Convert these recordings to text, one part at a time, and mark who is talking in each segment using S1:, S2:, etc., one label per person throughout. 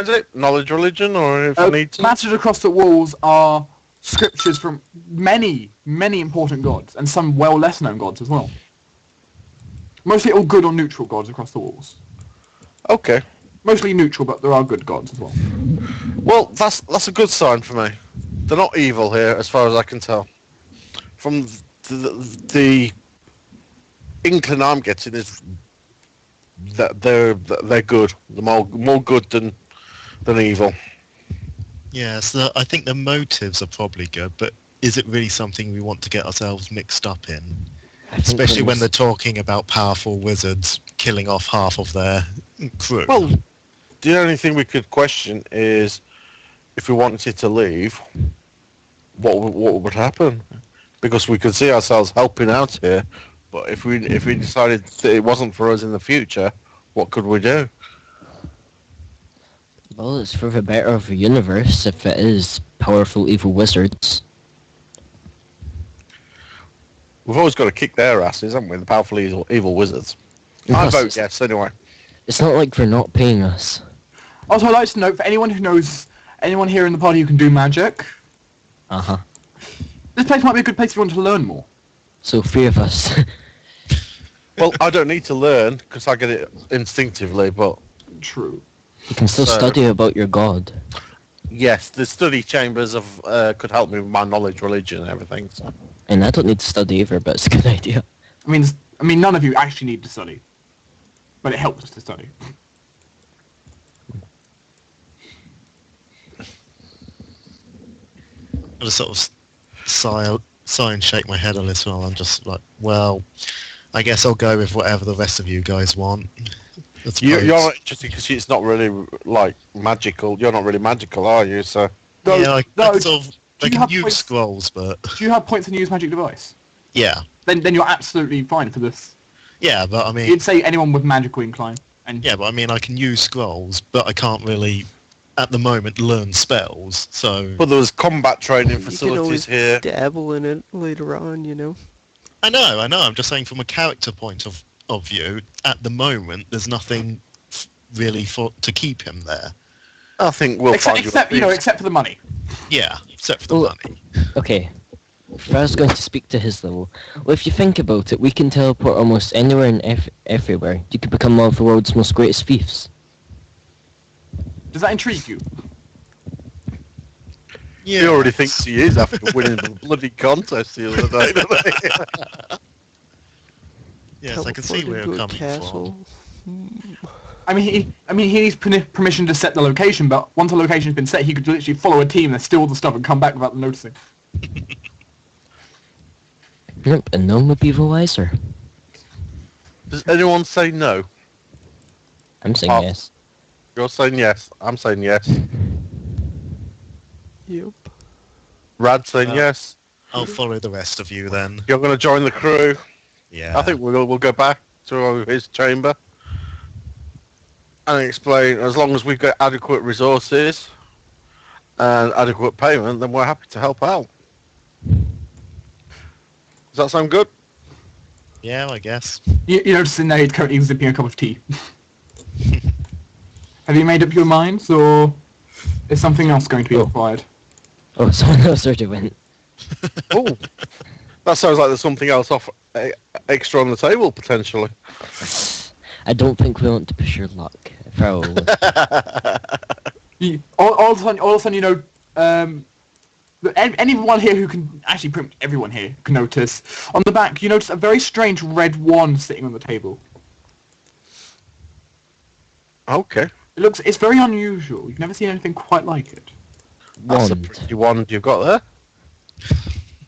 S1: it? Knowledge religion, or if I need to?
S2: Matches across the walls are scriptures from many, many important gods, and some well less known gods as well. Mostly all good or neutral gods across the walls.
S1: Okay.
S2: Mostly neutral, but there are good gods as well.
S1: Well, that's a good sign for me. They're not evil here, as far as I can tell. From the inkling I'm getting is that they're good. They're more good than evil.
S3: Yeah, so I think the motives are probably good, but is it really something we want to get ourselves mixed up in? Especially when they're talking about powerful wizards killing off half of their crew.
S1: Well, the only thing we could question is if we wanted to leave, what would happen? Because we could see ourselves helping out here, but if we decided that it wasn't for us in the future, what could we do?
S4: Well, it's for the better of the universe if it is powerful evil wizards.
S1: We've always got to kick their asses, haven't we? The powerful evil wizards. I vote yes, anyway.
S4: It's not like they're not paying us.
S2: Also, I'd like to note, for anyone who knows, anyone here in the party who can do magic,
S4: Uh-huh.
S2: this place might be a good place if you want to learn more.
S4: So 3 of us.
S1: Well, I don't need to learn, because I get it instinctively, but...
S2: True.
S4: You can still study about your god.
S1: Yes, the study chambers could help me with my knowledge, religion, and everything. So.
S4: And I don't need to study either, but it's a good idea.
S2: I mean, none of you actually need to study, but it helps us to study.
S3: I just sort of sigh and shake my head a little. I'm just like, well, I guess I'll go with whatever the rest of you guys want.
S1: You're not interested because it's not really like magical. You're not really magical, are you? So
S3: I can use
S2: points,
S3: scrolls, but
S2: do you have points in use magic device?
S3: Yeah.
S2: Then you're absolutely fine for this.
S3: Yeah, but I mean,
S2: you'd say anyone with magical incline. And
S3: yeah, but I mean, I can use scrolls, but I can't really, at the moment, learn spells. So.
S1: But there was combat training facilities here.
S5: Dabble in it later on, you know.
S3: I know. I'm just saying from a character point of view, at the moment, there's nothing really to keep him there.
S1: I think we'll
S2: except for the money.
S3: Yeah, except for the money.
S4: Okay. If I was going to speak to his level, well, if you think about it, we can teleport almost anywhere and everywhere. You could become one of the world's most greatest thieves.
S2: Does that intrigue you?
S1: Yeah. He already thinks he is after winning the bloody contest the other day, doesn't he?
S3: Yes, I can see where you're coming from.
S2: I mean, he needs permission to set the location, but once a location's been set, he could literally follow a team and steal the stuff and come back without them noticing.
S4: Yep, and no one would be the wiser.
S1: Does anyone say no?
S4: I'm saying yes.
S1: You're saying yes. I'm saying yes.
S5: Yep.
S1: Rad's saying yes.
S3: I'll follow the rest of you then.
S1: You're going to join the crew.
S3: Yeah.
S1: I think we'll go back to his chamber and explain. As long as we've got adequate resources and adequate payment, then we're happy to help out. Does that sound good?
S3: Yeah, I guess.
S2: You notice in there he's currently sipping a cup of tea. Have you made up your minds, or is something else going to be required?
S4: Oh, someone else already went.
S1: Oh, that sounds like there's something else extra on the table, potentially.
S4: I don't think we want to push your luck. Probably.
S2: All of a sudden, you know, anyone here who can, actually pretty much everyone here can notice, on the back you notice a very strange red wand sitting on the table.
S1: Okay.
S2: It's very unusual. You've never seen anything quite like it.
S1: That's a pretty wand you've got there.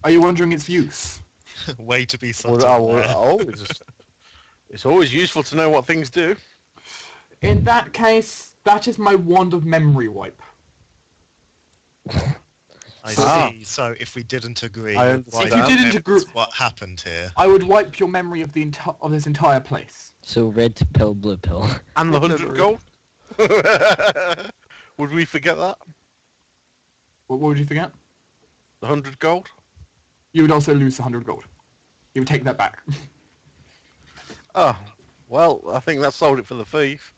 S2: Are you wondering its use?
S3: Way to be subtle.
S1: It's always useful to know what things do.
S2: In that case, that is my wand of memory wipe.
S3: I see. So if we didn't agree, what happened here?
S2: I would wipe your memory of this entire place.
S4: So red pill, blue pill.
S1: And the 100 gold? Would we forget that?
S2: What would you forget?
S1: The 100 gold?
S2: You would also lose the 100 gold. You would take that back.
S1: Oh, well, I think that sold it for the thief.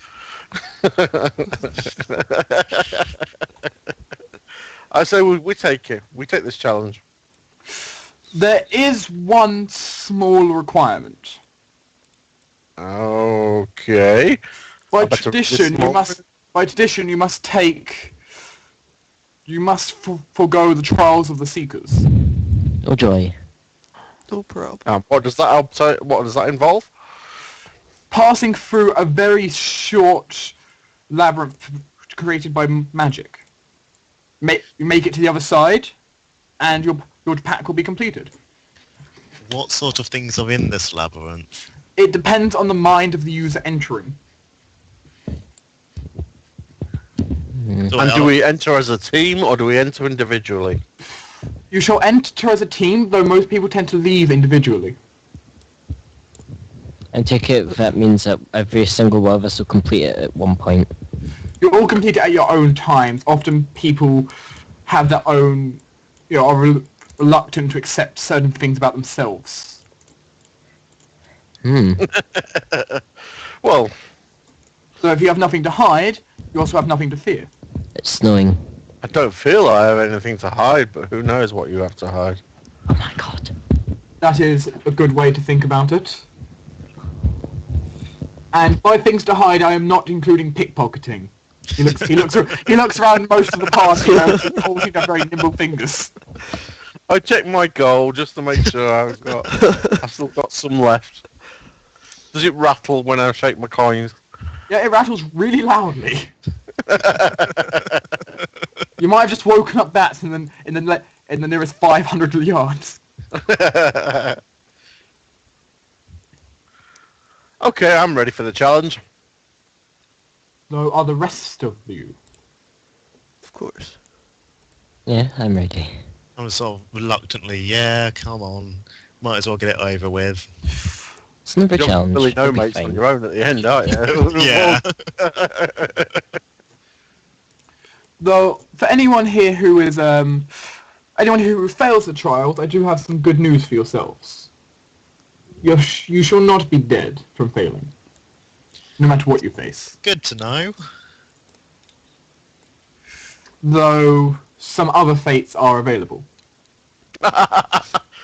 S1: I say we take it. We take this challenge.
S2: There is one small requirement.
S1: Okay.
S2: By
S1: I better read this
S2: tradition, you
S1: small
S2: must. By tradition, you must take. You must forego the trials of the seekers.
S4: Oh joy.
S5: No problem.
S1: What does that involve?
S2: Passing through a very short labyrinth created by magic. You make it to the other side, and your pack will be completed.
S3: What sort of things are in this labyrinth?
S2: It depends on the mind of the user entering.
S3: So
S1: And do we enter as a team or do we enter individually?
S2: You shall enter as a team, though most people tend to leave individually.
S4: I take it that means that every single one of us will complete it at one point.
S2: You all complete it at your own times. Often people have their own, are reluctant to accept certain things about themselves.
S1: Well,
S2: So if you have nothing to hide, you also have nothing to fear.
S4: It's snowing.
S1: I don't feel I have anything to hide, but who knows what you have to hide.
S4: Oh my god.
S2: That is a good way to think about it. And by things to hide, I am not including pickpocketing. He looks around most of the party, all seem to have very nimble fingers.
S1: I check my goal just to make sure I've still got some left. Does it rattle when I shake my coins?
S2: Yeah, it rattles really loudly. You might have just woken up bats in the nearest 500 yards.
S1: Okay, I'm ready for the challenge.
S2: So are the rest of you?
S5: Of course.
S4: Yeah, I'm ready.
S3: I'm sort of reluctantly, yeah, come on. Might as well get it over with.
S4: It's another
S1: You don't
S4: challenge.
S1: really know
S4: It'll be
S1: mates on
S4: fine.
S1: your own at the end, are you?
S3: Yeah.
S2: Though, for anyone here who is, anyone who fails the trials, I do have some good news for yourselves. You shall not be dead from failing, no matter what you face.
S3: Good to know.
S2: Though, some other fates are available.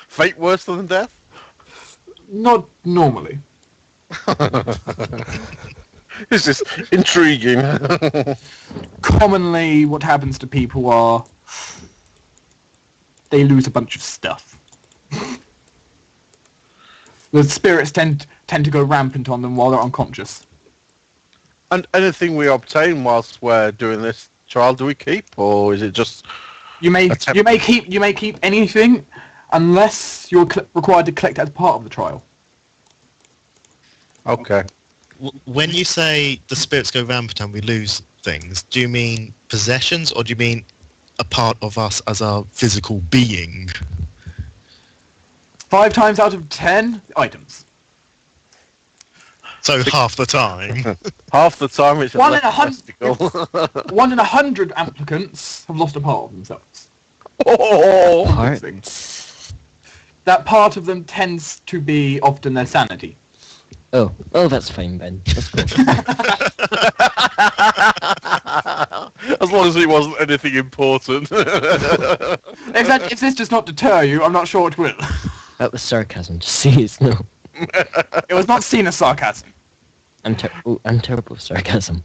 S1: Fate worse than death?
S2: Not normally.
S1: This is intriguing.
S2: Commonly, what happens to people are they lose a bunch of stuff. The spirits tend to go rampant on them while they're unconscious.
S1: And anything we obtain whilst we're doing this trial, do we keep, or is it just?
S2: You may keep anything unless you're required to collect it as part of the trial.
S1: Okay.
S3: When you say the spirits go rampant and we lose things, do you mean possessions or do you mean a part of us as our physical being?
S2: 5 times out of 10 items.
S3: So half the time.
S1: Half the time it's
S2: One in
S1: less
S2: 100.
S1: testicle.
S2: 1 in 100 applicants have lost a part of themselves.
S1: Oh,
S4: Parts.
S2: That part of them tends to be often their sanity.
S4: Oh, that's fine, Ben. That's cool.
S1: as long as it wasn't anything important.
S2: If this does not deter you, I'm not sure it will.
S4: That was sarcasm. Just see it's no.
S2: It was not seen as sarcasm.
S4: I'm terrible with sarcasm.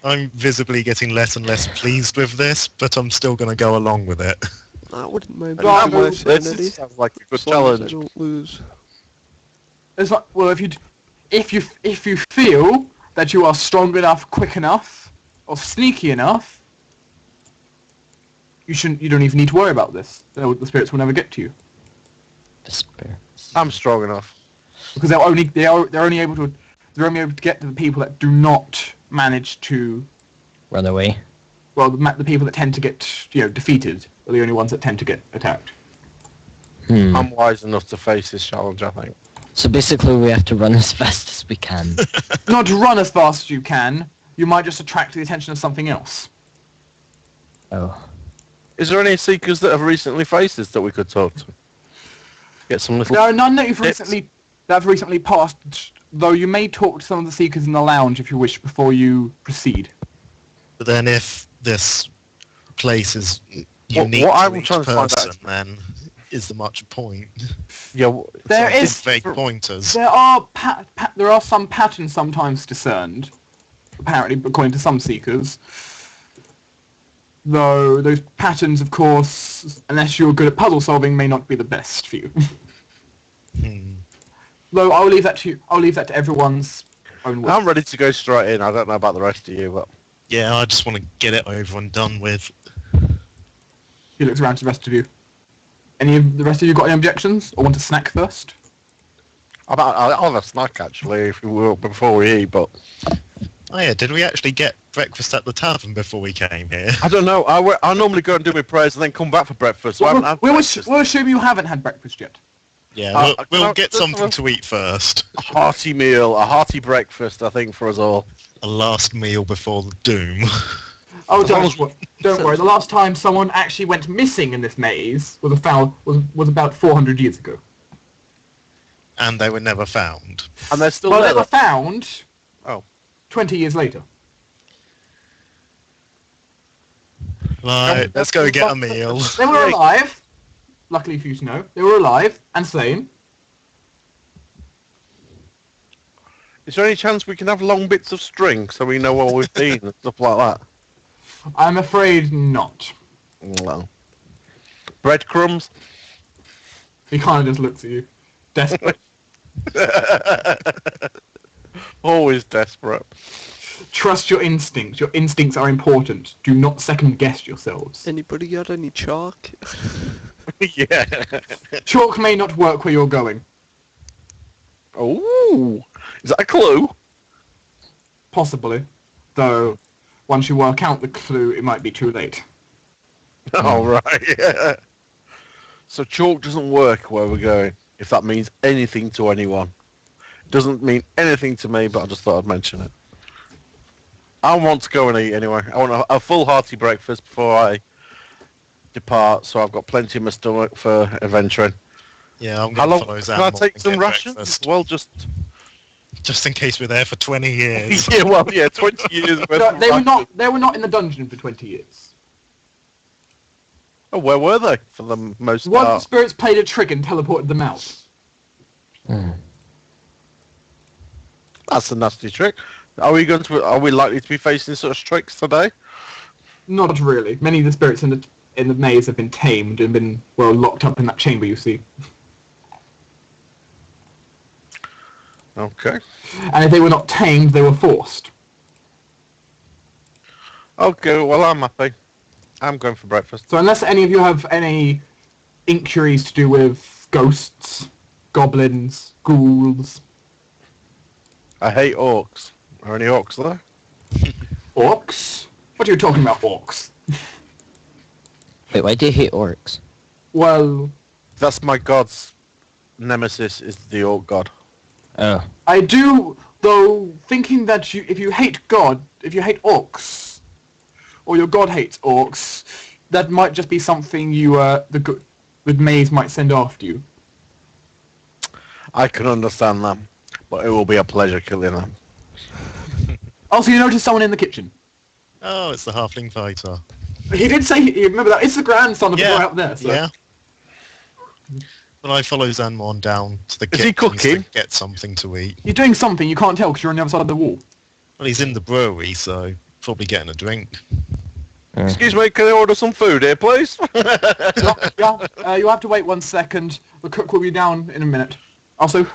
S3: I'm visibly getting less and less pleased with this, but I'm still going to go along with it.
S5: I wouldn't mind
S2: Well,
S5: losing my
S1: This
S5: sanity.
S1: sounds like a good
S5: As long as I
S1: challenge.
S5: don't lose.
S2: It's like, well, if you feel that you are strong enough, quick enough, or sneaky enough, you don't even need to worry about this. The spirits will never get to you
S4: The spirits.
S1: I'm strong enough.
S2: because they're only able to get to the people that do not manage to.
S4: Run away.
S2: Well, the people that tend to get defeated are the only ones that tend to get attacked.
S1: I'm wise enough to face this challenge, I think.
S4: So basically we have to run as fast as we can.
S2: Not to run as fast as you can. You might just attract the attention of something else.
S4: Oh.
S1: Is there any seekers that have recently faced this that we could talk to? Get some little...
S2: There are none that you've
S1: tips?
S2: recently. that have recently passed, though you may talk to some of the Seekers in the lounge if you wish before you proceed.
S3: But then if this place is
S1: What
S3: unique
S1: I'm
S3: to each
S1: trying to find
S3: person,
S1: out-
S3: then is there much point?
S1: Yeah,
S2: There
S3: Some
S2: is-
S3: vague pointers.
S2: There are there are some patterns sometimes discerned, apparently, according to some Seekers. Though those patterns, of course, unless you're good at puzzle solving, may not be the best for you.
S3: Hmm.
S2: Though I'll leave that to you. I'll leave that to everyone's own will.
S1: I'm ready to go straight in. I don't know about the rest of you, but
S3: Yeah, I just want to get it over and done with.
S2: He looks around to the rest of you. Any of the rest of you got any objections, or want a snack first?
S1: I'll have a snack actually if we will before we eat. But
S3: Oh yeah, did we actually get breakfast at the tavern before we came here?
S1: I don't know. I normally go and do my prayers and then come back for breakfast. So I haven't had
S2: We'll
S1: breakfast.
S2: assume you haven't had breakfast yet.
S3: Yeah,
S1: can
S3: we'll
S1: I-
S3: get
S1: just
S3: something
S1: a-
S3: to eat first.
S1: A hearty meal, a hearty breakfast. I think for us all.
S3: A last meal before the doom.
S2: Oh,
S1: long
S2: don't worry. The last time someone actually went missing in this maze was about 400 years ago.
S3: And they were never found.
S1: And they're still
S2: Well,
S1: there.
S2: they were found.
S1: Oh.
S2: 20 years later.
S3: Right, let's go get a meal.
S2: They were alive. Luckily for you to know, they were alive and sane.
S1: Is there any chance we can have long bits of string so we know where we've been and stuff like that?
S2: I'm afraid not.
S1: Well, breadcrumbs.
S2: He kind of just looks at you, desperate.
S1: Always desperate.
S2: Trust your instincts. Your instincts are important. Do not second guess yourselves.
S5: Anybody got any chalk?
S1: Yeah.
S2: Chalk may not work where you're going.
S1: Oh, is that a clue?
S2: Possibly. Though, once you work out the clue, it might be too late.
S1: Oh, right. Yeah. So chalk doesn't work where we're going, if that means anything to anyone. Doesn't mean anything to me, but I just thought I'd mention it. I want to go and eat anyway. I want a full hearty breakfast before I depart, so I've got plenty in my stomach for adventuring.
S3: Yeah, I'm
S1: How
S3: going
S1: long
S3: to follow
S1: can I
S3: Zam
S1: take
S3: and
S1: some
S3: get
S1: rations?
S3: breakfast.
S1: Well, just
S3: Just in case we're there for 20 years.
S1: yeah, well, yeah, 20 years. Worth
S2: No,
S1: of
S2: they were
S1: rations.
S2: not. They were not in the dungeon for 20 years.
S1: Oh, where were they for the most
S2: One of the
S1: part?
S2: spirits played a trick and teleported them out.
S4: Hmm.
S1: That's a nasty trick. Are we likely to be facing such tricks today?
S2: Not really. Many of the spirits in the maze have been tamed and been locked up in that chamber. You see,
S1: Okay.
S2: and if they were not tamed, they were forced.
S1: Okay, well, I'm happy. I'm going for breakfast.
S2: So unless any of you have any inquiries to do with ghosts, goblins, ghouls,
S1: I hate orcs. Are any orcs there?
S2: orcs. What are you talking about, orcs?
S4: Wait, why do you hate orcs?
S2: Well,
S1: That's my god's nemesis, is the orc god.
S4: Oh.
S2: I do, though, thinking that if you hate orcs, or your god hates orcs, that might just be something the maze might send after you.
S1: I can understand that, but it will be a pleasure killing them.
S2: Also, you notice someone in the kitchen.
S3: Oh, it's the halfling fighter.
S2: He did say, you remember that? It's the grandson of the guy out there. So.
S3: Yeah. But I follow Zanmon down to the
S1: Is he
S3: kitchen
S1: cooking?
S3: to get something to eat.
S2: You're doing something, you can't tell because you're on the other side of the wall.
S3: Well, he's in the brewery, so probably getting a drink.
S1: Excuse me, can I order some food here, please?
S2: You have to wait 1 second. The cook will be down in a minute. Also,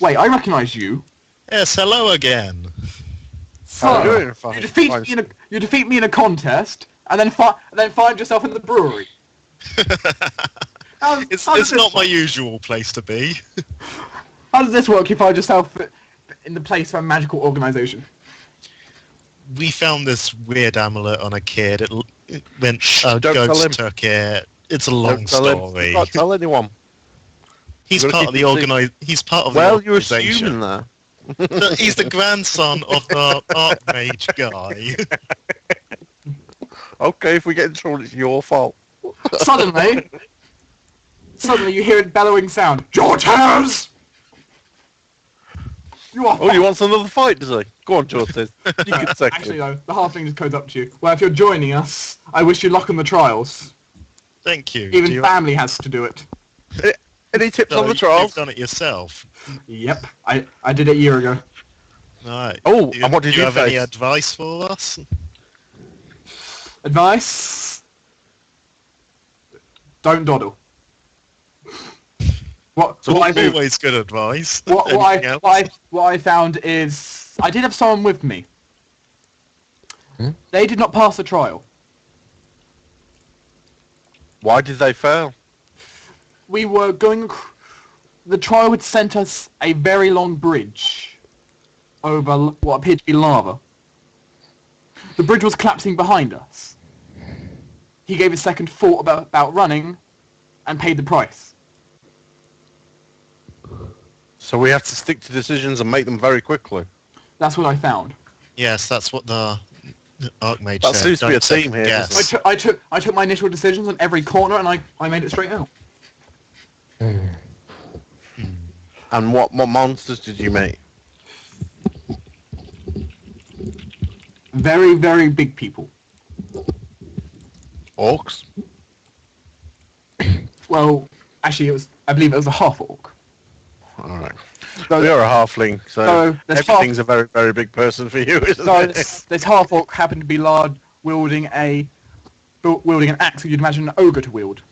S2: wait, I recognise you.
S3: Yes, hello again.
S1: How are you
S2: So,
S1: doing? Fine.
S2: you defeat me in a contest, and then find yourself in the brewery.
S3: It's not my usual place to be.
S2: How does this work? You find yourself in the place of a magical organisation.
S3: We found this weird amulet on a kid. It went
S1: don't tell him.
S3: ghost took it. It's a long
S1: Don't tell him.
S3: story.
S1: Don't tell anyone.
S3: He's
S1: You're
S3: part
S1: gonna
S3: of the
S1: keep it
S3: organi- He's part of
S1: Well,
S3: the
S1: you're
S3: organization.
S1: assuming that.
S3: He's the grandson of the archmage guy.
S1: Okay, if we get in trouble, it's your fault.
S2: Suddenly you hear a bellowing sound. Your terms! You are
S1: Oh, he wants another fight, does he? Go on, Jordan. You can second
S2: Actually,
S1: him.
S2: though, the halfling just codes up to you. Well, if you're joining us, I wish you luck on the trials.
S3: Thank you.
S2: Even
S3: Do you
S2: family has to do it.
S1: Any tips on the
S3: You've
S1: trials?
S3: done it yourself.
S2: Yep, I did it a year ago.
S3: Right.
S1: Oh,
S3: Do you,
S1: and what did
S3: do you
S1: you
S3: have any
S1: face?
S3: advice for us?
S2: Advice? Don't dawdle. What,
S1: So
S2: what, I,
S3: Always good advice.
S2: what, what,
S3: Anything
S2: I,
S3: else?
S2: what I found is I did have someone with me.
S4: Hmm?
S2: They did not pass the trial.
S1: Why did they fail?
S2: We were going... The trial had sent us a very long bridge over what appeared to be lava. The bridge was collapsing behind us. He gave a second thought about running and paid the price.
S1: So we have to stick to decisions and make them very quickly.
S2: That's what I found.
S3: Yes, that's what the Archmage
S1: That
S3: said.
S1: seems to be
S3: Don't
S1: a theme
S3: second
S1: here,
S3: guess.
S1: doesn't
S2: I took my initial decisions on every corner and I made it straight out.
S1: And what monsters did you meet?
S2: Very, very big people.
S1: Orcs?
S2: Well, actually, I believe it was a half orc.
S1: Alright.
S2: So,
S1: You're a halfling, so
S2: So, there's
S1: everything's a very, very big person for you, isn't
S2: so
S1: it?
S2: this half orc happened to be large, wielding an axe you'd imagine an ogre to wield.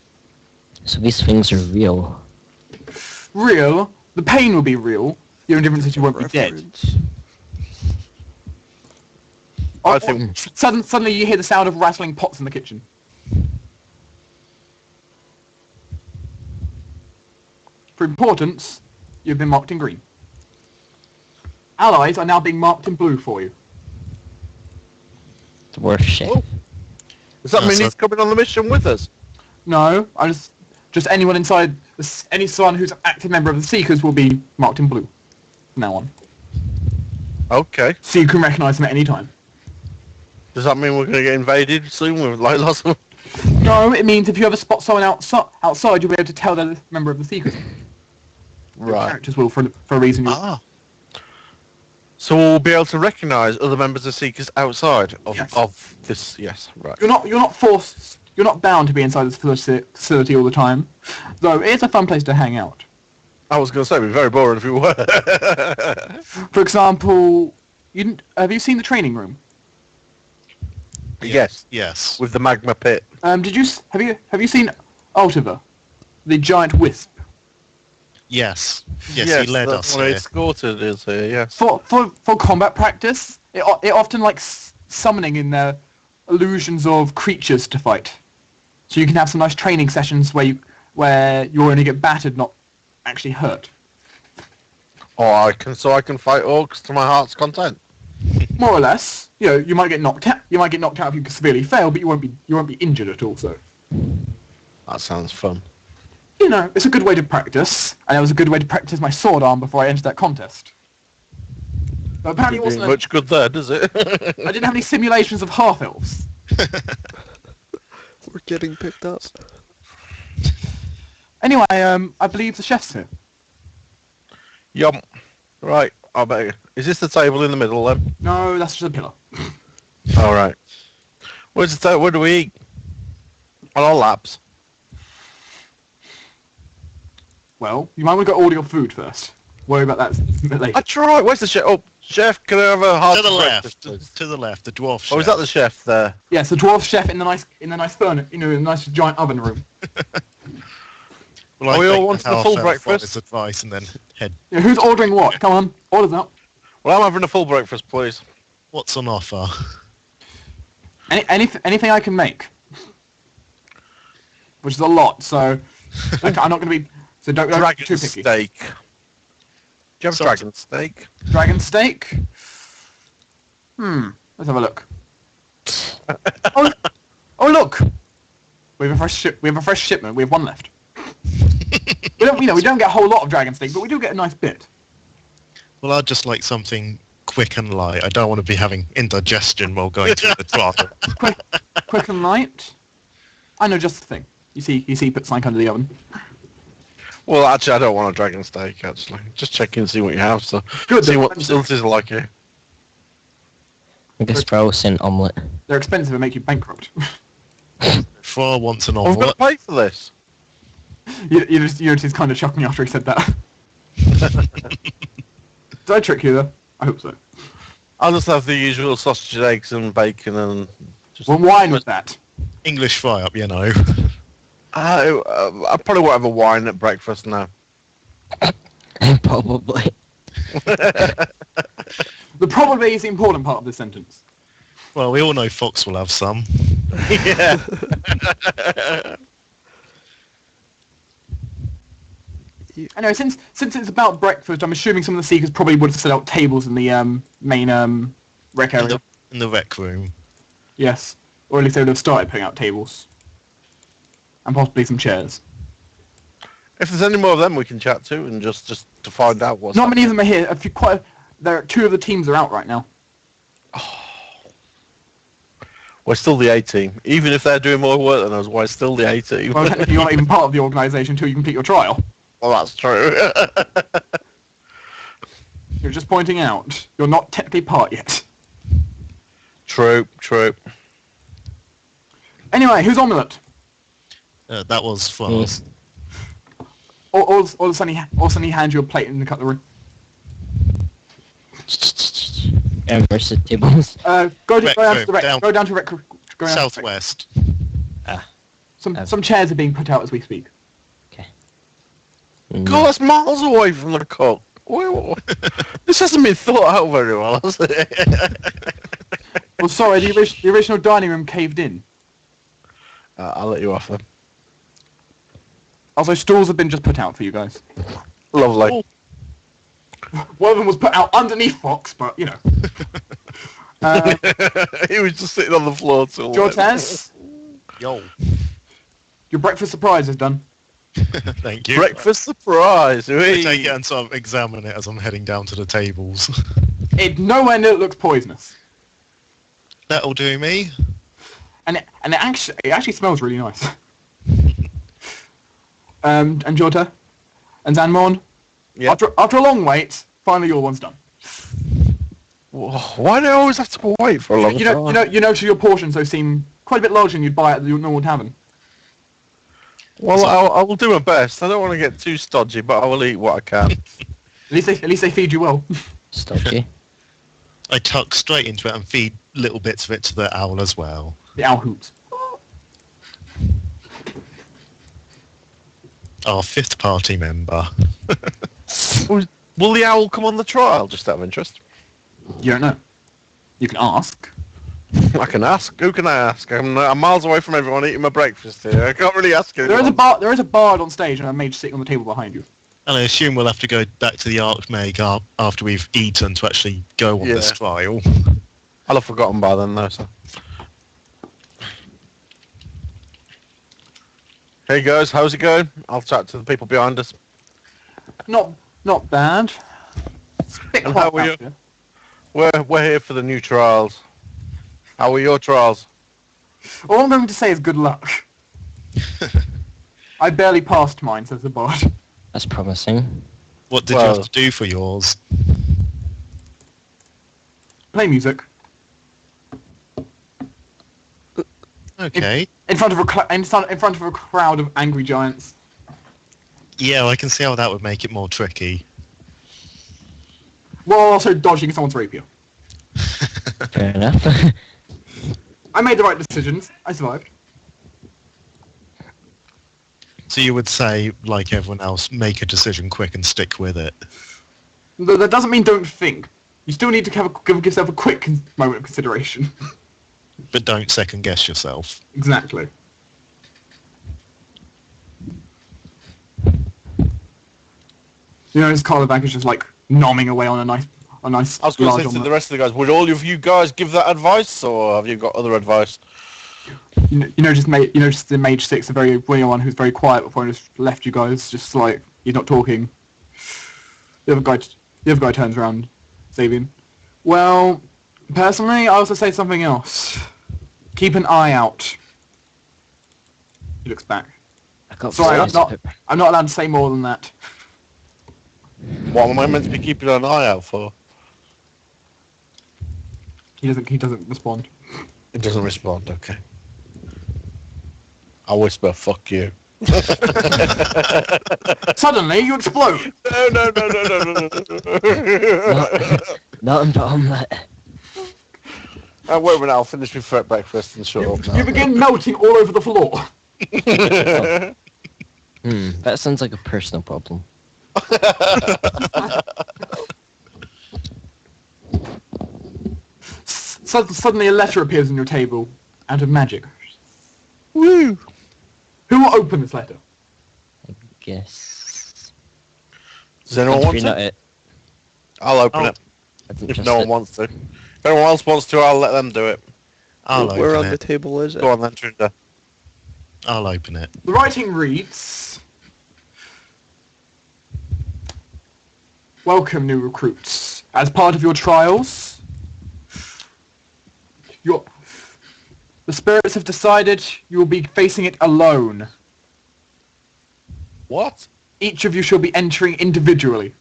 S4: So these things are real.
S2: Real, the pain will be real. The only difference is you won't be dead.
S5: Reference.
S1: I think
S2: Suddenly you hear the sound of rattling pots in the kitchen. For importance, you've been marked in green. Allies are now being marked in blue for you.
S4: Dwarf chef.
S1: Oh. Does that
S3: No,
S1: mean
S3: so-
S1: he's coming on the mission with us?
S2: No, I just anyone inside, anyone who's an active member of the Seekers will be marked in blue from now on.
S1: Okay.
S2: So you can recognise them at any time.
S1: Does that mean we're going to get invaded soon with like lots of...
S2: No, it means if you ever spot someone outside, you'll be able to tell they're a member of the Seekers.
S1: Right.
S2: Characters will for a reason.
S3: Ah,
S1: So we'll be able to recognise other members of Seekers outside
S2: Yes.
S1: of this... Yes, right.
S2: You're not forced. You're not bound to be inside this facility all the time, though it is a fun place to hang out.
S1: I was going to say, it'd be very boring if we were.
S2: For example, have you seen the training room?
S1: Yes,
S3: yes.
S1: with the magma pit.
S2: Have you seen Altiver, the giant wisp?
S3: Yes. Yes, he led
S1: that's
S3: us
S1: what
S3: here.
S1: escorted us here, yes.
S2: For combat practice, it often likes summoning in their illusions of creatures to fight. So you can have some nice training sessions where you only get battered, not actually hurt.
S1: Or I can fight orcs to my heart's content.
S2: More or less, you might get knocked out. You might get knocked out if you severely fail, but you won't be injured at all. So,
S1: That sounds fun.
S2: it's a good way to practice, and it was a good way to practice my sword arm before I entered that contest. But apparently, it
S1: Doesn't do
S2: wasn't.
S1: much good there, does it?
S2: I didn't have any simulations of half elves.
S5: We're getting picked up.
S2: Anyway, I believe the chef's here.
S1: Yum. Right, I bet. Is this the table in the middle then?
S2: No, that's just a pillar.
S1: All right. Where's the table? Where do we eat? On our laps.
S2: Well, you might want to go order your food first. Worry about that a bit later.
S1: That's right. Where's the chef? Oh, chef, can I have a hard
S3: To the
S1: breakfast,
S3: left.
S1: please?
S3: To the left. The dwarf chef.
S1: Oh, is that the chef there?
S2: Yes, the dwarf chef in the nice furnace, in the nice giant oven room.
S3: Well,
S1: Are
S3: I
S1: we all
S3: take
S1: want the
S3: half
S1: full
S3: elf on
S1: breakfast?
S3: his advice and then head.
S2: Who's ordering what? Come on, orders up.
S1: Well, I'm having a full breakfast, please.
S3: What's on offer?
S2: Anything I can make, which is a lot. So I'm not going to be. So don't be
S1: Dragon
S2: too picky.
S1: steak. Do you have
S3: Sounds-
S1: dragon steak?
S2: Dragon steak. Let's have a look. oh look. We have a fresh shipment. We have one left. we don't get a whole lot of dragon steak, but we do get a nice bit.
S3: Well, I'd just like something quick and light. I don't want to be having indigestion while going through the trial.
S2: Quick and light. I know just the thing. You see, he puts something under the oven.
S1: Well, actually, I don't want a dragon steak. Actually, just check in and see what you have. So,
S2: Good.
S1: see
S2: They're
S1: what
S2: expensive.
S1: facilities are like here.
S4: I guess sprouts and omelette.
S2: They're expensive and make you bankrupt.
S3: Fra wants an
S1: I've got
S3: omelette.
S1: to pay for this.
S2: you just kind of shocked me after he said that. Did I trick you though? I hope so.
S1: I'll just have the usual sausage, eggs, and bacon, and just.
S2: Well, wine with that.
S3: English fry up, you know.
S1: I probably won't have a wine at breakfast now.
S4: Probably.
S2: The probably is the important part of this sentence.
S3: Well, we all know Fox will have some.
S1: Yeah.
S2: Anyway, since it's about breakfast, I'm assuming some of the Seekers probably would have set out tables in the main rec area.
S3: In the rec room.
S2: Yes, or at least they would have started putting out tables and possibly some chairs.
S1: If there's any more of them, we can chat to and just to find out what's.
S2: Not many of them are here. There are 2 of the teams are out right now.
S1: We're still the A team, even if they're doing more work than us. We're still the A team.
S2: Well, technically, you're not even part of the organisation until you complete your trial.
S1: Well, that's true.
S2: You're just pointing out you're not technically part yet.
S1: True.
S2: Anyway, who's omelette?
S3: That was Fra's.
S2: Or suddenly hand you a plate in the cutlery.
S4: Versus tables.
S2: Go down to the rec.
S3: down.
S2: Go down to rec. Go down to rec.
S3: Southwest.
S2: Some chairs are being put out as we speak.
S1: God, that's miles away from the cook. This hasn't been thought out very well, has it?
S2: Well, sorry, the original dining room caved in.
S1: I'll let you off then.
S2: Also, stools have been just put out for you guys.
S1: Lovely.
S2: One of them was put out underneath Fox, but you know.
S1: He was just sitting on the floor till.
S2: Jortez,
S3: Yo.
S2: your breakfast surprise is done.
S3: Thank you.
S1: Breakfast surprise.
S3: I
S1: Whee!
S3: take it and sort of examine it as I'm heading down to the tables.
S2: It nowhere near looks poisonous,
S3: That'll do me.
S2: and it actually smells really nice. And Jota, and Zanmon.
S1: Yeah.
S2: After a long wait, finally your one's done.
S1: Why do I always have to wait for a long time?
S2: You notice your portions though seem quite a bit larger than you'd buy at the normal tavern.
S1: Well, I will do my best. I don't want to get too stodgy, but I will eat what I can.
S2: At least they feed you well.
S4: Stodgy.
S3: I tuck straight into it and feed little bits of it to the owl as well.
S2: The owl hoots.
S3: Our 5th party member.
S1: Will the owl come on the trial, just out of interest?
S2: You don't know. You can ask.
S1: I can ask. Who can I ask? I'm miles away from everyone eating my breakfast here. I can't really ask anyone.
S2: There is a bard on stage and a mage sitting on the table behind you.
S3: And I assume we'll have to go back to the Archmage after we've eaten to actually go on this trial.
S1: I'll have forgotten by then, though, so. Hey guys, how's it going? I'll chat to the people behind us.
S2: Not bad. It's a bit
S1: And
S2: quiet
S1: how are you?
S2: out here.
S1: We're here for the new trials. How are your trials?
S2: All I'm going to say is good luck. I barely passed mine, says the bard.
S4: That's promising.
S3: What did you have to do for yours?
S2: Play music.
S3: Okay.
S2: In front of a crowd of angry giants.
S3: Yeah, I can see how that would make it more tricky.
S2: While also dodging someone's rapier.
S4: Fair enough.
S2: I made the right decisions. I survived.
S3: So you would say, like everyone else, make a decision quick and stick with it.
S2: That doesn't mean don't think. You still need to give yourself a quick moment of consideration.
S3: But don't second guess yourself.
S2: Exactly. You know, this Carlavac is just like nomming away on a nice
S1: I was going to
S2: large
S1: say to
S2: omelette.
S1: the rest of the guys, would all of you guys give that advice, or have you got other advice?
S2: You know, just the mage 6, the very one who's very quiet before I just left you guys, just like he's not talking. The other guy turns around, Xavier. Well, personally, I also say something else. Keep an eye out. He looks back,
S4: I got
S2: Sorry,
S4: boys, but-
S2: I'm not allowed to say more than that.
S1: What am I meant to be keeping an eye out for?
S2: He doesn't respond.
S1: It doesn't respond, okay. I whisper, fuck you.
S2: Suddenly, you explode.
S1: No.
S4: Not in omelette.
S1: Wait a minute, I'll finish my breakfast and shut up
S2: You
S1: now.
S2: begin melting all over the floor.
S4: That sounds like a personal problem.
S2: Suddenly, a letter appears on your table, out of magic.
S1: Woo!
S2: Who will open this letter?
S4: Guess.
S1: Does anyone want
S4: Not
S1: to?
S4: it.
S1: I'll open
S3: Oh.
S1: it,
S4: I didn't
S1: if
S4: trust
S1: no one
S4: it.
S1: wants to. If anyone else wants to, I'll let them do it.
S3: I'll
S5: Where
S3: open
S5: on the
S3: it.
S5: table is it?
S1: Go on then, Trinder.
S3: I'll open it.
S2: The writing reads, "Welcome, new recruits. As part of your trials, the spirits have decided you will be facing it alone.
S1: What?
S2: Each of you shall be entering individually."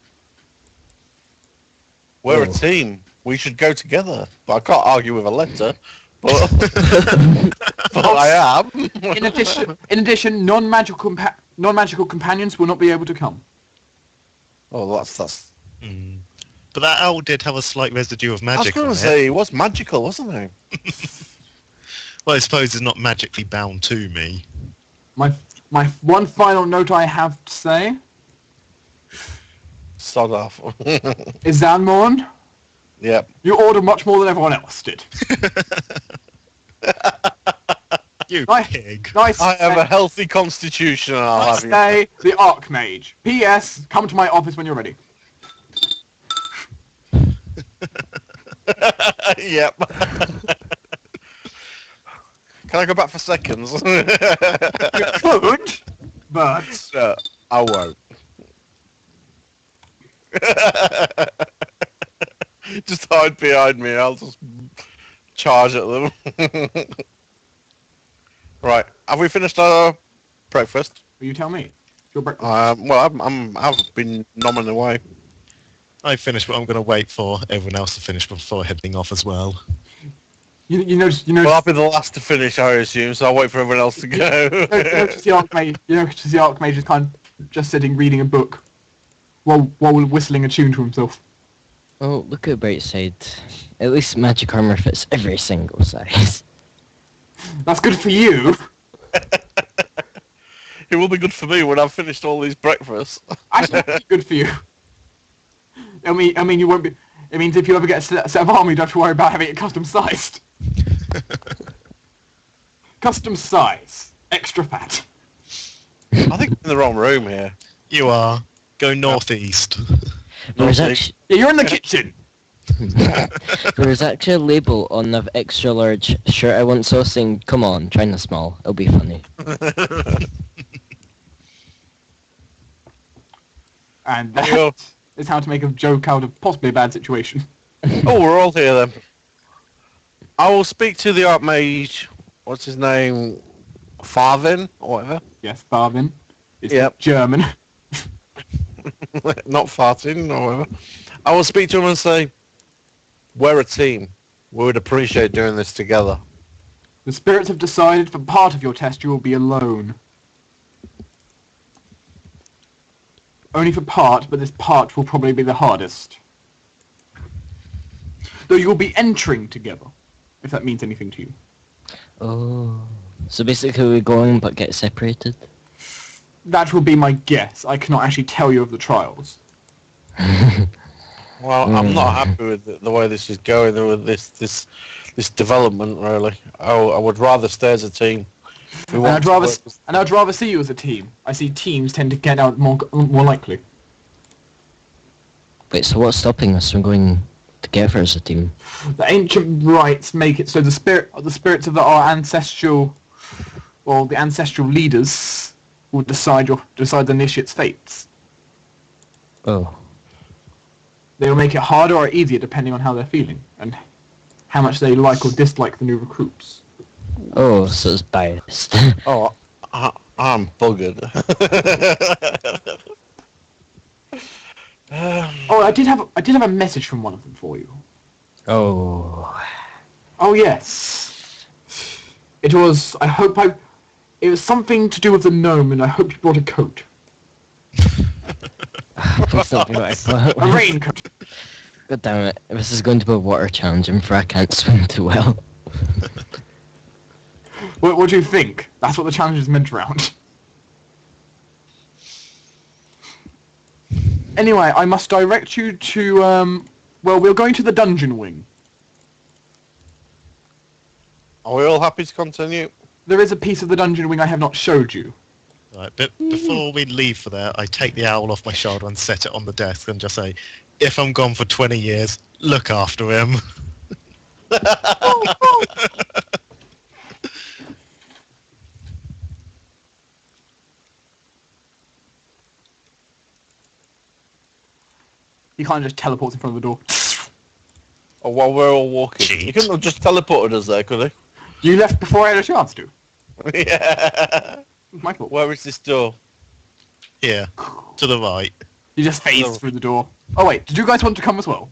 S1: We're
S4: Oh.
S1: a team. We should go together. But I can't argue with a letter. But, but I am.
S2: In addition, non-magical companions will not be able to come.
S1: Oh, that's.
S3: Mm. But that owl did have a slight residue of
S1: I was
S3: magic
S1: going
S3: on
S1: to
S3: it.
S1: say, it was magical, wasn't it?
S3: Well, I suppose it's not magically bound to me.
S2: My one final note I have to say
S1: Sod off.
S2: is Zanmorn,
S1: Yep.
S2: you order much more than everyone else did.
S3: You
S2: Nice.
S3: pig.
S2: Nice.
S1: I have a healthy constitution, and I'll
S2: Nice
S1: have you.
S2: day, the Archmage. P.S. Come to my office when you're ready.
S1: Yep. Can I go back for seconds?
S2: You could, but
S1: I won't. Just hide behind me. I'll just charge at them. Right. Have we finished our breakfast?
S2: you tell me. Your breakfast.
S1: Well, I've been nomming away.
S3: I finished, but I'm going to wait for everyone else to finish before heading off as well.
S2: You notice
S1: Well, I'll be the last to finish, I assume, so I'll wait for everyone else to go.
S2: notice the Archmage is kind of just sitting reading a book while whistling a tune to himself.
S4: Oh, look at the bright side. At least magic armor fits every single size.
S2: That's good for you.
S1: It will be good for me when I've finished all these breakfasts.
S2: Actually, it's good for you. I mean, you won't be. It means if you ever get a set of armor, you don't have to worry about having it custom sized. Custom size, extra fat.
S1: I think I'm in the wrong room here.
S3: You are. Go northeast.
S4: There's
S1: Lovely.
S4: actually,
S2: Yeah, you're in the kitchen.
S4: there's actually a label on the extra large shirt I once saw saying, "Come on, try the small. It'll be funny."
S2: And
S1: There you go.
S2: that is how to make a joke out of possibly a bad situation.
S1: Oh, we're all here then. I will speak to the Archmage. What's his name? Farvin or whatever.
S2: Yes, Barvin. It's
S1: Yep.
S2: German.
S1: Not farting or whatever. I will speak to him and say, we're a team. We would appreciate doing this together.
S2: The spirits have decided for part of your test you will be alone. Only for part, but this part will probably be the hardest. Though you will be entering together, if that means anything to you.
S4: Oh, so basically we're going but get separated.
S2: That will be my guess. I cannot actually tell you of the trials.
S1: Well, I'm not happy with the way this is going, with this development, really. I would rather stay as a team. We
S2: And
S1: want
S2: I'd
S1: to
S2: rather,
S1: work with-
S2: and I'd rather see you as a team. I see teams tend to get out more likely.
S4: Wait, so what's stopping us from going together as a team?
S2: The ancient rites make it so the spirits of our ancestral, well, the ancestral leaders will decide the initiate's fates.
S4: Oh,
S2: They will make it harder or easier depending on how they're feeling and how much they like or dislike the new recruits.
S4: oh, so it's biased.
S1: Oh, I'm buggered.
S2: Oh, I did have a message from one of them for you.
S4: Oh.
S2: Oh yes. It was. It was something to do with the gnome, and I hope you brought a coat.
S4: Please don't be what I thought.
S2: A raincoat.
S4: God damn it. This is going to be a water challenge, I'm afraid I can't swim too well.
S2: What do you think? That's what the challenge is meant around. Anyway, I must direct you to, well, we're going to the dungeon wing.
S1: Are we all happy to continue?
S2: There is a piece of the dungeon wing I have not showed you.
S3: Right, but before we leave for there, I take the owl off my shoulder and set it on the desk and just say, if I'm gone for 20 years, look after him.
S2: He kind of just teleports in front of the door.
S1: Or while we're all walking?
S3: Cheat.
S1: He couldn't have just teleported us there, could
S2: You left before I had a chance to.
S1: he? Yeah.
S2: My fault.
S1: Where is this door?
S3: Here, to the right.
S2: You just phased through the door. Oh wait, did you guys want to come as well?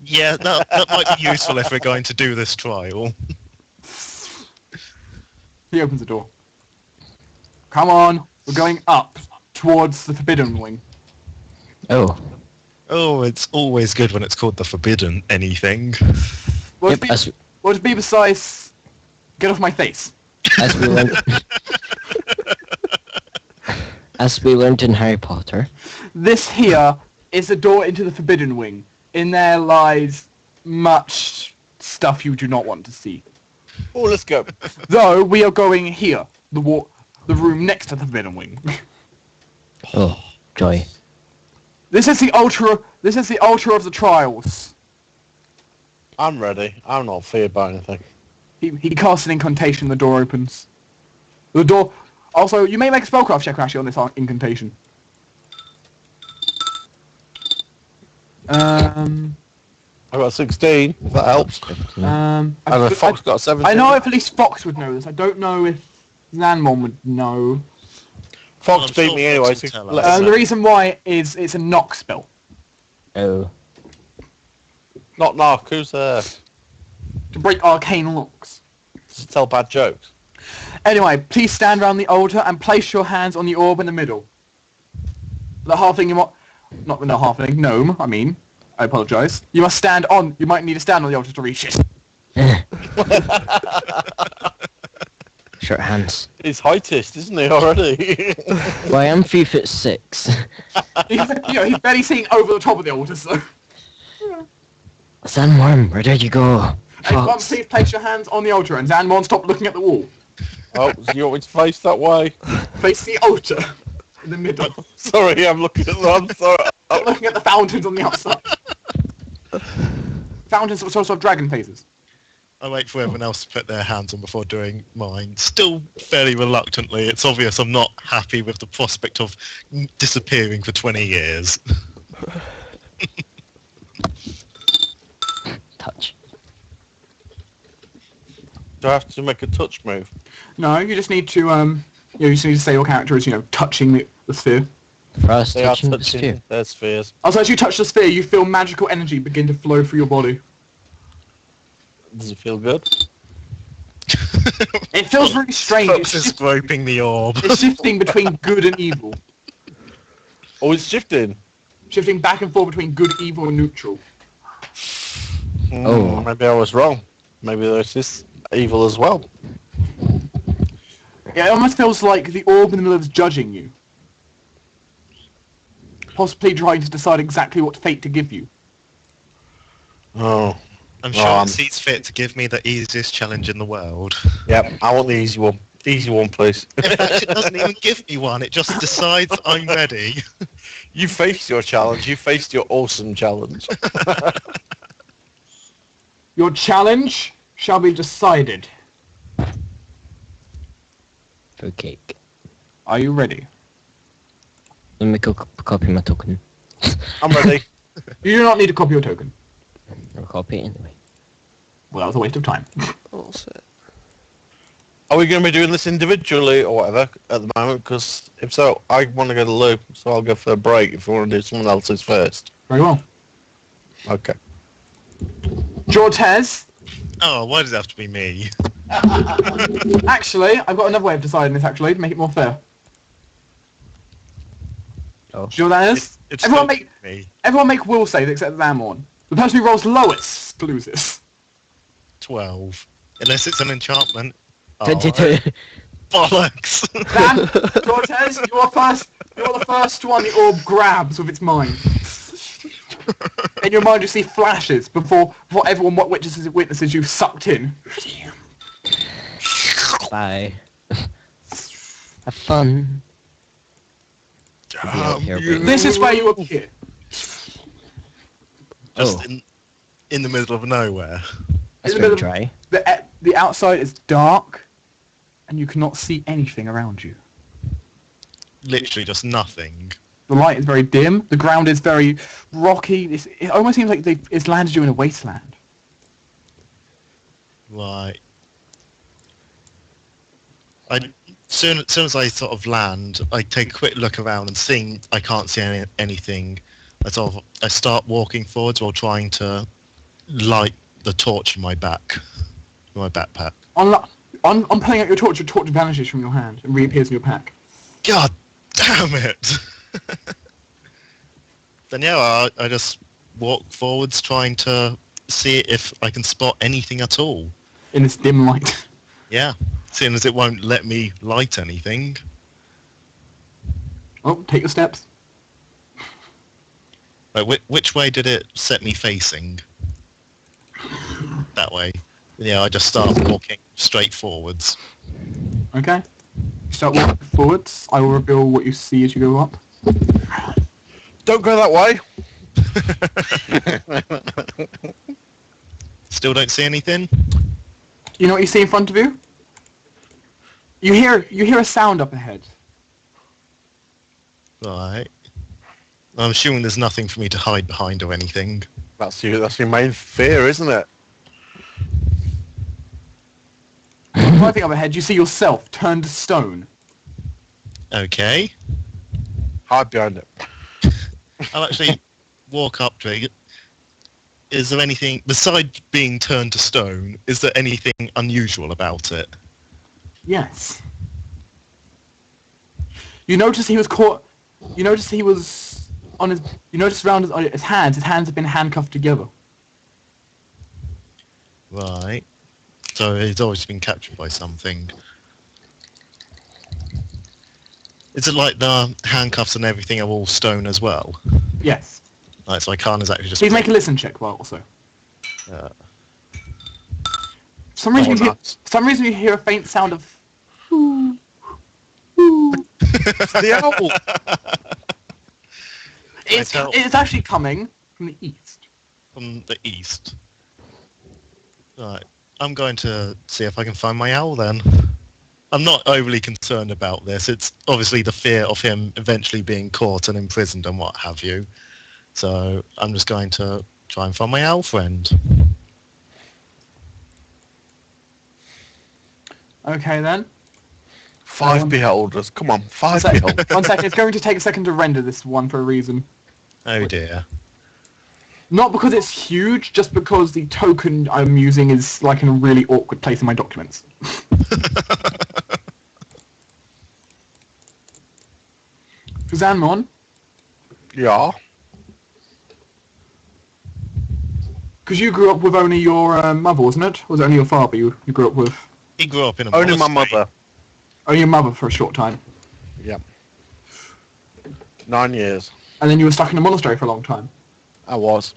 S3: Yeah, that might be useful if we're going to do this trial.
S2: He opens the door. Come on, we're going up towards the forbidden wing.
S4: Oh.
S3: Oh, it's always good when it's called the forbidden anything.
S2: What
S4: Yep,
S2: would be besides get off my face?
S4: as we learned... As we learned in Harry Potter.
S2: This here is the door into the forbidden wing. In there lies much stuff you do not want to see.
S1: Oh, let's go.
S2: Though we are going here, the room next to the forbidden wing.
S4: Oh, joy.
S2: This is the altar. This is the altar of the trials.
S1: I'm ready. I'm not feared by anything.
S2: He casts an incantation. The door opens. The door. Also, you may make a spellcraft check actually on this incantation.
S1: I got 16, if that helps. And the fox got 17.
S2: I know if at least Fox would know this. I don't know if Zanmon would know.
S1: Fox
S3: I'm
S1: beat
S3: sure
S1: me
S3: Fox
S1: anyway.
S3: will
S1: So
S3: tell
S1: let
S3: us.
S1: us
S2: The
S1: know.
S2: reason why is it's a knock spell.
S4: Oh.
S1: Not knock, who's there?
S2: To break arcane locks.
S1: To tell bad jokes.
S2: Anyway, please stand around the altar and place your hands on the orb in the middle. The halfling not the halfling, gnome, I mean. I apologise. You must stand on, you might need to stand on the altar to reach it.
S4: Short hands.
S1: He's heightist, isn't he, already?
S4: Well, I am 3'6".
S2: He's barely seeing over the top of the altar, so.
S4: Sandworm, where did you go?
S2: Everyone,
S4: Fox.
S2: please place your hands on the altar and Zanmon, stop looking at the wall.
S1: Oh, so you want me to face that way?
S2: Face the altar in the middle.
S1: Sorry, I'm looking at I'm sorry.
S2: Stop looking at the fountains on the outside. Fountains with sort of dragon faces.
S3: I wait for everyone else to put their hands on before doing mine. Still fairly reluctantly. It's obvious I'm not happy with the prospect of disappearing for 20 years.
S4: Touch.
S1: Do I have to make a touch move?
S2: No, you just need to, you just need to say your character is, touching the sphere.
S4: Frost
S1: They are
S4: touching the
S1: touching
S4: sphere.
S1: their spheres.
S2: Also, as you touch the sphere, you feel magical energy begin to flow through your body.
S1: Does it feel good?
S2: It feels really strange.
S3: Fox is groping the orb.
S2: It's shifting between good and evil.
S1: Oh, it's shifting.
S2: Shifting back and forth between good, evil, and neutral.
S4: Oh.
S1: Maybe I was wrong. Maybe there's this evil as well.
S2: Yeah, it almost feels like the orb in the middle is judging you. Possibly trying to decide exactly what fate to give you.
S1: Oh.
S3: I'm sure it sees fit to give me the easiest challenge in the world.
S1: Yep, I want the easy one. Easy one, please.
S3: In fact, it doesn't even give me one. It just decides I'm ready.
S1: You faced your challenge. You faced your awesome challenge.
S2: Your challenge shall be decided.
S4: For cake.
S2: Are you ready?
S4: Let me copy my token.
S1: I'm ready.
S2: You do not need to copy your token.
S4: I'll copy it anyway.
S2: Well, that was a waste of time.
S5: All set.
S1: I Are we going to be doing this individually or whatever at the moment? Because if so, I want to go to the loo, so I'll go for a break if you want to do someone else's first.
S2: Very well.
S1: Okay.
S2: Jortez,
S3: Oh, why does it have to be me?
S2: actually, I've got another way of deciding this, actually, to make it more fair.
S4: Oh.
S2: Do you know what that is?
S3: It's
S2: Everyone
S3: still
S2: make,
S3: me.
S2: everyone make will saves except Zamorn. The person who rolls lowest loses.
S3: 12. Unless it's an enchantment. Oh,
S4: 22.
S3: bollocks!
S2: Dan, Cortez, you're the first one the orb grabs with its mind. In your mind you see flashes before everyone witnesses you sucked in.
S4: Bye. Have fun.
S2: This is where you appear.
S3: Just
S4: Oh.
S3: in the middle of nowhere.
S4: That's
S2: In the
S4: very
S2: middle-
S4: dry.
S2: The outside is dark, and you cannot see anything around you.
S3: Literally just nothing.
S2: The light is very dim. The ground is very rocky. It almost seems like it's landed you in a wasteland.
S3: Right. Soon as I sort of land, I take a quick look around and seeing I can't see anything. I start walking forwards while trying to light the torch in my backpack.
S2: On pulling out your torch vanishes from your hand and reappears in your pack.
S3: God damn it! Then yeah, I just walk forwards trying to see if I can spot anything at all.
S2: In this dim light.
S3: Yeah, seeing as it won't let me light anything.
S2: Oh, take your steps.
S3: Like, which way did it set me facing? That way. Yeah, I just start walking straight forwards.
S2: Okay. You start walking forwards. I will reveal what you see as you go up.
S1: Don't go that way.
S3: Still don't see anything?
S2: You know what you see in front of you? You hear a sound up ahead.
S3: Right. I'm assuming there's nothing for me to hide behind or anything.
S1: That's your main fear, isn't it?
S2: Right thing up ahead, you see yourself turned to stone.
S3: Okay.
S1: Hide behind it.
S3: I'll actually walk up to it. Is there anything, besides being turned to stone, is there anything unusual about it?
S2: Yes. You notice he was caught. You notice he was on his. You notice around his hands. His hands have been handcuffed together.
S3: Right. So he's always been captured by something. Is it like the handcuffs and everything are all stone as well?
S2: Yes.
S3: Right, so I can't exactly just...
S2: Please make a listen check. Well, also.
S3: Uh,
S2: For some reason,
S1: nice.
S2: for some reason you hear a faint sound of.
S1: The owl.
S2: It's actually coming from the east.
S3: from the east. Right. I'm going to see if I can find my owl then. I'm not overly concerned about this. It's obviously the fear of him eventually being caught and imprisoned and what have you. So I'm just going to try and find my owl friend.
S2: Okay then.
S1: 5 beholders. Come on, 5 beholders.
S2: 1 second. It's going to take a second to render this one for a reason.
S3: Oh dear.
S2: Not because it's huge, just because the token I'm using is like in a really awkward place in my documents. Zanmon,
S1: Yeah.
S2: because you grew up with only your mother, wasn't it? Or was it only your father you grew up with?
S3: He grew up in a
S1: Only my
S3: monastery.
S1: mother.
S2: Only your mother for a short time.
S1: Yep. 9 years.
S2: And then you were stuck in a monastery for a long time.
S1: I was.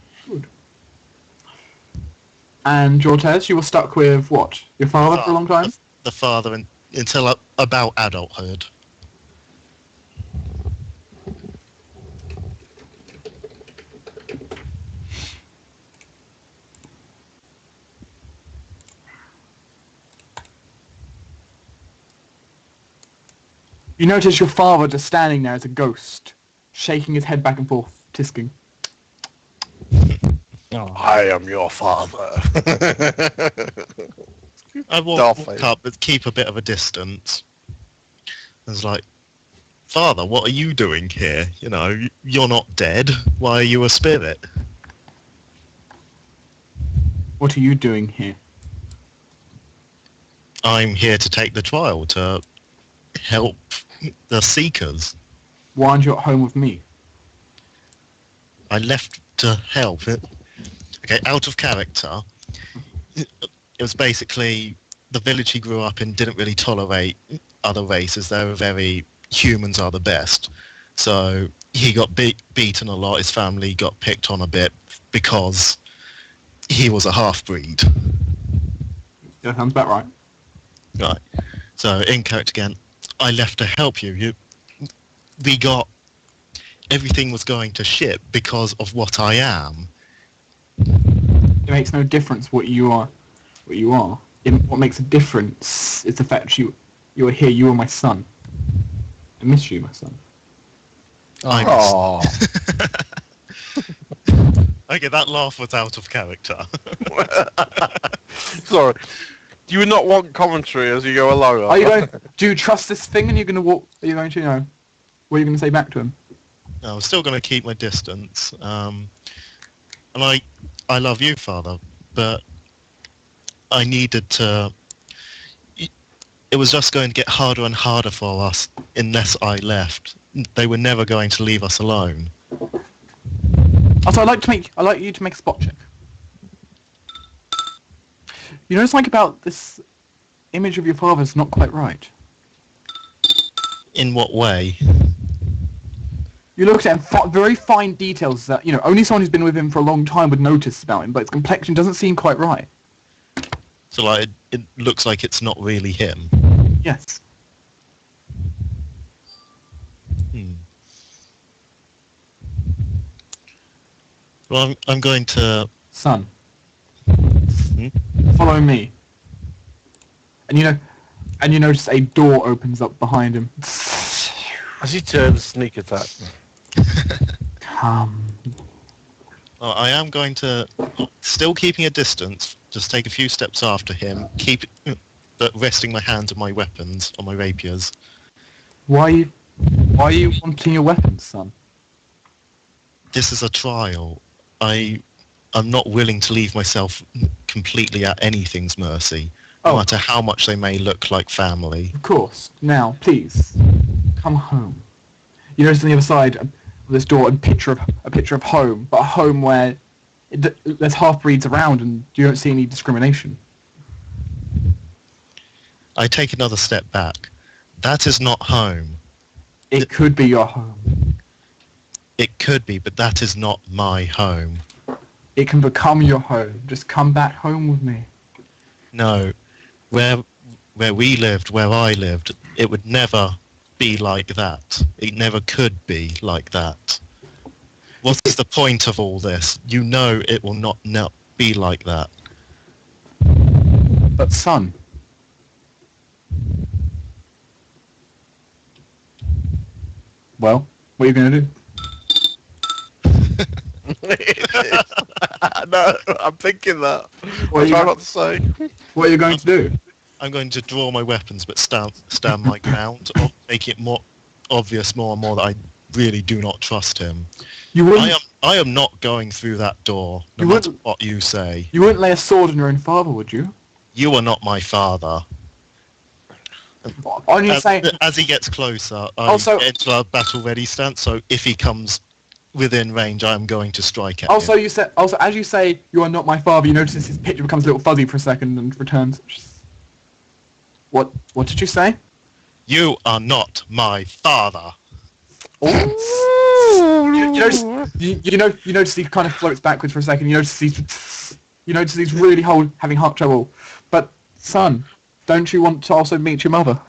S2: And Jortez, you were stuck with what? Your father for a long time?
S3: The father until about adulthood.
S2: You notice your father just standing there as a ghost, shaking his head back and forth, tisking.
S4: Oh.
S1: I am your father.
S3: I walk
S1: Darth
S3: up but keep a bit of a distance. I was like, Father, what are you doing here? You know, you're not dead. Why are you a spirit?
S2: What are you doing here?
S3: I'm here to take the trial, to help the Seekers.
S2: Why aren't you at home with me?
S3: I left to help. Okay, out of character. It was basically the village he grew up in didn't really tolerate other races. They were very, humans are the best. So he got beaten a lot. His family got picked on a bit because he was a half-breed.
S2: Yeah, sounds about right.
S3: Right. So in character again, I left to help you. We got everything was going to shit because of what I am.
S2: It makes no difference what you are. What you are. What makes a difference is the fact that you are here. You are my son. I miss you, my son.
S1: Oh.
S3: Okay, that laugh was out of character.
S1: Sorry. Do you not want commentary as you go along?
S2: Are you going? Do you trust this thing? And you're going to walk? Are you going to, what are you going to say back to him?
S3: No, I'm still going to keep my distance. And I love you, Father, but I needed to... It was just going to get harder and harder for us unless I left. They were never going to leave us alone.
S2: Also, I'd like you to make a spot check. You know, it's like about this image of your father's not quite right.
S3: In what way?
S2: You look at him, very fine details that, only someone who's been with him for a long time would notice about him, but his complexion doesn't seem quite right.
S3: So, like, it looks like it's not really him.
S2: Yes.
S3: Well, I'm going to...
S2: Son. Follow me. And you notice a door opens up behind him.
S1: As he turns, sneak attack.
S2: Come.
S3: Well, I am going to... Still keeping a distance, just take a few steps after him, but resting my hands on my weapons, on my rapiers.
S2: Why are you wanting your weapons, son?
S3: This is a trial. I'm not willing to leave myself completely at anything's mercy, no matter how much they may look like family.
S2: Of course. Now, please, come home. You notice on the other side of this door a picture of home, but a home where there's half-breeds around and you don't see any discrimination.
S3: I take another step back. That is not home.
S2: It could be your home.
S3: It could be, but that is not my home.
S2: It can become your home. Just come back home with me.
S3: No. Where we lived, where I lived, it would never be like that. It never could be like that. What is the point of all this? You know it will not be like that.
S2: But son... Well, what are you going to do?
S1: No, I'm thinking that.
S2: What are
S1: I
S2: you
S1: try
S2: go-
S1: not to say.
S2: What are you going to do?
S3: I'm going to draw my weapons but stand my ground, or make it more obvious more and more that I really do not trust him.
S2: You wouldn't.
S3: I am not going through that door, no
S2: You
S3: matter
S2: wouldn't-
S3: what you say.
S2: You wouldn't lay a sword on your own father, would you?
S3: You are not my father.
S2: On your saying.
S3: As he gets closer, I
S2: Also-
S3: get into a battle ready stance, so if he comes within range, I'm going to strike at
S2: Also,
S3: him.
S2: as you say, you are not my father. You notice his picture becomes a little fuzzy for a second and returns. What did you say?
S3: You are not my father.
S2: You notice he kind of floats backwards for a second. You notice he's really having heart trouble. But son, don't you want to also meet your mother?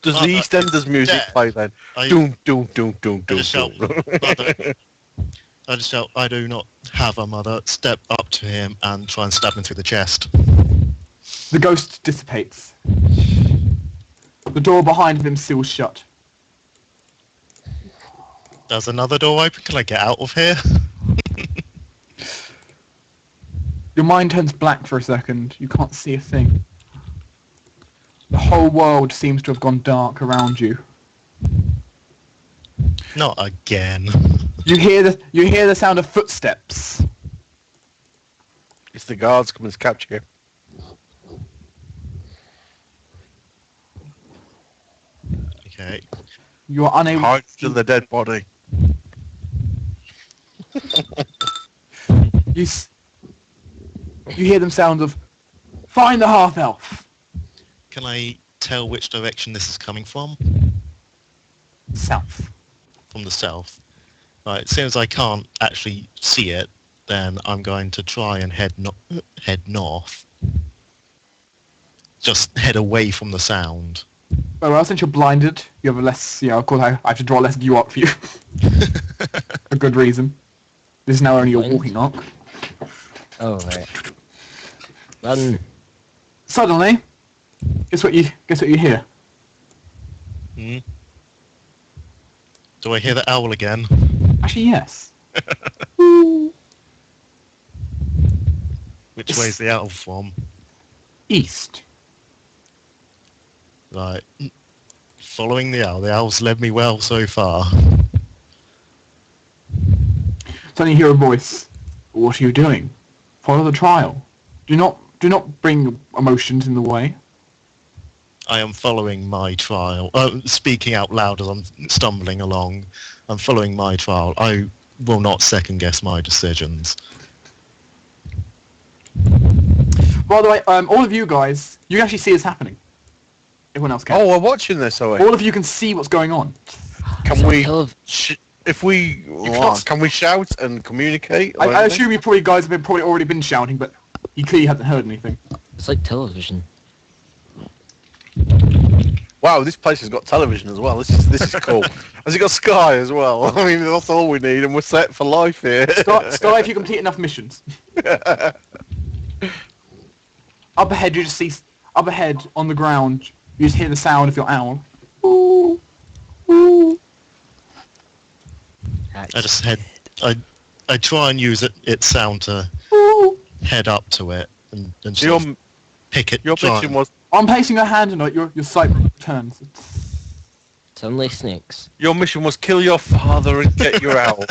S1: Does the EastEnders music
S3: Dad,
S1: play then?
S3: I
S1: Doom, doom, doom, doom,
S3: I
S1: doom,
S3: just shout,
S1: doom.
S3: "Mother." I just shout, I do not have a mother. Step up to him and try and stab him through the chest.
S2: The ghost dissipates. The door behind him seals shut.
S3: Does another door open? Can I get out of here?
S2: Your mind turns black for a second. You can't see a thing. The whole world seems to have gone dark around you.
S3: Not again.
S2: You hear the sound of footsteps.
S1: It's the guards coming to capture you.
S3: Okay.
S2: You are unable
S1: Hide
S2: to
S1: in the dead body.
S2: You hear them sounds of, find the half-elf.
S3: Can I tell which direction this is coming from?
S2: South.
S3: From the south. Right, as soon as I can't actually see it, then I'm going to try and head north. Just head away from the sound.
S2: Oh, well, since you're blinded, you have a less, of course I have to draw less view arc for you. For good reason. This is now only your
S4: Blind?
S2: walking arc.
S4: Oh, right. Run.
S2: Suddenly, guess what you hear?
S3: Hmm? Do I hear the owl again?
S2: Actually, yes.
S3: Which way's the owl from?
S2: East.
S3: Right. Following the owl. The owl's led me well so far.
S2: Suddenly you hear a voice. What are you doing? Follow the trial. Do not bring emotions in the way.
S3: I am following my trial. Speaking out loud as I'm stumbling along. I'm following my trial. I will not second guess my decisions.
S2: By the way, all of you guys, you can actually see this happening. Everyone else can.
S1: Oh, we're watching this, are we?
S2: All of you can see what's going on.
S1: Can we...
S4: Telev-
S1: If we...
S2: can't-
S1: can we shout and communicate? or
S2: I
S1: anything?
S2: assume you guys have probably already been shouting, but you clearly haven't heard anything.
S4: It's like television.
S1: Wow, this place has got television as well. This is cool. Has it got Sky as well? I mean, that's all we need, and we're set for life here.
S2: Sky, if you complete enough missions. Up ahead, you just see... Up ahead, on the ground, you just hear the sound of your owl. Ooh. Ooh.
S3: I just head... I try and use its sound to
S2: Ooh.
S3: head up to it and
S1: Your,
S3: sort of pick it.
S1: your
S3: try
S1: mission
S3: and-
S1: was
S2: On placing your hand on it, your sight returns.
S4: Suddenly snakes.
S1: kill your father and get your owl.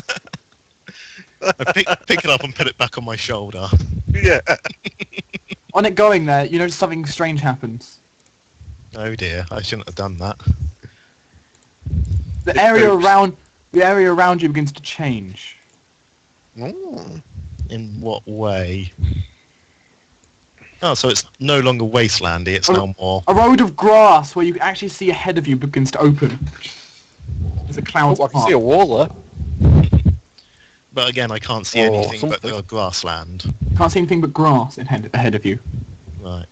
S3: I pick it up and put it back on my shoulder.
S1: Yeah.
S2: On it going there, you notice something strange happens.
S3: Oh dear, I shouldn't have done that.
S2: The
S1: It
S2: area
S1: poops.
S2: around you begins to change.
S1: Mm.
S3: In what way? Oh, so it's no longer wastelandy, it's now more...
S2: A road of grass where you can actually see ahead of you begins to open. There's a cloud
S1: Oh, I can see a wall there.
S3: But again, I can't see
S1: Or
S3: anything but
S1: something.
S3: the grassland.
S2: Can't see anything but grass ahead of you.
S3: Right.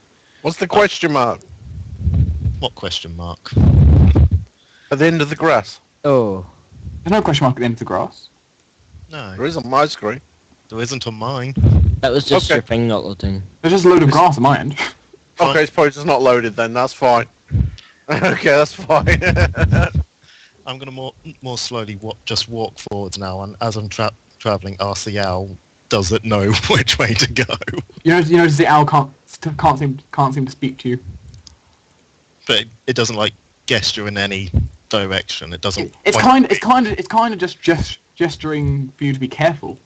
S1: What's the question mark?
S3: What question mark?
S1: At the end of the grass.
S4: Oh.
S2: There's no question mark at the end of the grass.
S3: No,
S1: There is on my screen.
S3: there isn't on mine.
S4: That was just
S1: Okay.
S4: your thing not loading.
S2: There's just a load of grass on my end.
S3: Fine.
S1: Okay, it's probably just not loaded then. That's fine. Okay, that's fine.
S3: I'm going to more slowly just walk forwards now, and as I'm travelling, ask the owl, does it know which way to go?
S2: You notice the owl can't seem to speak to you.
S3: But it doesn't like gesture in any direction. It doesn't.
S2: It's
S3: point-
S2: kind of just gesturing for you to be careful.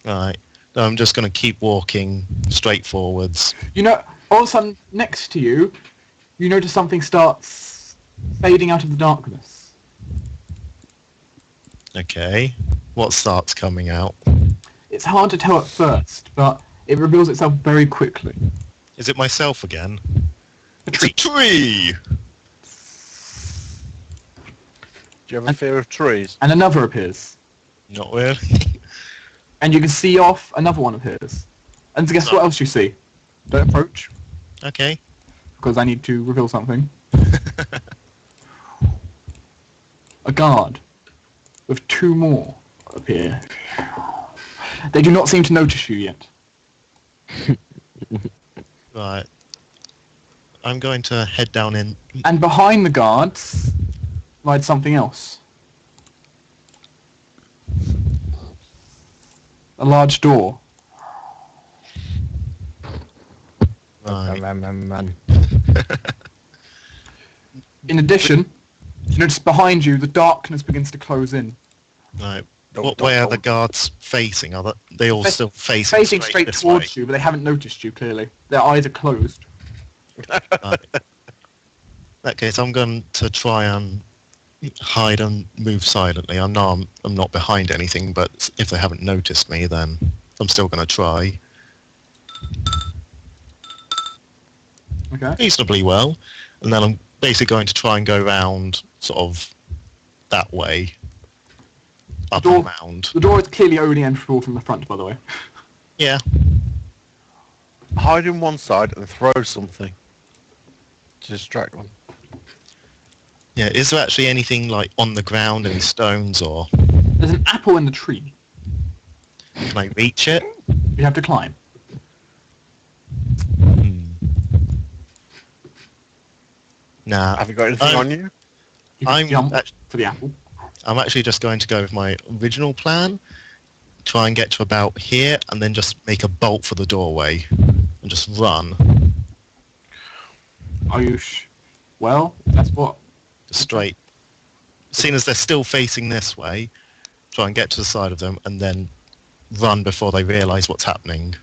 S3: Right. No, I'm just going to keep walking straight forwards.
S2: You know, all of a sudden, next to you, you notice something starts fading out of the darkness.
S3: Okay. What starts coming out?
S2: It's hard to tell at first, but it reveals itself very quickly.
S3: Is it myself again?
S2: A
S3: It's a tree!
S1: Do you have a fear of trees?
S2: And another appears.
S3: Not really.
S2: And you can see off another one appears. And guess what else you see? Don't approach,
S3: Okay.
S2: because I need to reveal something. A guard with two more appear. They do not seem to notice you yet.
S3: Right. I'm going to head down in...
S2: And behind the guards lies something else. A large door.
S3: Right.
S4: Run.
S2: In addition, you notice behind you the darkness begins to close in.
S3: Right.
S1: Don't-
S3: What
S1: don't-
S3: way are the
S1: don't.
S3: guards facing? Are they all still facing
S2: Facing straight
S3: this
S2: towards
S3: way?
S2: you, but they haven't noticed you clearly. Their eyes are closed.
S3: Right. In that case, I'm going to try and hide and move silently. I know I'm not behind anything, but if they haven't noticed me, then I'm still going to try
S2: Okay.
S3: reasonably well. And then I'm basically going to try and go round sort of that way, up
S2: Door-
S3: and round.
S2: The door is clearly only enterable from the front, by the way.
S3: Yeah.
S1: Hide in one side and throw something to distract them.
S3: Yeah. Is there actually anything like on the ground, any stones, or
S2: There's an apple in the tree.
S3: can I reach it?
S2: You have to climb.
S3: Nah.
S1: Have you got anything on you?
S2: You can
S3: I'm
S2: jump
S3: act-
S2: for the apple.
S3: I'm actually just going to go with my original plan, try and get to about here, and then just make a bolt for the doorway, and just run,
S2: Are you well, that's what...
S3: just straight. Seeing as they're still facing this way, try and get to the side of them, and then run before they realise what's happening.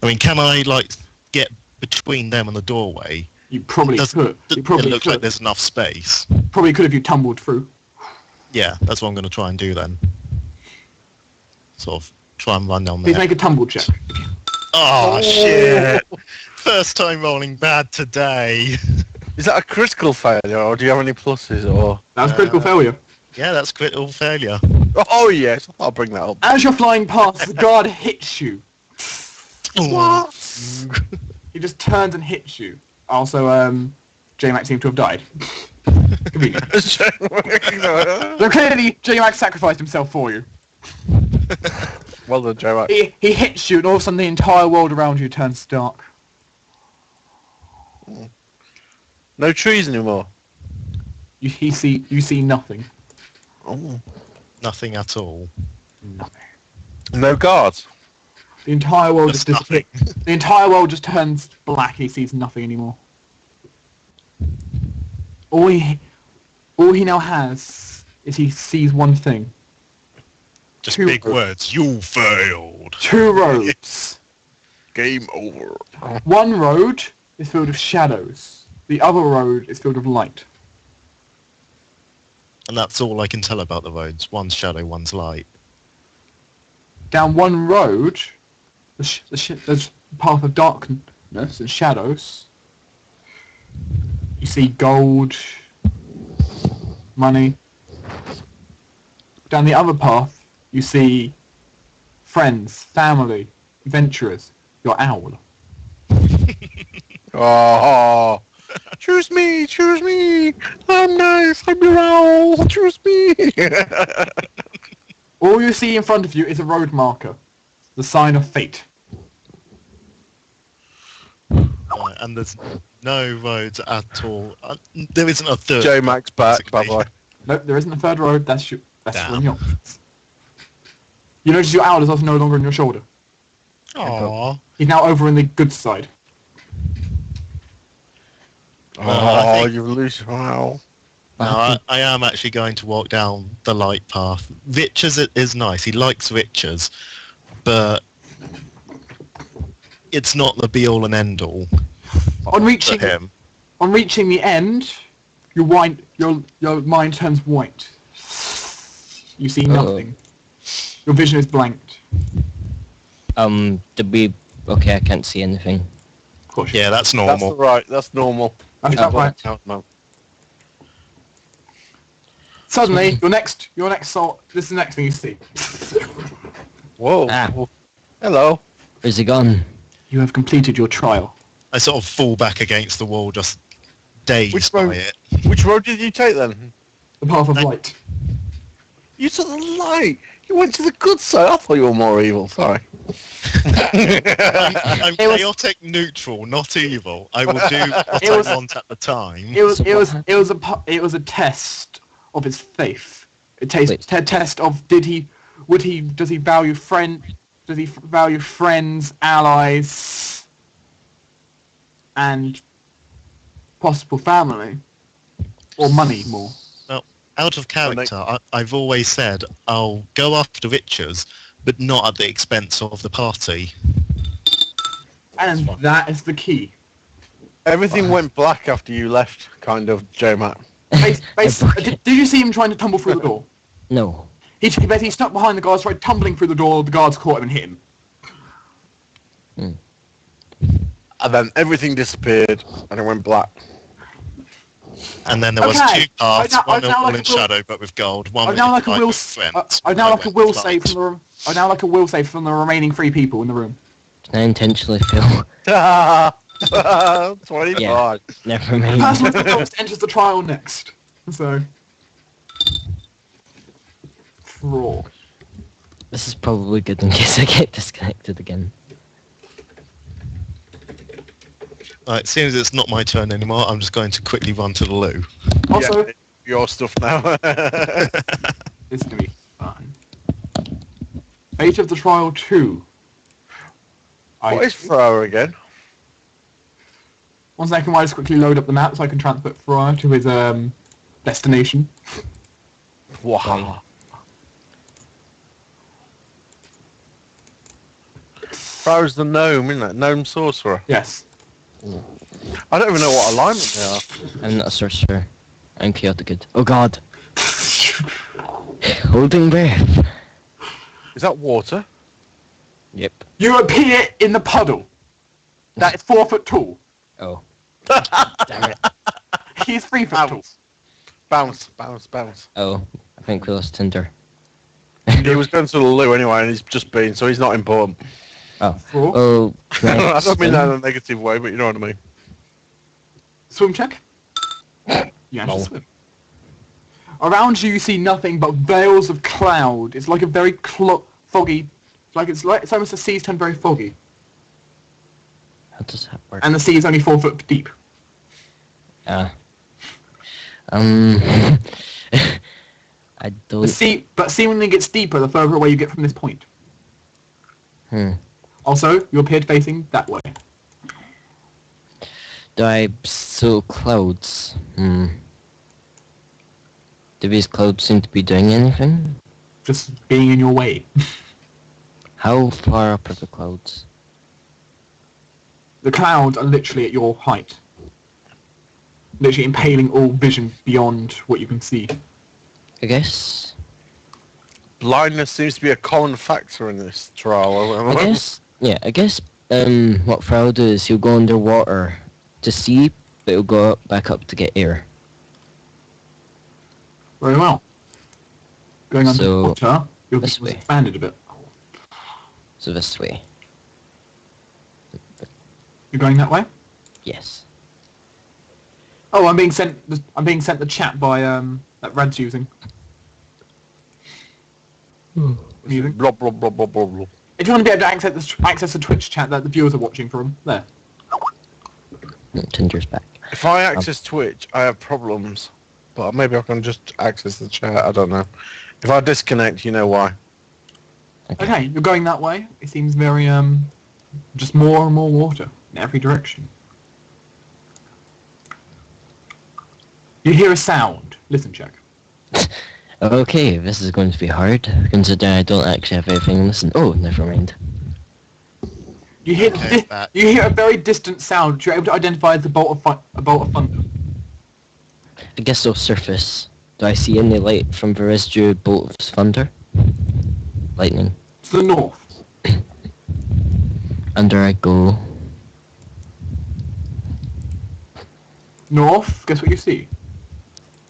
S3: I mean, can I, like, get between them and the doorway?
S2: You probably
S3: Does-
S2: could. You
S3: It
S2: probably
S3: looks like
S2: could.
S3: there's enough space.
S2: Probably could if you tumbled through.
S3: Yeah, that's what I'm going to try and do then. Sort of try and run down
S2: Please
S3: there.
S2: make a tumble check.
S3: Oh, shit! First time rolling bad today.
S1: Is that a critical failure, or do you have any pluses? Or
S2: That was critical failure.
S3: Yeah, that's critical failure.
S1: oh yes, I'll bring that up.
S2: As you're flying past, the guard hits you.
S1: What?
S2: He just turns and hits you. Also, J-Max seems to have died. Convenient. So clearly, J-Max sacrificed himself for you.
S1: Well done, Joe.
S2: He hits you, and all of a sudden the entire world around you turns dark.
S1: No trees anymore.
S2: You see nothing.
S1: Oh.
S3: Nothing at all.
S2: Nothing.
S1: No guards.
S2: The entire world
S3: There's
S2: just
S3: nothing.
S2: the entire world just turns black. He sees nothing anymore. All he now has is he sees one thing.
S3: Just
S2: Two
S3: big
S2: roads.
S3: words. You failed.
S2: 2 roads.
S1: Game over.
S2: One road is filled with shadows. The other road is filled with light.
S3: And that's all I can tell about the roads. One's shadow, one's light.
S2: Down one road, there's a path of darkness and shadows. You see gold, money. Down the other path, you see friends, family, adventurers, your owl.
S1: Oh. Choose me, choose me. I'm nice. I'm your owl. Choose me.
S2: All you see in front of you is a road marker, the sign of fate.
S3: Right, and there's no roads at all. There isn't a third.
S1: J Max back. Bye
S3: basically.
S1: bye.
S2: Nope, there isn't a third road. That's
S3: Damn.
S2: one of your options. You notice your owl is also no longer on your shoulder.
S3: Aww.
S2: He's now over in the good side.
S3: Well, I
S1: Oh,
S3: think-
S1: you lose your owl.
S3: No, I am actually going to walk down the light path. Richards is nice. He likes Richards, but it's not the be-all and end-all
S2: On
S3: for
S2: reaching
S3: him.
S2: the end, your mind turns white. You see nothing. Your vision is blanked.
S4: Okay, I can't see anything.
S2: Of course.
S3: Yeah, that's
S1: That's
S3: normal.
S1: right. That's normal.
S2: That's
S1: It's
S2: not
S1: what
S2: right.
S1: counts, man.
S2: Suddenly, your next soul. This is the next thing you see.
S1: Whoa.
S4: Ah.
S1: Hello.
S4: Where's he gone?
S2: You have completed your trial.
S3: I sort of fall back against the wall, just dazed
S1: Which
S3: by
S1: road?
S3: it.
S1: Which road did you take then?
S2: The path of
S3: Thank-
S2: light.
S1: You took the light. You went to the good side. I thought you were more evil. Sorry.
S3: I'm
S2: It was-
S3: chaotic neutral, not evil. I will do what
S2: It was-
S3: I want at the time.
S2: It was
S4: So
S2: it was
S4: what
S2: it was a test of his faith.
S4: Wait.
S2: A test of does he value friends, allies, and possible family, or money more.
S3: Out of character, I've always said I'll go after riches, but not at the expense of the party.
S2: And that is the key.
S1: Everything went black after you left, kind of, J-Mac.
S2: Did you see him trying to tumble through the door?
S4: No.
S2: He basically stuck behind the guards, tried tumbling through the door, the guards caught him and hit him.
S1: And then everything disappeared, and it went black.
S3: And then there was
S2: Okay.
S3: two paths,
S2: I'd
S3: one
S2: now
S3: all
S2: like
S3: in
S2: a will-
S3: shadow but with gold, one
S2: I'd
S3: with
S2: now like a will.
S3: Flint.
S2: I'd now
S3: I
S2: like a
S3: went
S2: will
S3: light.
S2: save from the. I'd now like a will save from the remaining 3 people in the room.
S4: Did I intentionally fail?
S1: 25.
S4: Yeah. Never
S2: The
S4: mind.
S2: person with the most enters the trial next. So. Fraud.
S4: This is probably good in case I get disconnected again.
S3: Right, seeing as it's not my turn anymore, I'm just going to quickly run to the loo.
S2: Also,
S1: Yeah, your stuff now.
S2: it's gonna be fun. Fate of the Trial 2.
S1: What is Thrower again?
S2: 1 second, while I just quickly load up the map so I can transfer Friar to his destination.
S1: Wow. Thrower's the gnome, isn't it? Gnome sorcerer.
S2: Yes.
S1: I don't even know what alignment they are.
S4: I'm not a sorcerer. I'm chaotic good. Oh god. Holding breath.
S1: Is that water?
S4: Yep.
S2: You appear in the puddle. That is 4 foot tall.
S4: Oh. Damn it.
S2: He's 3 foot tall.
S1: Bounce, bounce, bounce.
S4: Oh. I think we lost Tinder.
S1: He was going to the loo anyway, and he's just been, so he's not important.
S4: Oh.
S2: Four.
S4: Oh. Can
S1: I don't mean
S4: swim?
S1: that in a negative way, but you know what I mean.
S2: Swim check. You actually
S4: No.
S2: swim. Around you see nothing but veils of cloud. It's like a very foggy. It's almost the sea's turned very foggy,
S4: How does that work?
S2: and the sea is only 4 foot deep.
S4: I
S2: The
S4: don't...
S2: sea, but seemingly gets deeper the further away you get from this point.
S4: Hmm.
S2: Also, you appeared facing that way.
S4: Do I sow clouds? Hmm. Do these clouds seem to be doing anything?
S2: Just being in your way.
S4: How far up are the clouds?
S2: The clouds are literally at your height. Literally impaling all vision beyond what you can see.
S4: I guess...
S1: Blindness seems to be a common factor in this trial.
S4: I guess what Frau will do is he'll go underwater to see, but he'll go back up to get air.
S2: Very well. Going
S4: So,
S2: underwater, your
S4: this
S2: vision was
S4: way.
S2: expanded a bit.
S4: So this way.
S2: You're going that way?
S4: Yes.
S2: Oh, I'm being sent the chat by that Rad's using. Using.
S1: Blah, blah, blah, blah, blah, blah.
S2: If you want to be able to access the Twitch chat that the viewers are watching from, there.
S4: No, Tinder's back.
S1: If I access Twitch, I have problems. But maybe I can just access the chat, I don't know. If I disconnect, you know why.
S2: Okay, you're going that way. It seems very just more and more water in every direction. You hear a sound. Listen, check.
S4: Okay, this is going to be hard, considering I don't actually have everything to listen. Oh, never mind.
S2: You hear
S3: Okay, that-
S2: you hear a very distant sound which you're able to identify as a bolt of thunder.
S4: I guess I'll surface. Do I see any light from the residue bolt of thunder? Lightning.
S2: To the north.
S4: Under I go.
S2: North, guess what you see?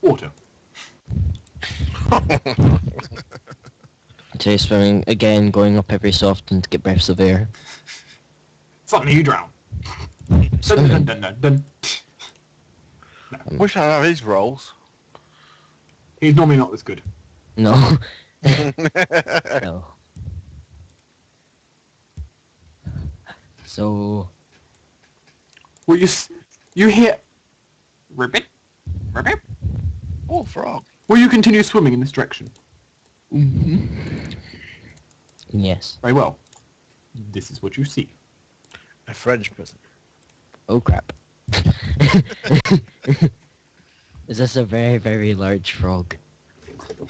S2: Water.
S4: So swimming again, going up every so often to get breaths of air.
S2: Suddenly you drown. Dun, dun, dun, dun, dun.
S1: Wish I had his rolls.
S2: He's normally not this good.
S4: No. No. So
S2: Well, you hear ribbit, ribbit.
S1: Oh, frog.
S2: Will you continue swimming in this direction?
S4: yes.
S2: Very well. This is what you see.
S1: A French person.
S4: Oh crap. Is this a very, very large frog?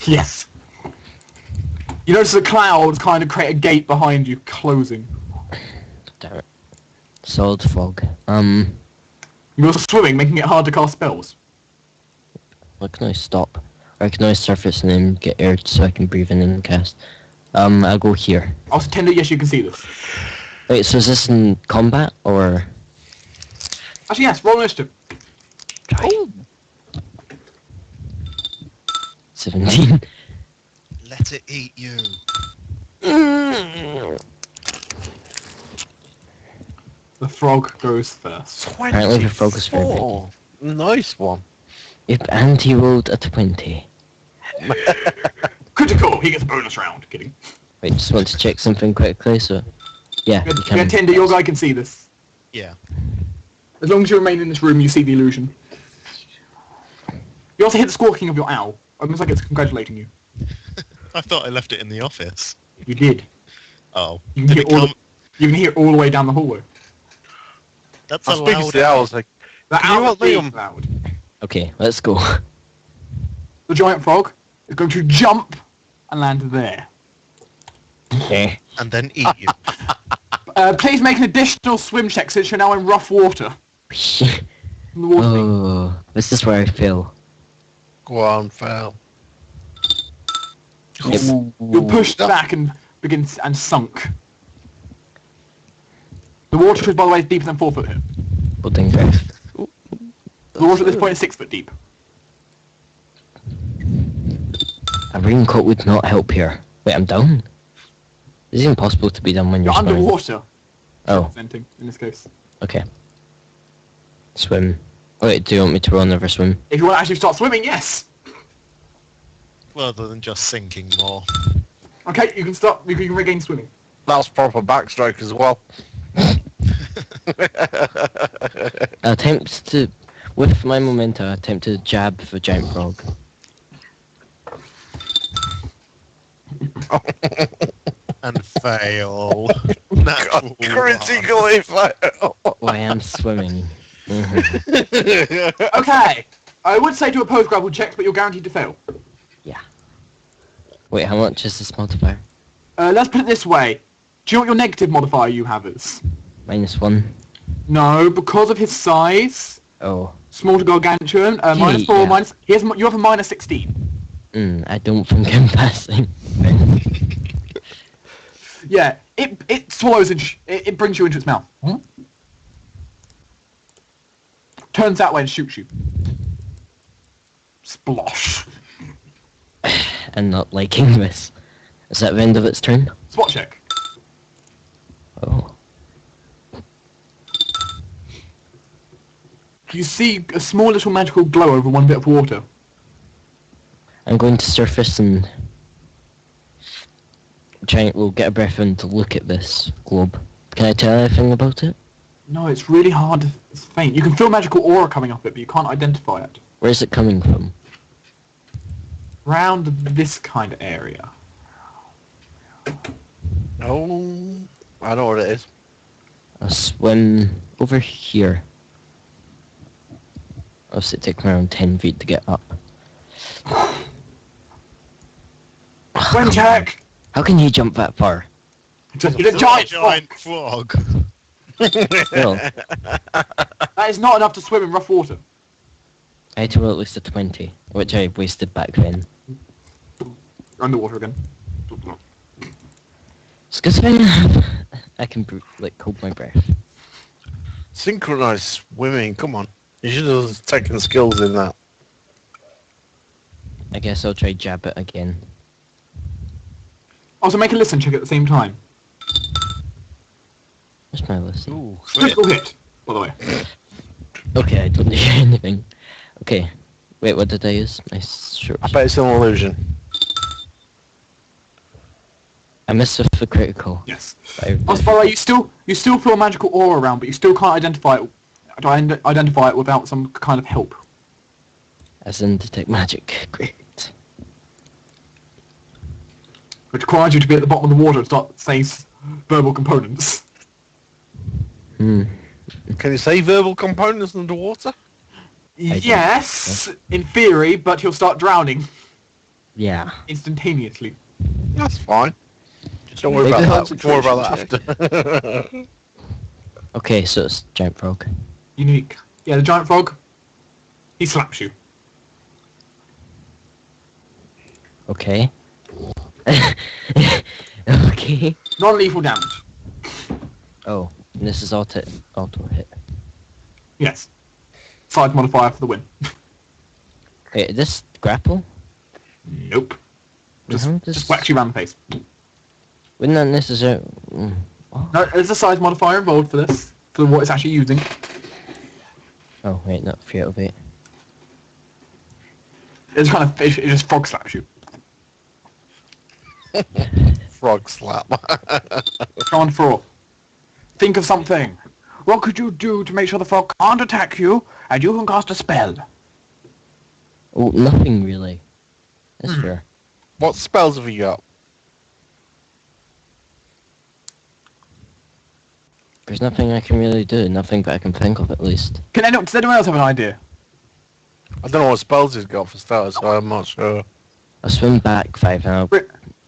S2: Yes. You notice the clouds kind of create a gate behind you, closing.
S4: Damn it. Solid fog.
S2: You're swimming, making it hard to cast spells.
S4: What can I stop? Or can I surface and then get air so I can breathe in and cast? I'll go here.
S2: Also, Tender, yes, you can see this.
S4: Wait, so is this in combat or?
S2: Actually, yes, roll initiative.
S4: Oh. 17.
S3: Let it eat you.
S2: The frog goes first.
S4: Apparently the frog is very big.
S1: 24. Nice one.
S4: Yep, and he rolled a 20.
S2: Critical, he gets a bonus round. Kidding.
S4: Wait, just want to check something quickly, so... Yeah, you
S2: Yeah,
S4: can...
S2: Tender, your guy can see this.
S3: Yeah.
S2: As long as you remain in this room, you see the illusion. You also hear the squawking of your owl. Almost like it's congratulating you.
S3: I thought I left it in the office.
S2: You did.
S3: Oh.
S2: You can,
S3: Did
S2: hear
S3: it
S2: all
S3: come?
S2: you can hear it all the way down the hallway.
S3: That's
S1: I
S3: a
S1: was speaking to
S3: loud
S1: the owls like,
S2: The
S1: Can you
S2: owl is
S1: help me
S2: being
S1: on-
S2: loud.
S4: Okay, let's go.
S2: The giant frog is going to jump and land there.
S4: Okay.
S3: and then eat you.
S2: Please make an additional swim check since you're now in rough water. From the water thing.
S4: Oh, this is where I fail.
S1: go on, fail.
S4: Yep.
S2: You're pushed back and begins and sunk. The water is, by the way, deeper than 4 foot here.
S4: Holding breath.
S2: The water at this point is 6 foot deep.
S4: A raincoat would not help here. Wait, I'm down? Is it impossible to be done when
S2: You're
S4: you're swimming?
S2: underwater.
S4: Oh,
S2: Venting, in this case.
S4: okay. Swim. Wait, do you want me to run over swim?
S2: If you want to actually start swimming, yes.
S3: Rather than just sinking more.
S2: Okay, you can start. You can regain swimming.
S1: That's proper backstroke as well.
S4: Attempt to... With my momentum, attempt to jab the giant frog.
S3: And fail. Natural one.
S1: Critically fail.
S4: Oh, I am swimming. Mhm.
S2: Okay. I would say do opposed grapple checks, but you're guaranteed to fail.
S4: Wait, how much is this modifier?
S2: Let's put it this way. Do you know what your negative modifier you have is?
S4: -1.
S2: No, because of his size,
S4: Oh.
S2: small to gargantuan,
S4: Okay,
S2: -4,
S4: yeah.
S2: minus... you have a -16.
S4: I don't think I'm passing.
S2: Yeah, it swallows and it brings you into its mouth. Turns that way and shoots you. Splosh.
S4: I'm not liking this. Is that the end of its turn?
S2: Spot check.
S4: Oh.
S2: You see a small little magical glow over one bit of water.
S4: I'm going to surface and we'll get a breath and to look at this globe. Can I tell anything about it?
S2: No, it's really hard. It's faint. You can feel magical aura coming off it, but you can't identify it.
S4: Where is it coming from?
S2: Around this kind of area.
S1: Oh, I know what it is.
S4: I'll swim over here. Obviously it takes me around 10 feet to get up.
S2: Swim check!
S4: How can you jump that far?
S2: You're a giant
S3: frog.
S4: Well,
S2: That is not enough to swim in rough water.
S4: I had to roll at least a 20, which I wasted back then.
S2: Underwater again.
S4: It's good thing I can hold my breath.
S1: Synchronized swimming. Come on. You should have taken skills in that.
S4: I guess I'll try jab it again.
S2: Also, make a listen check at the same time.
S4: Where's my listen?
S3: Ooh,
S2: Critical hit, by the way.
S4: Okay, I don't hear anything. Okay. Wait, what did I use? My short.
S1: I bet it's an illusion.
S4: I missed with the critical.
S2: Yes.
S4: I-
S2: Also, by the way, you still feel magical aura around, but you still can't identify it without some kind of help.
S4: As in detect magic. Great.
S2: Which requires you to be at the bottom of the water and start saying verbal components.
S4: Hmm.
S1: Can you say verbal components underwater?
S2: Yes, in theory, but he'll start drowning
S4: Yeah.
S2: instantaneously.
S1: That's fine. Don't worry
S4: Maybe
S1: about that. Don't worry about
S5: concentration
S1: that after.
S4: Okay, so it's giant frog.
S2: Unique. Yeah, the giant frog. He slaps you.
S4: Okay. Okay.
S2: Non-lethal damage.
S4: Oh, and this is auto hit.
S2: Yes. Size modifier for the win.
S4: Wait, this grapple?
S2: Nope. Just
S4: No,
S2: whacks you around the face.
S4: Wouldn't that necessarily... what?
S2: No, there's a size modifier involved for this, for what it's actually using.
S4: Oh, wait, not fatal bait.
S2: It's kind of, it just frog slaps you.
S1: Frog slap.
S2: Go on, Frog. Think of something. What could you do to make sure the frog can't attack you, and you can cast a spell?
S4: Oh, nothing really. That's fair.
S1: What spells have you got?
S4: There's nothing I can really do. Nothing that I can think of, at least.
S2: Does anyone else have an idea?
S1: I don't know what spells he's got for starters, so I'm not sure.
S4: I'll swim back 5 and I'll...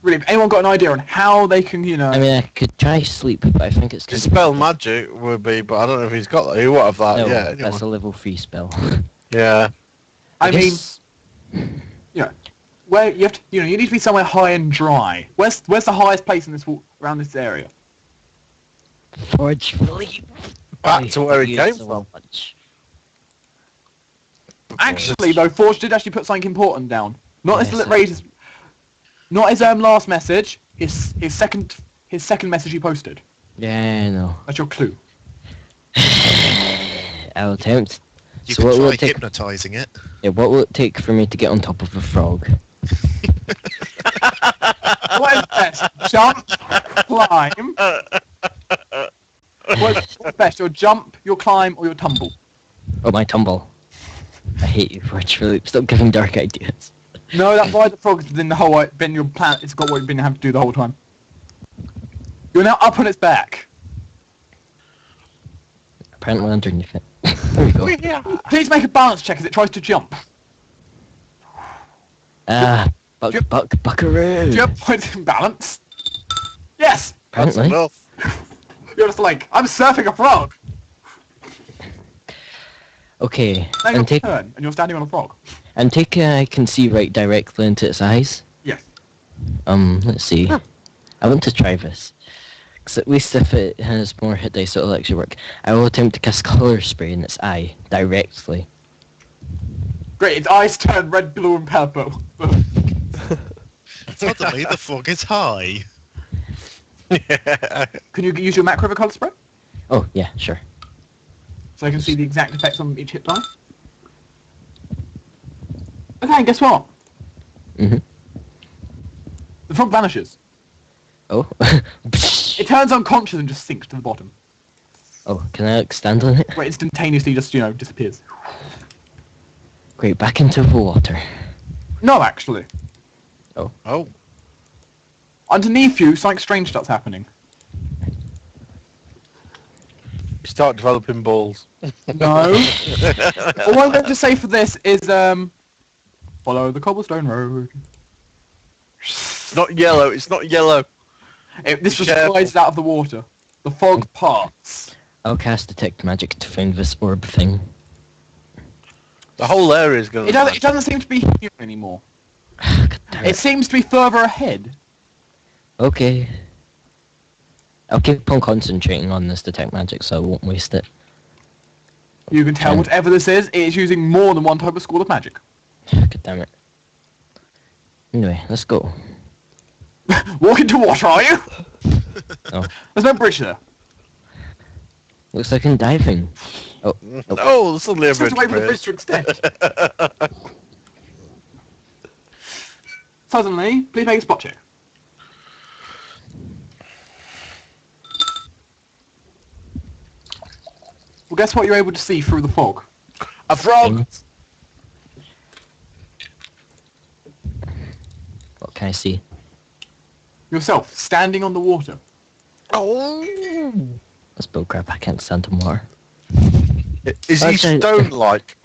S2: Really, have anyone got an idea on how they can, you know...
S4: I mean, I could try sleep, but I think it's...
S1: Dispel magic would be, but I don't know if he's got that. He won't have that.
S4: No,
S1: Yeah, anyway.
S4: that's a level 3 spell.
S1: Yeah.
S2: I mean,
S4: guess-
S2: where you have to, you need to be somewhere high and dry. Where's the highest place in this around this area?
S4: Forge Philippe.
S1: Back to where he came
S4: so
S1: from.
S4: much.
S2: Actually, though, Forge did actually put something important down. Not
S4: Yes,
S2: his
S4: it-
S2: raises, not his last message. His second message he posted.
S4: Yeah, I know.
S2: That's your clue.
S4: I'll attempt.
S3: You
S4: So
S3: can
S4: what will
S3: try
S4: it take?
S3: hypnotising it.
S4: Yeah, what will it take for me to get on top of a frog?
S2: What is best? Jump, climb. What's best? Your jump, your climb, or your tumble?
S4: Oh, my tumble. I hate you, Forge Philippe. Stop giving dark ideas.
S2: No, that's why the frog's been been your plan. It's got what you've been having to do the whole time. You're now up on its back.
S4: Apparently underneath it. There we go.
S2: Please make a balance check as it tries to jump.
S4: Buckaroo.
S2: Jump points in balance. Yes.
S1: That's
S4: Apparently.
S1: enough.
S2: You're just like, I'm surfing a frog.
S4: Okay.
S2: Now your
S4: And take
S2: turn, and you're standing on a frog.
S4: I can see right directly into its eyes.
S2: Yes.
S4: Let's see. I want to try this. Because at least if it has more hit dice, it'll actually work. I will attempt to cast color spray in its eye directly.
S2: Great, its eyes turn red, blue, and purple.
S3: Suddenly the frog is high.
S2: Can you use your macro for color spray?
S4: Oh, yeah, sure.
S2: So I can see the exact effects on each hit die? Okay, guess what?
S4: Mm-hmm.
S2: The frog vanishes.
S4: Oh.
S2: It turns unconscious and just sinks to the bottom.
S4: Oh, can I like, stand on it?
S2: Where it instantaneously just, disappears.
S4: Great, back into the water.
S2: No, actually.
S1: Oh.
S2: Underneath you, something strange starts happening.
S1: You start developing balls.
S2: No. All I'm going to say for this is, follow the cobblestone road.
S1: It's not yellow. It's not yellow.
S2: This just
S1: Careful.
S2: rises out of the water. The fog parts.
S4: I'll cast Detect Magic to find this orb thing.
S1: The whole area is going
S2: It doesn't seem to be here anymore.
S4: God damn
S2: It
S4: it.
S2: seems to be further ahead.
S4: Okay. I'll keep on concentrating on this Detect Magic so I won't waste it.
S2: You can tell
S4: Okay.
S2: whatever this is, it is using more than one type of school of magic.
S4: God damn it. Anyway, let's go.
S2: Walk into water, are you?
S4: Oh.
S2: There's no bridge there.
S4: Looks like I'm diving. Oh,
S1: No, suddenly a
S2: Just
S1: bridge
S2: wait for the bridge
S1: appears.
S2: to extend. Suddenly, please make a spot check. Well, guess what you're able to see through the fog?
S1: A frog.
S4: What can I see?
S2: Yourself, standing on the water.
S1: Oh.
S4: That's bullcrap, I can't stand on water.
S1: Is he
S4: Okay.
S1: stone-like?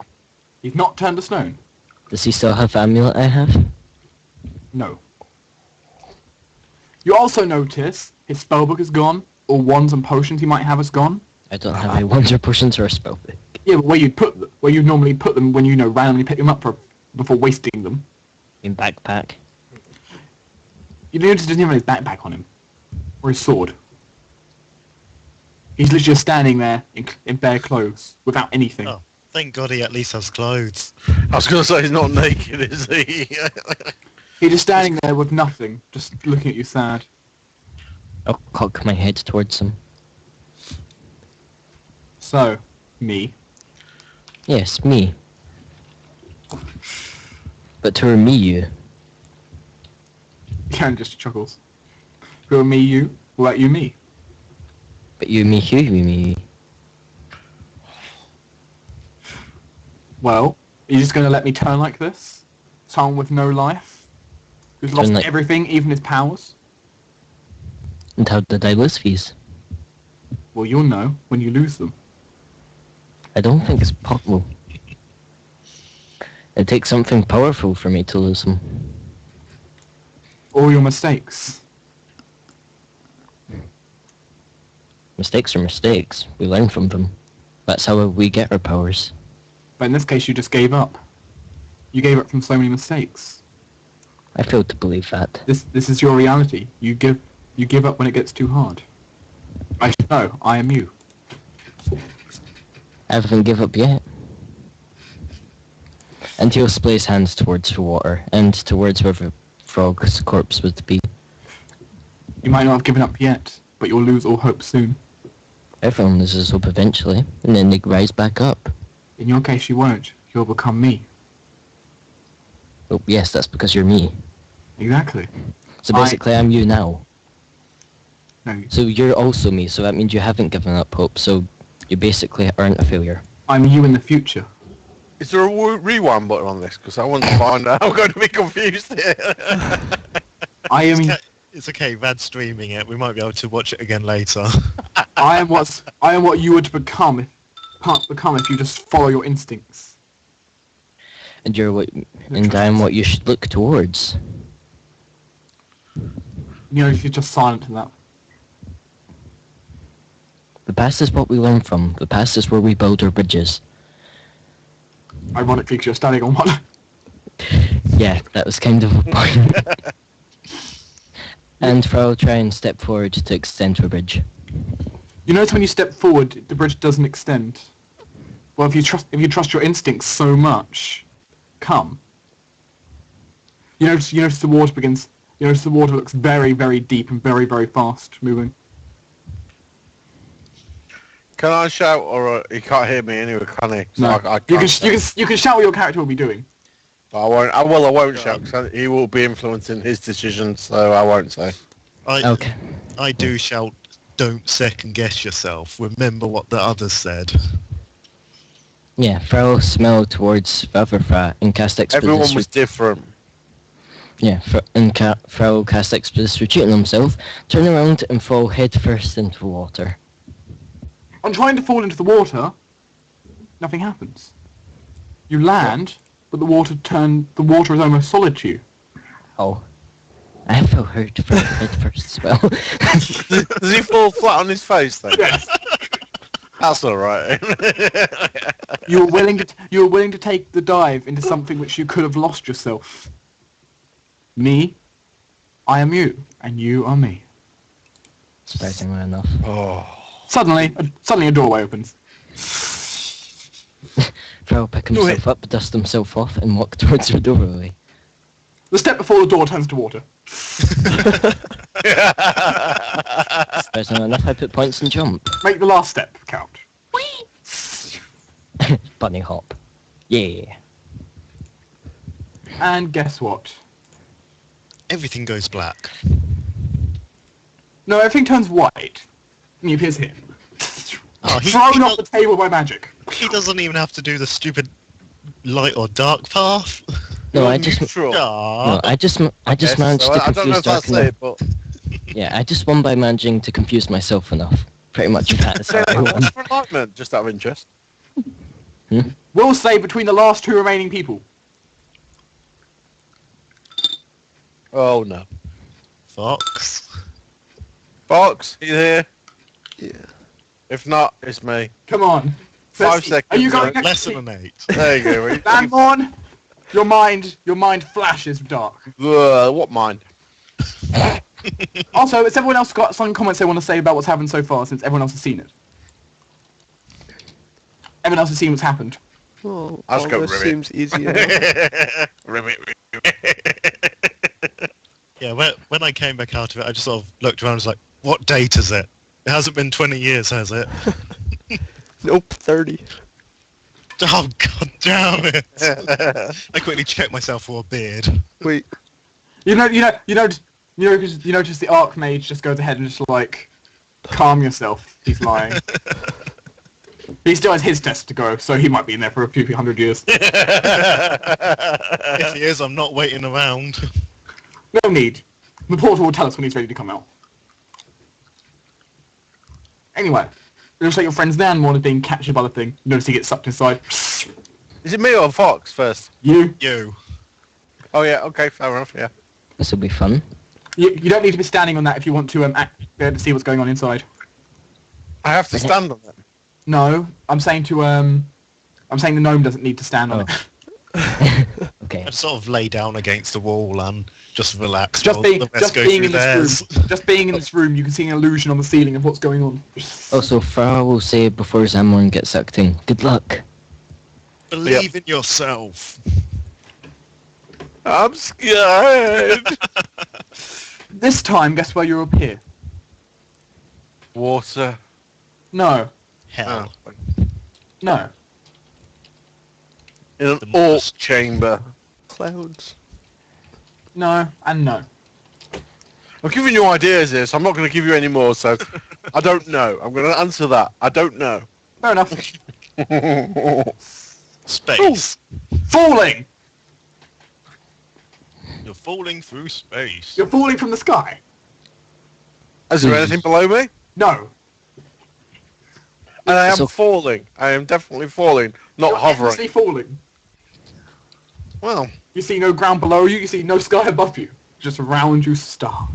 S2: He's not turned to stone.
S4: Does he still have the amulet I have?
S2: No. You also notice his spellbook is gone. All wands and potions he might have is gone.
S4: I don't have any wonder potions or a spellbook.
S2: Yeah, but where you normally put them when you randomly pick them up before wasting them.
S4: In backpack.
S2: You notice he doesn't even have his backpack on him. Or his sword. He's literally just standing there in bare clothes, without anything.
S3: Oh, thank God he at least has clothes.
S1: I was going to say he's not naked, is he?
S2: He's just standing there with nothing, just looking at you sad.
S4: I'll cock my head towards him.
S2: So, me.
S4: Yes, me. But to me, you.
S2: Karen just chuckles. Who are me, you? What about you, me?
S4: But you, me, you, me.
S2: Well, are you just going to let me turn like this? Someone with no life? Who's lost
S4: like-
S2: everything, even his powers?
S4: And how did I lose these?
S2: Well, you'll know when you lose them.
S4: I don't think it's possible. It takes something powerful for me to lose them.
S2: All your mistakes.
S4: Mistakes are mistakes. We learn from them. That's how we get our powers.
S2: But in this case, you just gave up. You gave up from so many mistakes.
S4: I fail to believe that.
S2: This is your reality. You give up when it gets too hard. I know. I am you.
S4: I haven't give up yet. And he'll splay his hands towards the water, and towards where the frog's corpse would be.
S2: You might not have given up yet, but you'll lose all hope soon.
S4: Everyone loses hope eventually, and then they rise back up.
S2: In your case, you won't. You'll become me.
S4: Oh, yes, that's because you're me.
S2: Exactly.
S4: So basically, I'm you now.
S2: No,
S4: So you're also me, so that means you haven't given up hope, so you basically aren't a failure.
S2: I'm you in the future.
S1: Is there a rewind button on this? Because I want to find out. I'm going to be confused here.
S2: I am.
S3: It's okay, Vad's streaming it. We might be able to watch it again later.
S2: I am what you would become if you just follow your instincts.
S4: And I am what you should look towards.
S2: You know, if you're just silent to that.
S4: The past is what we learn from. The past is where we build our bridges.
S2: Ironically, 'cause you're standing on one.
S4: Yeah, that was kind of a point. And I'll try and step forward to extend the bridge.
S2: You notice when you step forward, the bridge doesn't extend. Well, if you trust your instincts so much, come. You notice the water begins. You notice the water looks very, very deep and very, very fast moving.
S1: Can I shout, or he can't hear me anyway, can he? So
S2: No,
S1: I
S2: you
S1: can't
S2: can shout what your character will be doing.
S1: But I won't. I won't shout because he will be influencing his decisions, so I won't say.
S4: Okay.
S3: I do shout, don't second guess yourself. Remember what the others said.
S4: Yeah, Farrell smell towards the other frat and cast Expeditious.
S1: Everyone was different.
S4: Yeah, Farrell cast Expeditious retreat on himself, turn around and fall headfirst into the water.
S2: On trying to fall into the water, nothing happens. You land, but the water is almost solid to you.
S4: Oh. I feel hurt for headfirst as well.
S1: Does he fall flat on his face then?
S2: Yes.
S1: That's all right.
S2: You were willing to take the dive into something which you could have lost yourself. Me, I am you, and you are me.
S4: Surprisingly enough.
S1: Oh.
S2: Suddenly a doorway opens.
S4: Farrell pick himself up, dust himself off, and walk towards the doorway.
S2: The step before the door turns to water.
S4: Surprisingly enough, I put points and jump.
S2: Make the last step count.
S4: Bunny hop. Yeah.
S2: And guess what?
S3: Everything goes black.
S2: No, everything turns white. And he appears here.
S3: Oh,
S2: Thrown off the table by magic.
S3: He doesn't even have to do the stupid light or dark path.
S4: No, I just
S1: Neutral.
S4: no, I just
S1: Yes,
S4: managed
S1: so
S4: to
S1: I don't know
S4: confuse
S1: if that's
S4: Dark enough.
S1: it, but
S4: Yeah, I just won by managing to confuse myself enough. Pretty much that's how I won.
S1: what's for enlightenment? Just out of interest.
S2: Will save between the last two remaining people.
S1: Oh no.
S3: Fox.
S1: Fox, you here?
S5: Yeah.
S1: If not, it's me.
S2: Come on.
S1: 5
S2: Let's see.
S1: seconds.
S2: Are you going
S1: no.
S2: next
S3: Less
S2: to
S3: than
S2: me?
S3: an 8.
S1: There you go.
S2: Danmon, your mind flashes dark.
S1: What mind?
S2: Also, has everyone else got some comments they want to say about what's happened so far since everyone else has seen it? Everyone else has seen what's happened.
S5: Well,
S1: I'll just go
S5: this
S1: ribbit.
S5: seems easy enough.
S1: Ribbit.
S3: Yeah, when I came back out of it, I just sort of looked around and was like, what date is it? It hasn't been 20 years, has it?
S5: Nope, 30.
S3: Oh, god damn it! I quickly checked myself for a beard.
S5: Wait,
S2: You notice the Archmage just goes ahead and just like, calm yourself. He's lying. He still has his test to go, so he might be in there for a few hundred years.
S3: If he is, I'm not waiting around.
S2: No need. The portal will tell us when he's ready to come out. Anyway, it looks like your friend's Nanmon is being captured by the thing. You notice he gets sucked inside.
S1: Is it me or Fox first?
S2: You
S1: Oh yeah, okay, fair enough, yeah.
S4: This will be fun.
S2: you don't need to be standing on that if you want to to see what's going on inside.
S1: I have to stand on it.
S2: No, I'm saying the gnome doesn't need to stand on it.
S4: Okay.
S3: I'd sort of lay down against the wall and just relax.
S2: Just
S3: while
S2: being
S3: the rest go
S2: in
S3: through
S2: this
S3: theirs.
S2: room, just being in this room, you can see an illusion on the ceiling of what's going on.
S4: Also, Farah will say before Zamorn gets sucked in, good luck.
S3: Believe in yourself.
S1: I'm scared.
S2: This time, guess where you appear?
S1: Water.
S2: No,
S3: Hell.
S1: Oh.
S2: no.
S1: In an
S3: The
S1: orc
S3: most-
S1: chamber.
S5: clouds.
S2: No, and no.
S1: I'm giving you ideas here, so I'm not going to give you any more, so I don't know. I'm going to answer that. I don't know.
S2: Fair enough.
S3: Space.
S2: Falling!
S3: You're falling through space.
S2: You're falling from the sky.
S1: Is there anything below me?
S2: No.
S1: And I am
S4: So-
S1: falling. I am definitely falling, not
S2: You're
S1: hovering.
S2: endlessly falling.
S1: Well,
S2: You see no ground below you, you see no sky above you. Just around you stars.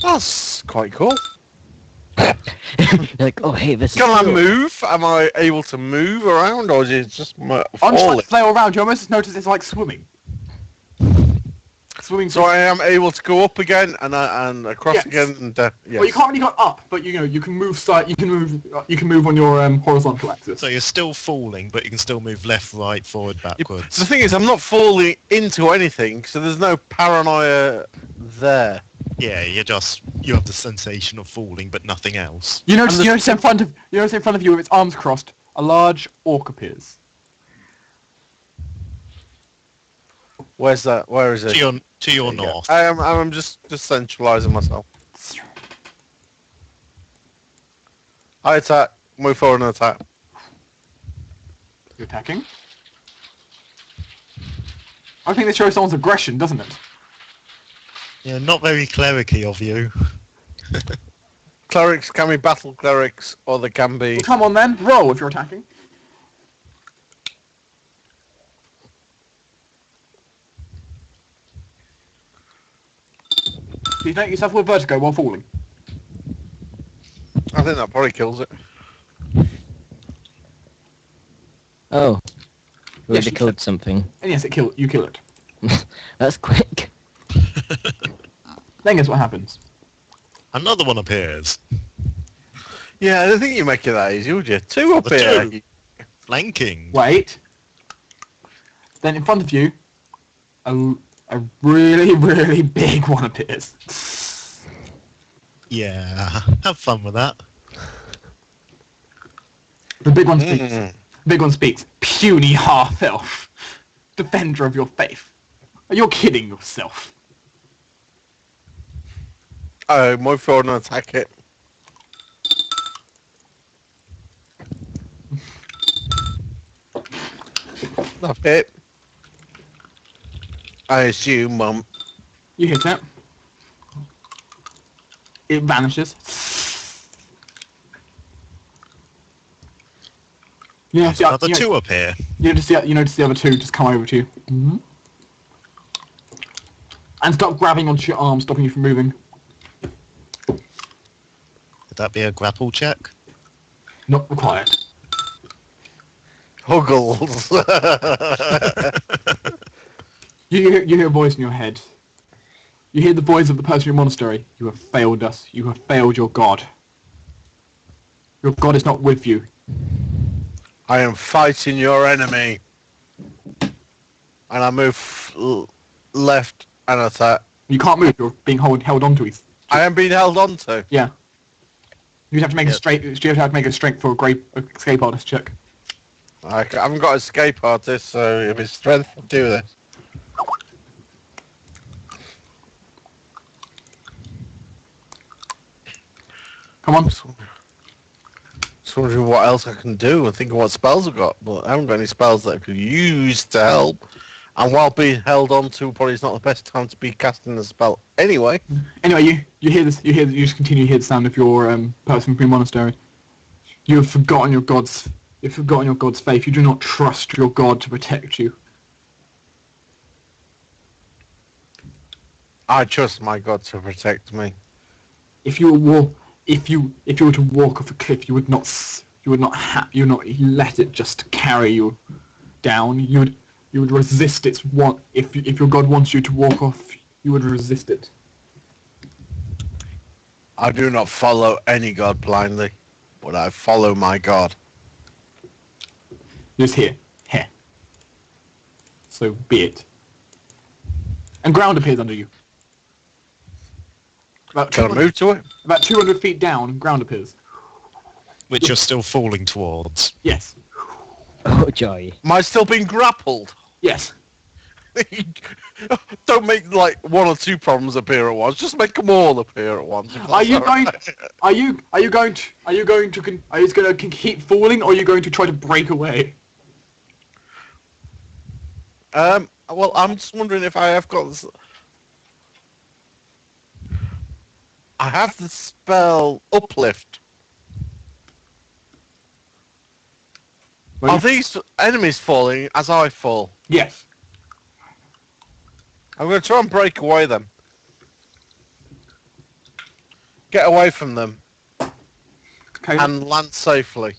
S1: that's quite cool.
S4: You're like, oh hey, this
S1: Can
S4: is
S1: I
S4: cool.
S1: move? Am I able to move around, or is it just
S2: I'm just
S1: falling?
S2: like to flail around, you almost notice it's like swimming. Swimming.
S1: So I am able to go up again and across
S2: Yes.
S1: again, and yes.
S2: Well, you can't really go up, but you can move side. You can move on your horizontal axis.
S3: So you're still falling, but you can still move left, right, forward, backwards.
S1: The thing is, I'm not falling into anything, so there's no paranoia there.
S3: Yeah, you have the sensation of falling, but nothing else.
S2: You notice,
S1: And the-
S2: you notice in front of you with its arms crossed, a large orc appears.
S1: Where's that? Where is it?
S3: To your
S1: There you go.
S3: north.
S1: I'm just centralising myself. I attack. Move forward and attack.
S2: You're attacking. I think this shows someone's aggression, doesn't it?
S3: Yeah, not very clericy of you.
S1: Clerics can be battle clerics, or they can be.
S2: Well, come on then, roll if you're attacking. Please make yourself with vertigo while falling.
S1: I think that probably kills it.
S4: Oh, we
S2: Yes,
S4: already
S2: you
S4: killed something.
S2: And yes, you kill it.
S4: That's quick.
S2: Then guess what happens?
S3: Another one appears.
S1: Yeah, I don't think you make it that easy, would you? Two up
S3: The
S1: here.
S3: two. Flanking.
S2: Wait. Then in front of you, a really, really big one appears.
S3: Yeah, have fun with that.
S2: The big one speaks.
S1: Mm.
S2: The big one speaks. Puny half-elf. Defender of your faith. You're kidding yourself.
S1: Oh, move forward and attack it. Not it. I assume,
S2: You hit it. It vanishes. You know,
S3: There's another two up here.
S2: you notice the other two just come over to you. Mm-hmm. And start grabbing onto your arm, stopping you from moving.
S3: Would that be a grapple check?
S2: Not required.
S1: Huggles.
S2: You hear a voice in your head. You hear the voice of the person in your monastery. You have failed us. You have failed your god. Your god is not with you.
S1: I am fighting your enemy. And I move left and attack.
S2: You can't move. You're being held onto it.
S1: I am being held on to.
S2: Yeah. You'd have to make
S3: Yep.
S2: a straight. You have to make a strength for a escape artist check.
S1: I haven't got escape artist, so if it's strength, I'll do this.
S2: Come on.
S1: Just wondering what else I can do and thinking what spells I've got, but I haven't got any spells that I could use to help. And while being held on to, probably it's not the best time to be casting the spell anyway.
S2: Anyway, you hear this. You just continue to hear the sound of your person from your monastery. You have forgotten your god's. You've forgotten your god's faith. You do not trust your god to protect you.
S1: I trust my God to protect me.
S2: If you were were to walk off a cliff, you would not let it just carry you down. You would resist its want. If your god wants you to walk off, you would resist it.
S1: I do not follow any God blindly, but I follow my God.
S2: Just here. So be it. And ground appears under you.
S1: Can I move to it?
S2: About 200 feet down, ground appears.
S3: Which you're still falling towards.
S2: Yes.
S4: Oh, joy.
S1: Am I still being grappled?
S2: Yes.
S1: Don't make like one or two problems appear at once. Just make them all appear at once. if
S2: Are
S1: that's
S2: you
S1: all
S2: going?
S1: right.
S2: Are you going to keep falling, or are you going to try to break away?
S1: Well, I'm just wondering if I have got this. I have the spell Uplift.
S2: Well,
S1: Are these enemies falling as I fall?
S2: Yes.
S1: I'm going to try and break away them. Get away from them
S2: Okay.
S1: and land safely.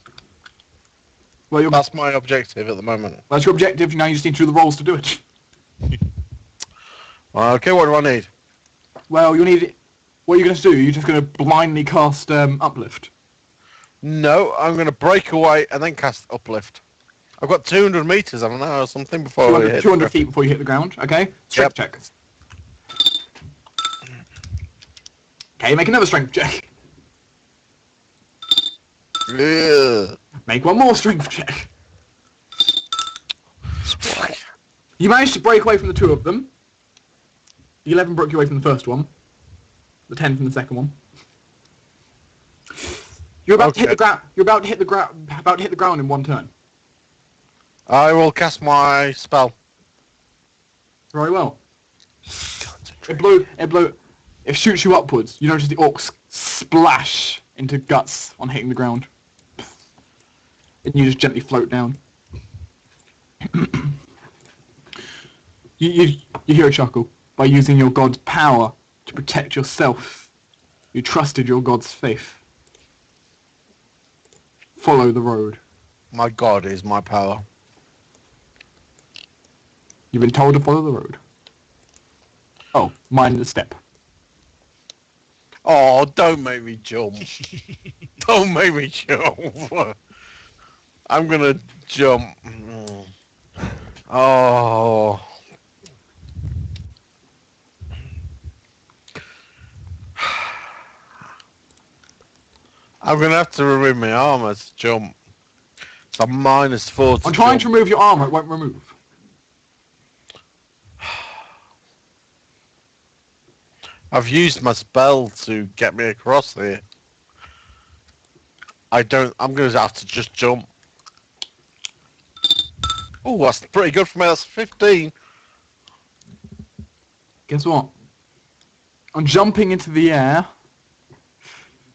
S2: Well,
S1: That's my objective at the moment.
S2: that's your objective. Now you just need to do the rolls to do it.
S1: Okay, what do I need?
S2: Well, you need. What are you going to do? You're just going to blindly cast Uplift.
S1: No, I'm going to break away and then cast Uplift. I've got 200 meters, haven't I, or something before I
S2: 200,
S1: hit
S2: 200 feet before you hit the ground. Okay. Strength check. Okay, make another strength check.
S1: Yeah.
S2: Make one more strength check. You managed to break away from the two of them. The 11 broke you away from the first one. The 10 from the second one. You're about to hit the ground. You're about to hit the ground. About to hit the ground in one turn.
S1: I will cast my spell.
S2: Very well. It shoots you upwards. You notice the orcs splash into guts on hitting the ground. And you just gently float down. you hear a chuckle. By using your god's power to protect yourself, you trusted your god's faith. Follow the road.
S1: My God is my power.
S2: You've been told to follow the road. Oh, mind the step.
S1: Oh, don't make me jump. Don't make me jump. I'm going to jump. Oh. I'm going to have to remove my armor to jump. So I'm minus 4 to
S2: I'm trying to
S1: jump.
S2: remove your armor, it won't remove.
S1: I've used my spell to get me across here. I'm going to have to just jump. Oh, that's pretty good for me. That's 15.
S2: Guess what? On jumping into the air,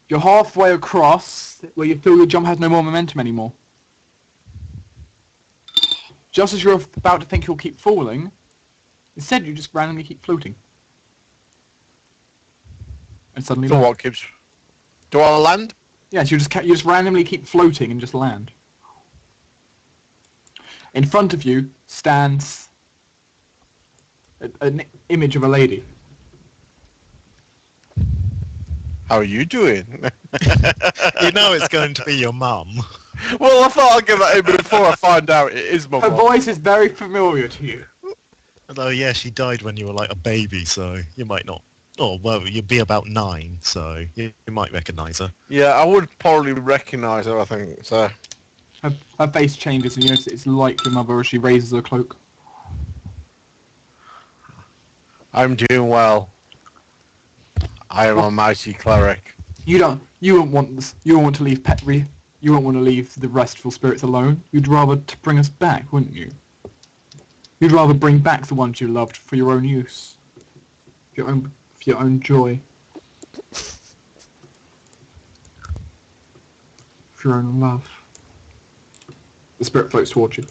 S2: you're halfway across where you feel your jump has no more momentum anymore. just as you're about to think you'll keep falling, instead you just randomly keep floating. And suddenly
S1: So
S2: land.
S1: what keeps... Do I land?
S2: Yes, you just randomly keep floating and just land. In front of you stands an image of a lady.
S1: How are you doing?
S3: You know it's going to be your mum.
S1: Well, I thought I'd give that in before I find out it is my
S2: Her
S1: mum.
S2: voice is very familiar to you.
S3: Although, yeah, she died when you were like a baby, so you might not. Oh, well, you'd be about 9, so you might recognise her.
S1: Yeah, I would probably recognise her, I think, so...
S2: Her face changes and you notice it's like your mother as she raises her cloak.
S1: I'm doing well. I am a mighty cleric.
S2: You won't want this. You won't want to leave You won't want to leave the restful spirits alone. You'd rather to bring us back, wouldn't you? You'd rather bring back the ones you loved for your own use, for your own joy, for your own love. The spirit floats towards you.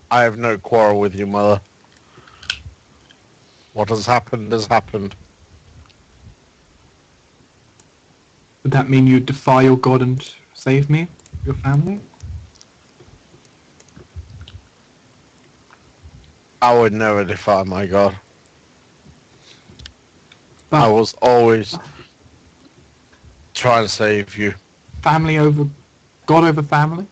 S1: I have no quarrel with you, mother. What has happened has happened.
S2: Would that mean you'd defy your god and save me, your family?
S1: I would never defy my god.
S2: But
S1: I was always trying to save you.
S2: family over god over family?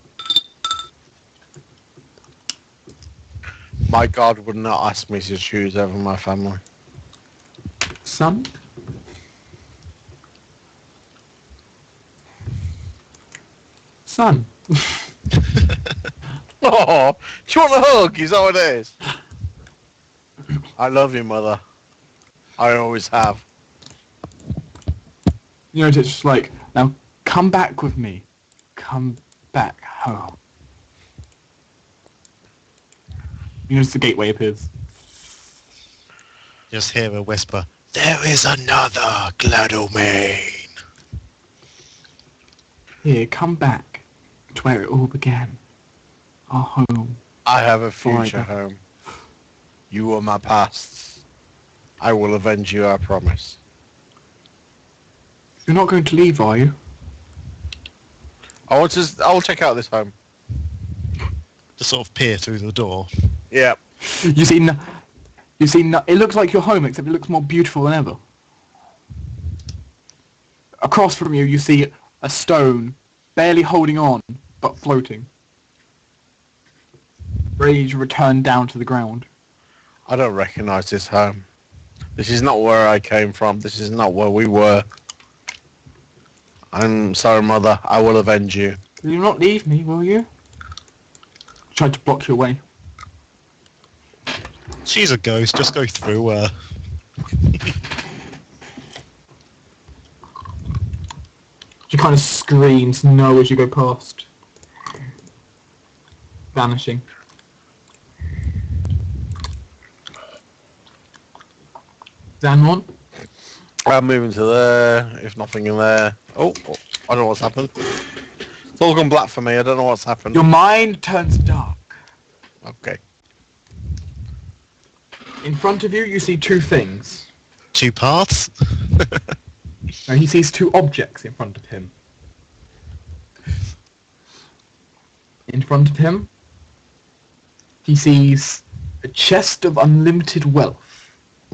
S1: My god would not ask me to choose over my family.
S2: Son? Son.
S1: Oh, do you want a hug? Is that what it is? I love you, mother. I always have.
S2: You know, it's just like, now come back with me. Come back home. You notice the gateway appears.
S3: Just hear a whisper, "There is another Gladomain."
S2: Here, come back to where it all began. Our home.
S1: I have a future
S2: Forever.
S1: home. You are my past. I will avenge you, I promise.
S2: You're not going to leave, are you?
S1: I will check out this home.
S3: Just sort of peer through the door.
S1: Yeah.
S2: You see, it looks like your home, except it looks more beautiful than ever. Across from you, you see a stone, barely holding on, but floating. Ready to return down to the ground.
S1: I don't recognise this home. This is not where I came from. This is not where we were. I'm sorry, mother. I will avenge you.
S2: Will you not leave me, will you? Tried to block your way.
S3: She's a ghost, just go through her.
S2: She kind of screams no as you go past. Vanishing. Zanmon?
S1: I'm moving to there. If nothing in there. Oh, I don't know what's happened. It's all gone black for me. I don't know what's happened.
S2: Your mind turns dark.
S1: Okay.
S2: In front of you, you see two things.
S3: 2 paths.
S2: Now he sees two objects in front of him. In front of him, he sees a chest of unlimited wealth.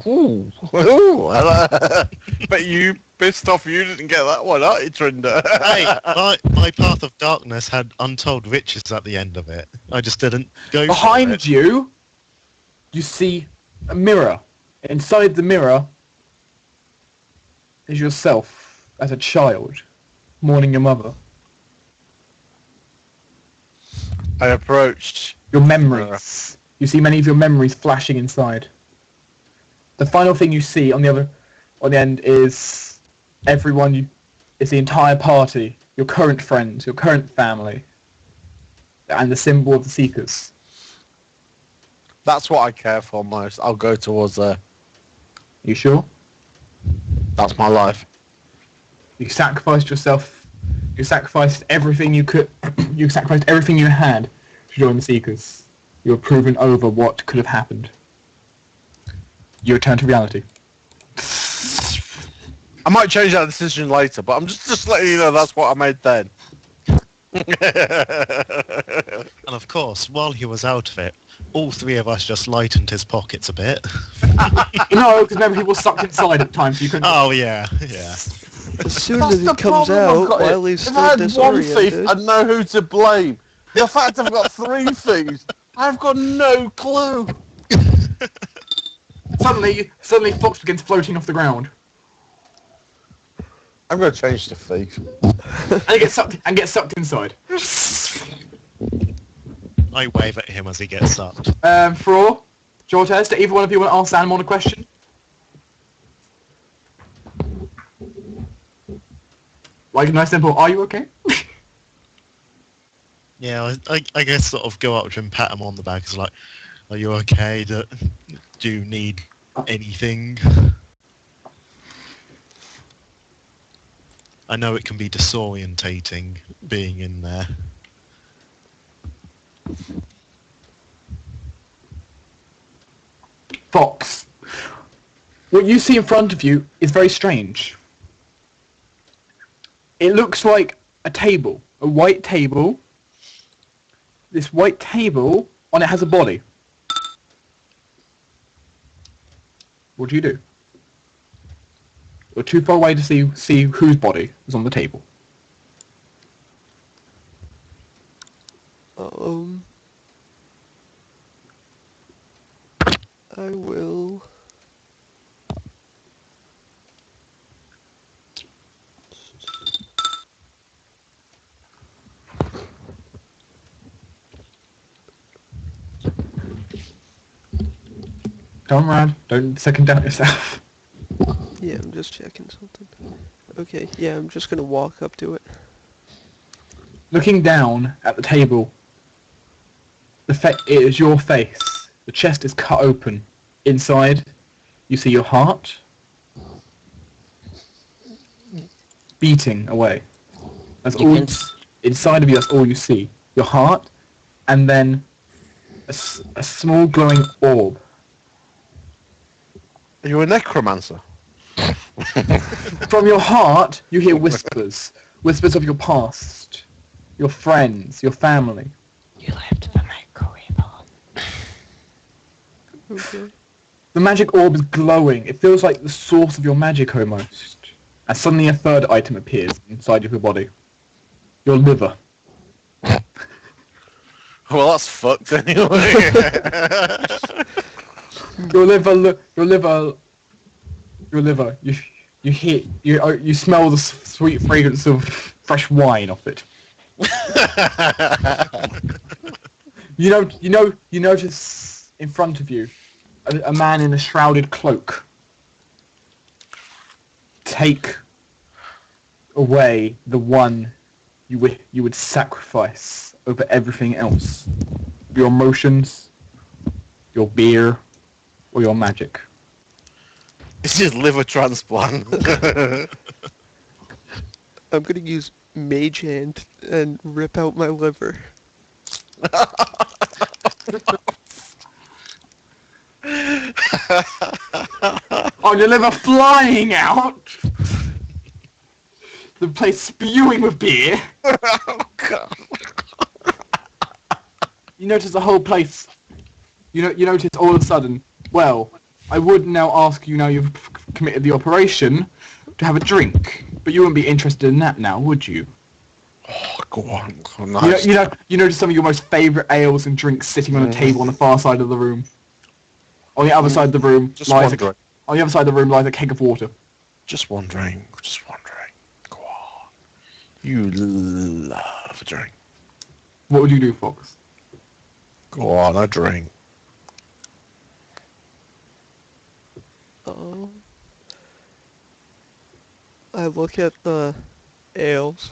S1: Ooh. Ooh. But you pissed off you didn't get that one, aren't you, Trinder?
S3: Hey, my path of darkness had untold riches at the end of it. I just didn't go for
S2: Behind
S3: it.
S2: you, you see a mirror. Inside the mirror is yourself as a child, mourning your mother.
S1: I approached.
S2: Your memories. You see many of your memories flashing inside. The final thing you see on the end is everyone. It's the entire party, your current friends, your current family, and the symbol of the Seekers.
S1: That's what I care for most. I'll go towards there.
S2: You sure?
S1: That's my life.
S2: You sacrificed yourself You sacrificed everything you could. You sacrificed everything you had to join the Seekers. You were proven over what could have happened. You return to reality.
S1: I might change that decision later, but I'm just letting you know that's what I made then.
S3: And of course, while he was out of it, all three of us just lightened his pockets a bit.
S2: No, because remember he was sucked inside at the time, so you couldn't.
S3: Oh yeah, yeah.
S5: As soon
S1: That's
S5: as
S1: the
S5: it comes
S1: problem I've
S5: out,
S1: got here.
S5: Wiley's
S1: If
S5: still
S1: I had one thief,
S5: disoriented.
S1: I'd know who to blame. The fact I've got 3 thieves, I've got no clue.
S2: Suddenly, Fox begins floating off the ground
S1: I'm going to change to thief.
S2: and gets sucked inside.
S3: I wave at him as he gets sucked.
S2: Fror, Jortes, do either one of you want to ask Animon a question? Like, nice simple, are you okay?
S3: Yeah, I guess sort of go up to him, pat him on the back. It's like, are you okay? Do you need anything? I know it can be disorientating being in there.
S2: Fox, what you see in front of you is very strange. It looks like a table, a white table. This white table, on it has a body. What do you do? You're too far away to see whose body is on the table.
S5: I will...
S2: Don't run. Don't second doubt yourself.
S5: Yeah, I'm just checking something. Okay, yeah, I'm just gonna walk up to it.
S2: Looking down at the table, it is your face. The chest is cut open. Inside, you see your heart beating away. That's
S4: You
S2: all.
S4: can
S2: Inside of you, that's all you see. Your heart, and then a small glowing orb.
S1: Are you a necromancer?
S2: From your heart, you hear whispers. Whispers of your past, your friends, your family.
S4: You left the microwave on.
S5: Okay.
S2: The magic orb is glowing. It feels like the source of your magic almost. And suddenly a third item appears inside of your body. Your liver.
S1: Well, that's fucked anyway.
S2: Your liver. You smell the sweet fragrance of fresh wine off it. You notice in front of you a man in a shrouded cloak. Take away the one you would sacrifice over everything else. Your emotions, your beer, or your magic.
S1: It's his liver transplant.
S5: I'm gonna use Mage Hand and rip out my liver.
S2: Oh, your liver flying out! The place spewing with beer.
S1: Oh, God.
S2: You notice the whole place. You notice all of a sudden. Well, I would now ask you, now you've committed the operation, to have a drink, but you wouldn't be interested in that now, would you?
S1: Oh, go on. Go on. Nice.
S2: You notice some of your most favourite ales and drinks sitting on a table on the far side of the room. On the other side of the room
S1: Just one
S2: lies
S1: drink.
S2: on the other side of the room lies a keg of water.
S1: Just one drink. Just one drink. Go on. You love a drink.
S2: What would you do, Fox?
S1: Go on, a drink.
S5: I look at the ales,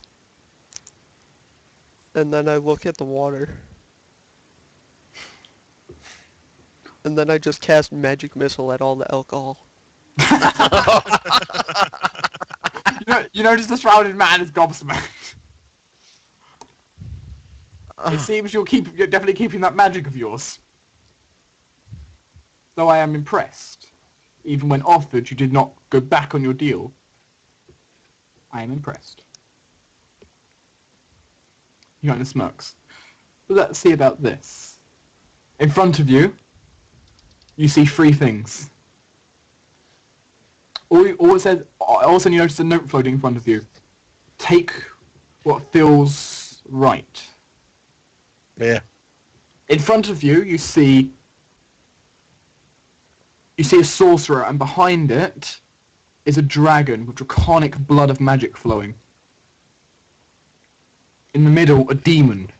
S5: and then I look at the water, and then I just cast magic missile at all the alcohol.
S2: You notice the shrouded man is gobsmacked. It seems you're definitely keeping that magic of yours. Though I am impressed. Even when offered, you did not go back on your deal. I am impressed. He kind of smirks. But let's see about this. In front of you, you see 3 things. All it says, also you notice a note floating in front of you. Take what feels right.
S1: Yeah.
S2: In front of you, you see a sorcerer, and behind it is a dragon with draconic blood of magic flowing. In the middle, a demon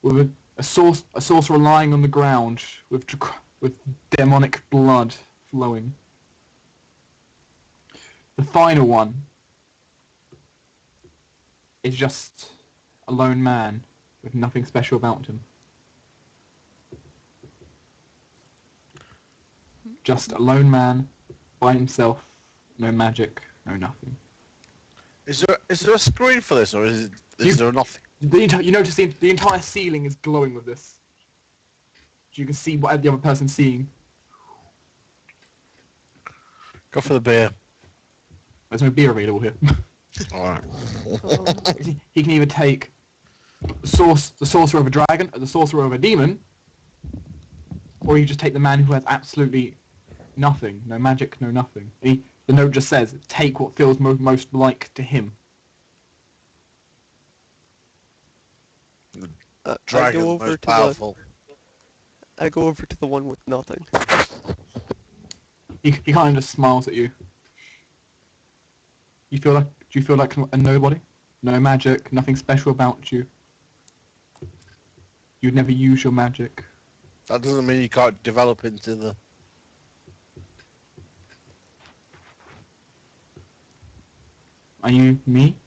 S2: with a sorcerer lying on the ground with demonic blood flowing. The final one is just a lone man with nothing special about him. Just a lone man by himself, no magic, no nothing.
S1: Is there a screen for this, or is there nothing?
S2: You notice the entire ceiling is glowing with this. You can see what the other person's seeing.
S1: Go for the beer.
S2: There's no beer available here.
S1: Alright.
S2: He can either take the sorcerer of a dragon or the sorcerer of a demon, or you just take the man who has absolutely nothing, no magic, no nothing. The note just says, take what feels most like to him.
S1: Dragon, most powerful.
S5: I go over to the one with nothing.
S2: He kind of just smiles at you. Do you feel like a nobody? No magic, nothing special about you. You'd never use your magic.
S1: That doesn't mean you can't develop into the...
S2: Are you me?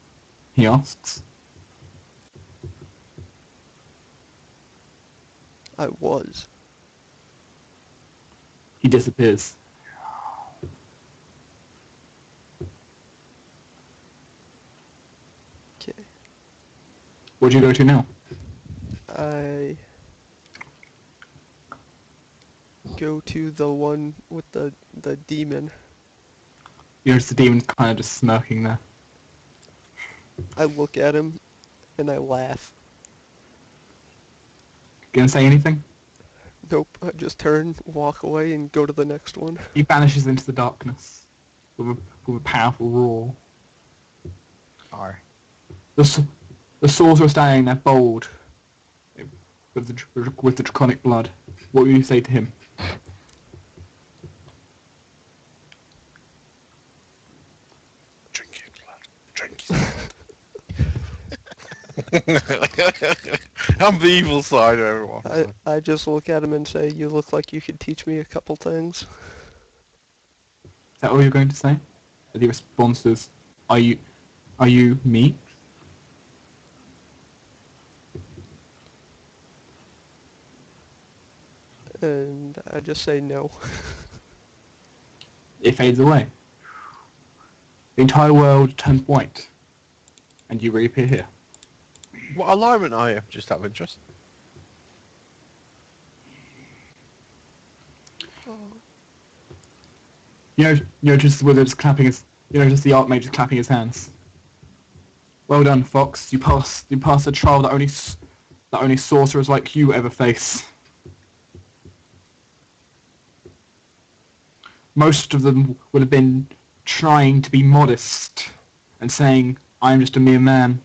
S2: He asks.
S5: I was.
S2: He disappears.
S5: Okay.
S2: Where do you go to now?
S5: I go to the one with the demon.
S2: You notice the demon's kind of just smirking there.
S5: I look at him and I laugh.
S2: Gonna say anything?
S5: Nope, I just turn, walk away, and go to the next one.
S2: He vanishes into the darkness with a powerful roar.
S4: R.
S2: The sorcerer standing there, bold, with the draconic blood. What will you say to him?
S1: Drink it, blood. Drink it. I'm the evil side of everyone.
S5: I just look at him and say, you look like you could teach me a couple things.
S2: Is that all you're going to say? And he responds, are you me?
S5: And I just say no.
S2: It fades away. The entire world turns white. And you reappear here.
S1: What alignment are you? Just out of interest.
S2: You notice the wizard's clapping his. You notice the archmage is clapping his hands. Well done, Fox. You passed a trial that only sorcerers like you ever face. Most of them would have been trying to be modest and saying, "I am just a mere man."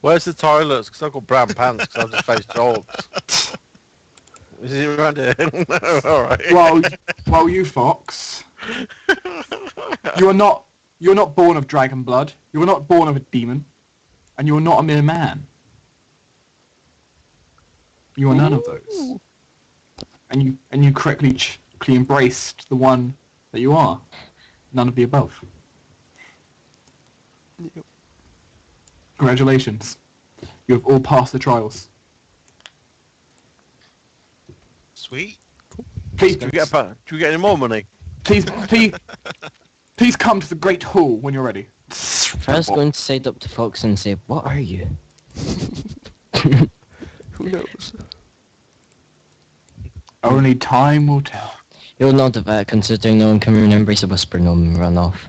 S1: Where's the toilets? Because I've got brown pants because I've just faced dogs. Is he around here? No, alright.
S2: Well, you, Fox, you're not born of dragon blood. You are not born of a demon, and you are not a mere man. You are none of those, and you correctly embraced the one that you are. None of the above.
S5: Yep.
S2: Congratulations, you have all passed the trials.
S3: Sweet.
S2: Please,
S1: Do we get any more money?
S2: please come to the great hall when you're ready.
S4: Fred's going to side up to Fox and say, "What are you?"
S5: Who knows?
S2: Only time will tell.
S4: He'll nod at that, considering no one can remember he's a whisper gnome and run off.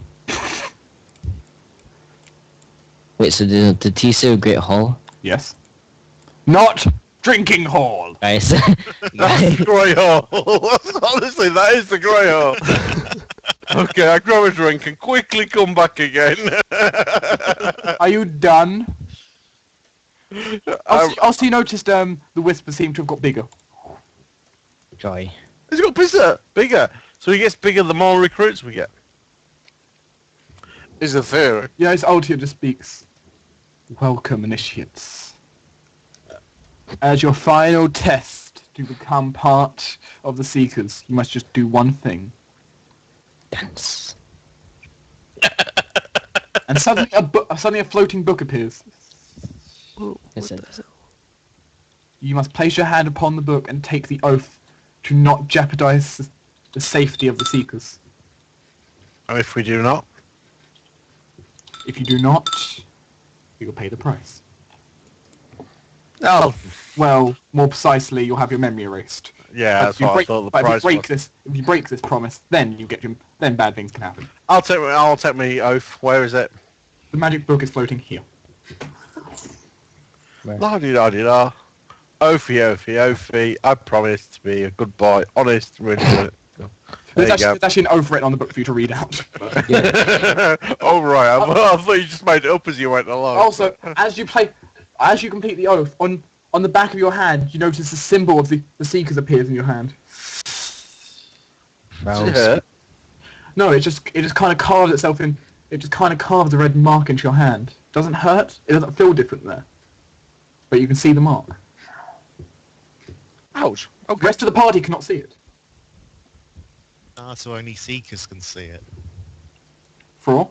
S4: Wait, so did he say Great Hall?
S2: Yes. Not drinking hall.
S4: Guys.
S1: That's the grey hole. Honestly, that is the grey hole. Okay, I grab a drink and quickly come back again.
S2: Are you done? Also, you noticed the whisper seemed to have got bigger.
S4: Joy.
S1: He's got bigger. So he gets bigger the more recruits we get. Is the theory.
S2: Yeah, it's Altia just speaks. Welcome, initiates. As your final test to become part of the Seekers, you must just do one thing.
S4: Dance.
S2: And suddenly a floating book appears.
S5: Whoa,
S4: Is
S5: what
S4: it?
S5: the hell?
S2: You must place your hand upon the book and take the oath to not jeopardize the safety of the Seekers.
S1: And if we do not?
S2: If you do not, you will pay the price.
S1: Oh,
S2: Well, more precisely, you'll have your memory erased.
S1: yeah, that's what I thought the price was.
S2: If you break this promise, then then bad things can happen.
S1: I'll take my oath. Where is it?
S2: The magic book is floating here.
S1: La-di-da-di-da. Oafy. I promise to be a good boy. Honest, really good. There you go.
S2: There's actually an oath written on the book for you to read out.
S1: Oh, right. I thought you just made it up as you went along.
S2: Also, as you complete the oath, on the back of your hand, you notice the symbol of the Seekers appears in your hand.
S1: Yeah.
S2: No, it just kind of carves itself in. It just kind of carves a red mark into your hand. Doesn't hurt. It doesn't feel different there. But you can see the mark.
S1: Ouch.
S2: The
S1: Okay.
S2: rest of the party cannot see it.
S3: So only Seekers can see it.
S2: For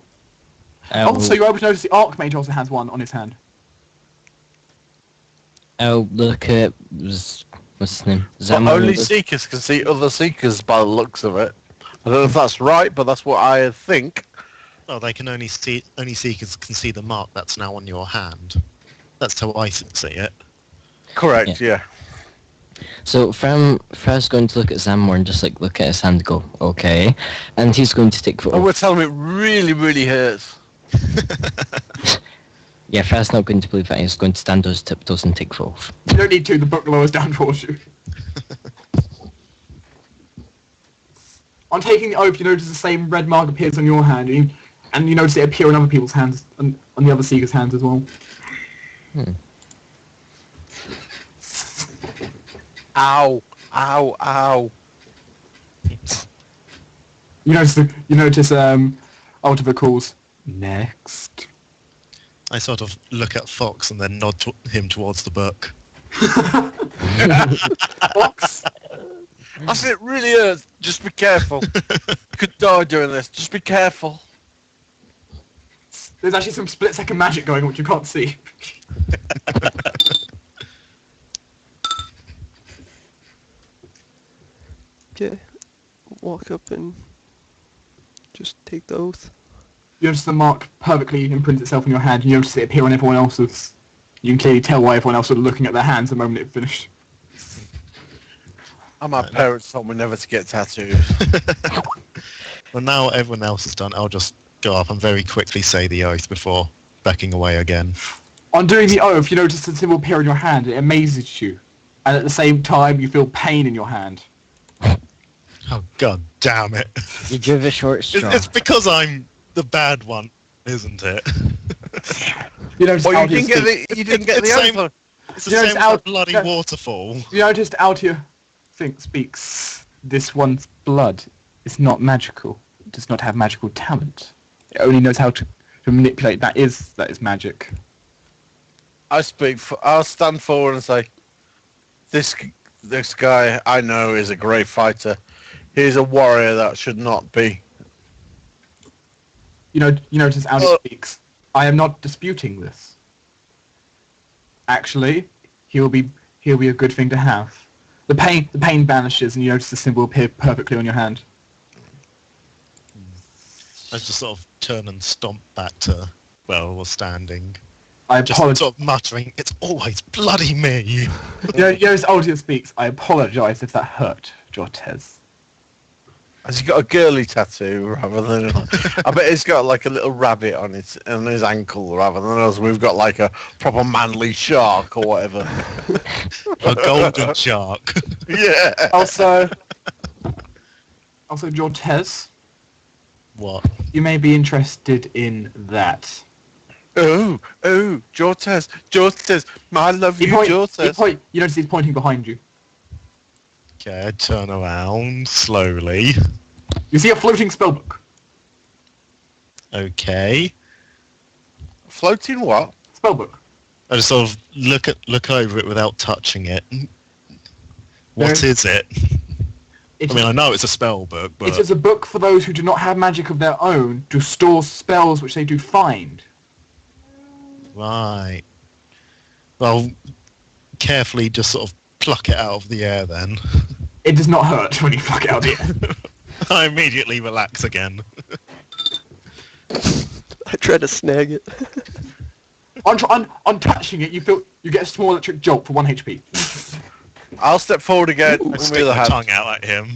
S2: also, you're able to notice the Archmage also has one on his hand.
S4: I'll look at what's his name?
S1: But
S4: Zamor.
S1: only Seekers can see other Seekers by the looks of it. I don't know if that's right, but that's what I think.
S3: Oh, they can only Seekers can see the mark that's now on your hand. That's how I see it.
S1: Correct, yeah.
S4: So Fred's going to look at Zamor and just look at his hand and go, okay. And he's going to take
S1: Oh, we're telling me it really, really hurts.
S4: Yeah, Fred's not going to believe that. He's going to stand on his tiptoes and take oath.
S2: You don't need to. The book lowers down towards you. On taking the oath, you notice the same red mark appears on your hand, and you notice it appear on other people's hands, and on the other Seekers' hands as well.
S1: Ow.
S2: You notice Ultima calls next.
S3: I sort of look at Fox and then nod him towards the book.
S2: Fox.
S1: I said it really hurts. Just be careful. You could die doing this. Just be careful.
S2: There's actually some split-second magic going on which you can't see.
S5: Okay. Walk up and just take the oath.
S2: You notice the mark perfectly imprints itself on your hand. You notice it appear on everyone else's. You can clearly tell why everyone else was looking at their hands the moment it finished.
S1: And my parents told me never to get tattoos.
S3: Well, now everyone else is done, I'll just go up and very quickly say the oath before backing away again.
S2: On doing the oath, you notice the symbol appear in your hand. It amazes you. And at the same time, you feel pain in your hand.
S3: Oh, god damn it.
S4: You give a short straw.
S3: It's because I'm the bad one, isn't it?
S2: You notice
S1: Well,
S2: Altia
S1: you didn't get the
S3: It's
S1: oath.
S3: It's the
S2: You know,
S3: same
S2: it's
S3: with
S2: out-
S3: the bloody
S2: no.
S3: waterfall.
S2: You noticed Altia speaks. This one's blood is not magical. It does not have magical talent. It only knows how to manipulate. That is magic.
S1: I'll stand forward and say, this guy I know is a great fighter. He's a warrior that should not be.
S2: You notice Altia speaks. I am not disputing this. Actually, he'll be a good thing to have. The pain vanishes, and you notice the symbol appear perfectly on your hand.
S3: I just sort of turn and stomp back to well, or standing.
S2: I
S3: Just
S2: apologize.
S3: sort of muttering, it's always bloody me.
S2: As Altia speaks, I apologize if that hurt, Jortez.
S1: Has he got a girly tattoo rather than? I bet he's got like a little rabbit on his ankle rather than us. We've got like a proper manly shark or whatever.
S3: A golden shark.
S1: Yeah.
S2: Also, Jortez,
S3: What?
S2: you may be interested in that.
S1: Oh, Jortez, I love you, Jortez.
S2: You notice he's pointing behind you.
S3: Okay, I turn around slowly.
S2: You see a floating spellbook.
S3: Okay.
S1: Floating what?
S2: Spellbook.
S3: I just sort of look over it without touching it. What is it?
S2: It
S3: I mean, I know it's a spell book, but
S2: It is a book for those who do not have magic of their own to store spells which they do find.
S3: right. Well, carefully just sort of pluck it out of the air then.
S2: It does not hurt when you pluck it out of the air.
S3: I immediately relax again.
S5: I try to snag it.
S2: On touching it, you get a small electric jolt for 1 HP.
S1: I'll step forward again
S3: I
S1: with my
S3: stick
S1: other
S3: my
S1: hand.
S3: tongue out at him.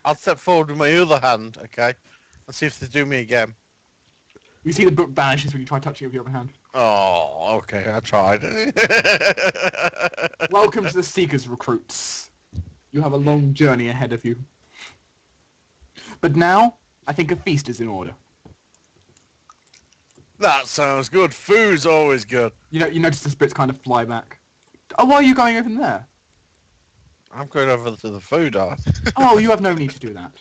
S1: I'll step forward with my other hand, okay? And see if they do me again.
S2: You see the book vanishes when you try touching it with your other hand.
S1: Oh, okay, I tried.
S2: Welcome to the Seekers recruits. You have a long journey ahead of you. But now, I think a feast is in order.
S1: That sounds good. Food's always good.
S2: You notice the spirits kind of fly back. Oh, why are you going over there?
S1: I'm going over to the food art.
S2: Oh, you have no need to do that.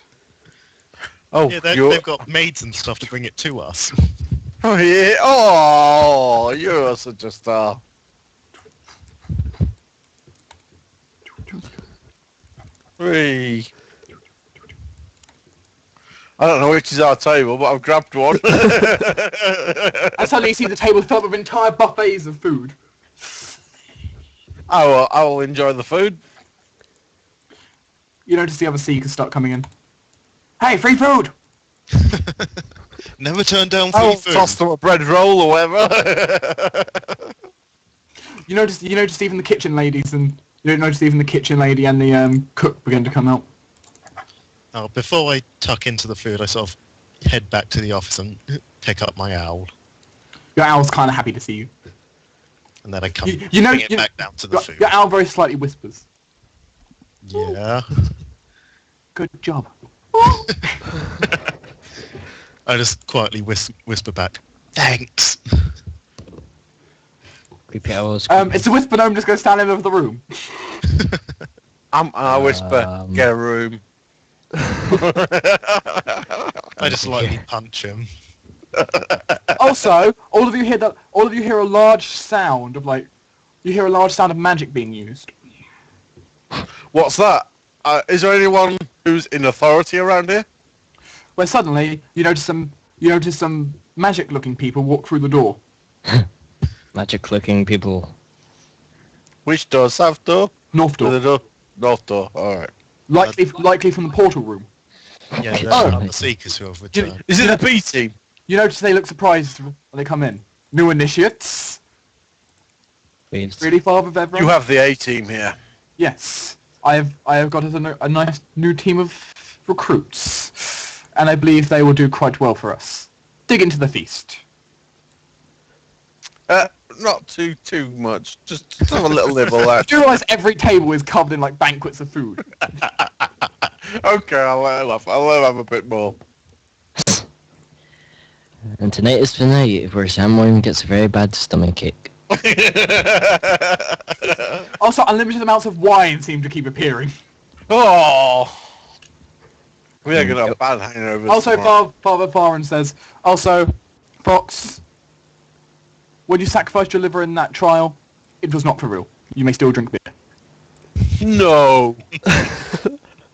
S1: Oh,
S3: Yeah,
S1: you're...
S3: they've got maids and stuff to bring it to us.
S1: Oh, yeah. Oh, you're such a star. Three. I don't know which is our table, but I've grabbed one.
S2: And suddenly you see the table filled with entire buffets of food.
S1: I will enjoy the food.
S2: You notice the other Seekers start coming in. Hey, free food!
S3: Never turn down
S1: I
S3: free
S1: will
S3: food.
S1: toss them a bread roll or whatever.
S2: You notice even the kitchen ladies and the cook begin to come out.
S3: Oh, before I tuck into the food, I sort of head back to the office and pick up my owl.
S2: Your owl's kind of happy to see you.
S3: And then I come
S2: You know-
S3: bring it
S2: you-
S3: back down to the food.
S2: Your owl very slightly whispers.
S3: Yeah.
S2: Good job.
S3: I just quietly whisper back, thanks.
S4: Creepy owls.
S2: It's a whisper gnome just going to stand in the middle of the room.
S1: I whisper, get a room.
S3: I just lightly punch him.
S2: Also, all of you hear a large sound of magic being used.
S1: What's that? Is there anyone who's in authority around here?
S2: Where suddenly you notice some magic-looking people walk through the door.
S4: Magic-looking people.
S1: Which door? South door?
S2: North
S1: The
S2: door.
S1: door? North door. All right.
S2: Likely from the portal room.
S3: Yeah, they're
S2: Oh.
S3: not the Seekers who have returned.
S1: Is it the B team?
S2: You notice they look surprised when they come in. New initiates.
S4: Please.
S2: Really far with everyone?
S1: You have the A team here.
S2: Yes. I have got us a nice new team of recruits. And I believe they will do quite well for us. Dig into the feast.
S1: Not too much. Just have a little nibble there.
S2: Do you realise every table is covered in like banquets of food?
S1: Okay, I'll let him have a bit more.
S4: And tonight is the night where Sam gets a very bad stomachache.
S2: Also, unlimited amounts of wine seem to keep appearing.
S1: Oh, we are gonna have bad hangovers.
S2: Also,
S1: tomorrow.
S2: Father Farin says, also, Fox, when you sacrificed your liver in that trial, it was not for real. You may still drink beer.
S1: No.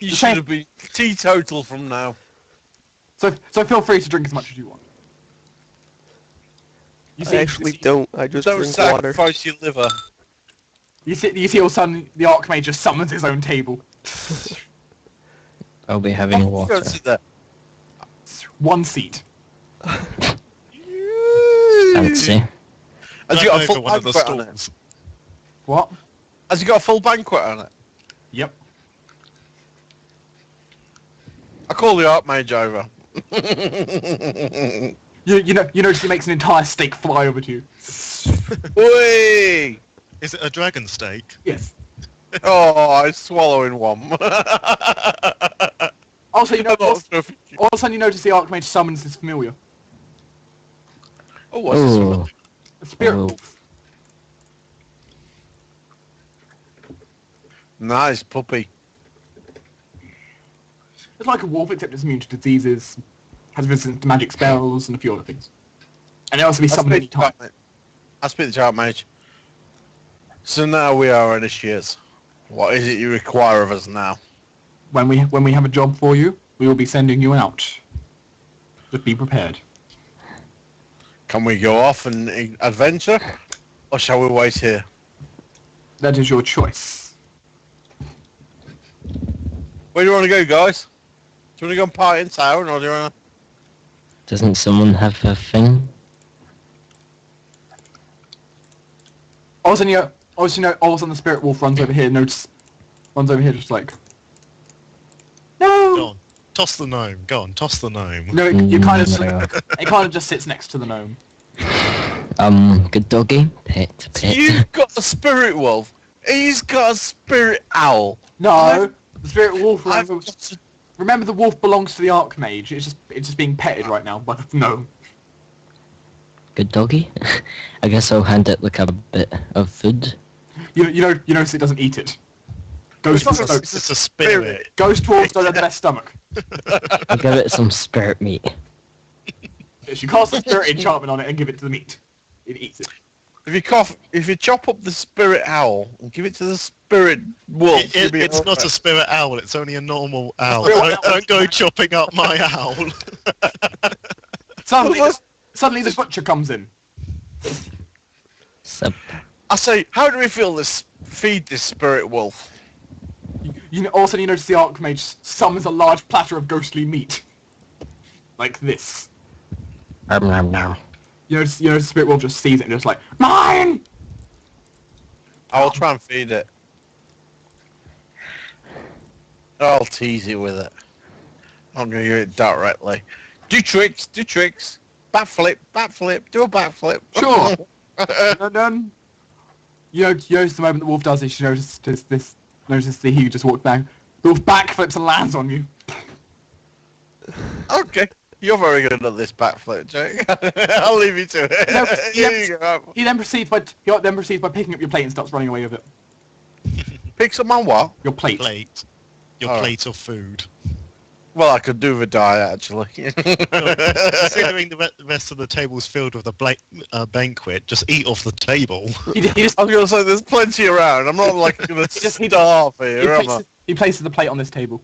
S1: You
S2: The
S1: should
S2: same-
S1: have been teetotal from now.
S2: So feel free to drink as much as you want. You
S5: I actually don't. I just
S1: Don't
S5: drink water.
S1: sacrifice your liver.
S2: You see all of a sudden the Archmage just summons his own table.
S4: I'll be having water.
S1: Go sit there.
S2: One seat.
S4: I'd say.
S1: Has he got a full
S3: one of the
S1: banquet on it?
S3: stalls.
S2: What?
S1: Has he got a full banquet on it?
S2: Yep.
S1: I call the Archmage over.
S2: You notice he makes an entire steak fly over to you.
S1: Whee!
S3: Is it a dragon steak?
S2: Yes.
S1: Oh, I'm swallowing one.
S2: Also, you know,
S1: I'm
S2: all
S1: not sure if you-
S2: of a sudden you notice the Archmage summons his familiar.
S1: Oh, what's this
S4: Oh,
S1: one?
S2: A spirit
S4: Oh.
S2: wolf.
S1: Nice puppy.
S2: It's like a wolf, except it's immune to diseases, has resistance to magic spells, and a few other things. And it also be summoned any time.
S1: I speak to Archmage. So now we are initiates. What is it you require of us now?
S2: When we have a job for you, we will be sending you out. Just be prepared.
S1: Can we go off and adventure? Or shall we wait here?
S2: That is your choice.
S1: Where do you want to go, guys? Do you want to go and party in town, or do you want to...
S4: Doesn't someone have a thing?
S2: All of a sudden the spirit wolf runs over here, just like, no.
S3: Go on. Toss the gnome. Go on, toss the gnome.
S2: No, you kind of
S4: No.
S2: it kind of just sits next to the gnome.
S4: Good doggy. Pet.
S1: You've got a spirit wolf. He's got a spirit owl.
S2: No, the spirit wolf.
S1: I've
S2: Remember, the wolf belongs to the Archmage. It's just being petted right now by the gnome.
S4: Good doggy. I guess I'll hand it like a bit of food.
S2: You notice it doesn't eat it. Goes
S1: It's not
S2: towards
S3: It's a spirit.
S2: the left stomach.
S4: I'll give it some spirit meat.
S2: Yes, you cast a spirit enchantment on it and give it to the meat. It eats it.
S1: If you chop up the spirit owl and give it to the spirit wolf, you'll be
S3: It's not a
S1: alright.
S3: spirit owl, it's only a normal owl.
S2: Spirit owl.
S3: Don't go chopping up my owl.
S2: Suddenly the butcher comes in.
S4: Sup.
S1: I say, how do we feed this spirit wolf?
S2: All of a sudden you notice the Archmage summons a large platter of ghostly meat. Like this.
S4: Nom.
S2: You notice the spirit wolf just sees it and just like, mine!
S1: I'll try and feed it. I'll tease it with it. I'm going to give it directly. Do tricks. Backflip, do a backflip.
S2: Sure. Done. You notice the moment the wolf does this, you notice the he just walked back. The wolf backflips and lands on you.
S1: Okay. You're very good at this backflip, Jake. I'll leave you to it.
S2: No,
S1: Here you go.
S2: He then proceeds by picking up your plate and starts running away with it.
S1: Pick some on what?
S2: Your plate.
S3: Plate. Your
S1: Alright.
S3: plate of food.
S1: Well, I could do with a die, actually.
S3: Considering the rest of the table's filled with a banquet, just eat off the table.
S2: He just
S1: I was going to say, there's plenty around. I'm not like going to starve here, am I?
S2: he places the plate on this table.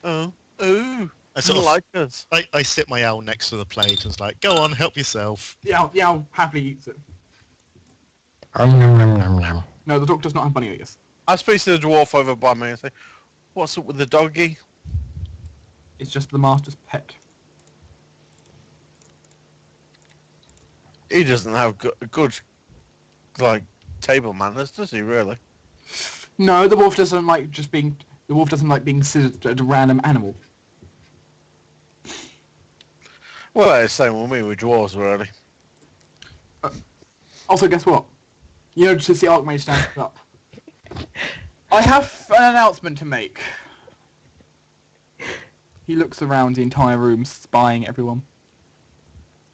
S1: Oh. Ooh.
S3: I
S1: I
S3: sort
S1: don't
S3: of,
S1: like us.
S3: I sit my owl next to the plate and it's like, go on, help yourself.
S2: The owl happily eats it.
S4: Nom.
S2: No, the dog does not have bunny ears.
S1: I speak to the dwarf over by me and say, what's up with the doggy?
S2: It's just the master's pet.
S1: He doesn't have good like, table manners, does he, really?
S2: No, the wolf doesn't like being considered a random animal.
S1: Well, it's the same with me with dwarves, really.
S2: Also, guess what? You notice the Archmage stands up. I have an announcement to make. He looks around the entire room, spying everyone.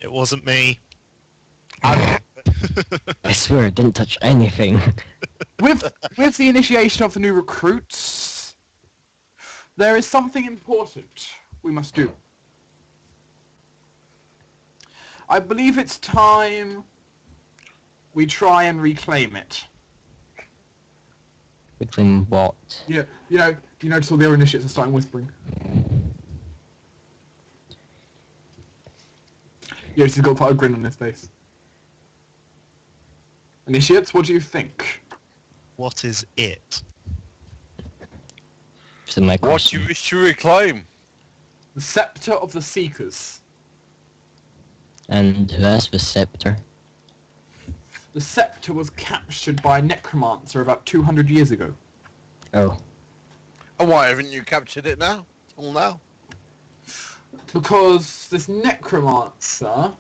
S3: It wasn't me.
S4: I swear I didn't touch anything.
S2: With the initiation of the new recruits, there is something important we must do. I believe it's time we try and reclaim it.
S4: Reclaim what?
S2: You notice all the other initiates are starting whispering. Yes, he's got quite a grin on his face. Initiates, what do you think?
S3: What is it?
S4: So my
S1: What
S4: question.
S1: you wish to reclaim?
S2: The Scepter of the Seekers.
S4: And who has the scepter?
S2: The scepter was captured by a necromancer about 200 years ago.
S4: Oh.
S1: And why haven't you captured it now? Till now?
S2: Because this necromancer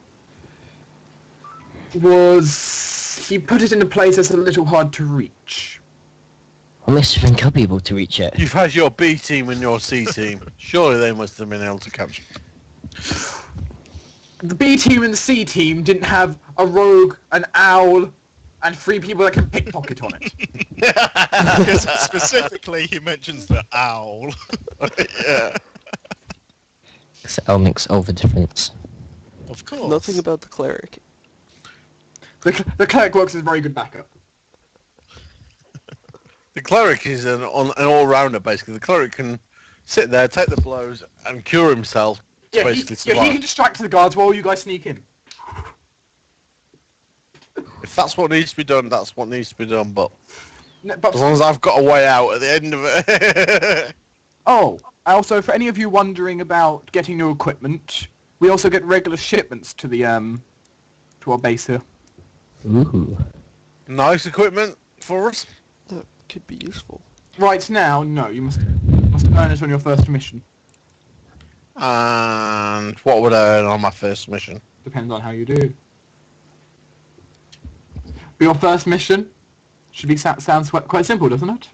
S2: he put it in a place that's a little hard to reach.
S4: What makes you think I'll be able to reach it?
S1: You've had your B team and your C team. Surely they must have been able to capture it.
S2: The B team and the C team didn't have a rogue, an owl, and 3 people that can pickpocket on it.
S3: Because specifically he mentions the owl.
S1: Yeah.
S4: So that makes all the difference.
S3: Of course.
S5: Nothing about the cleric.
S2: The cleric works as a very good backup.
S1: The cleric is an all-rounder, basically. The cleric can sit there, take the blows, and cure himself.
S2: Yeah, he
S1: Basically survive.
S2: can distract the guards while you guys sneak in.
S1: If that's what needs to be done, that's what needs to be done. But
S2: No, but
S1: as long as I've got a way out at the end of it.
S2: oh, also for any of you wondering about getting new equipment, we also get regular shipments to the to our base here.
S4: Ooh.
S1: Nice equipment for us.
S5: That could be useful.
S2: Right now, no, you must earn it on your first mission.
S1: And what would I earn on my first mission?
S2: Depends on how you do. But your first mission should be sounds quite simple, doesn't it?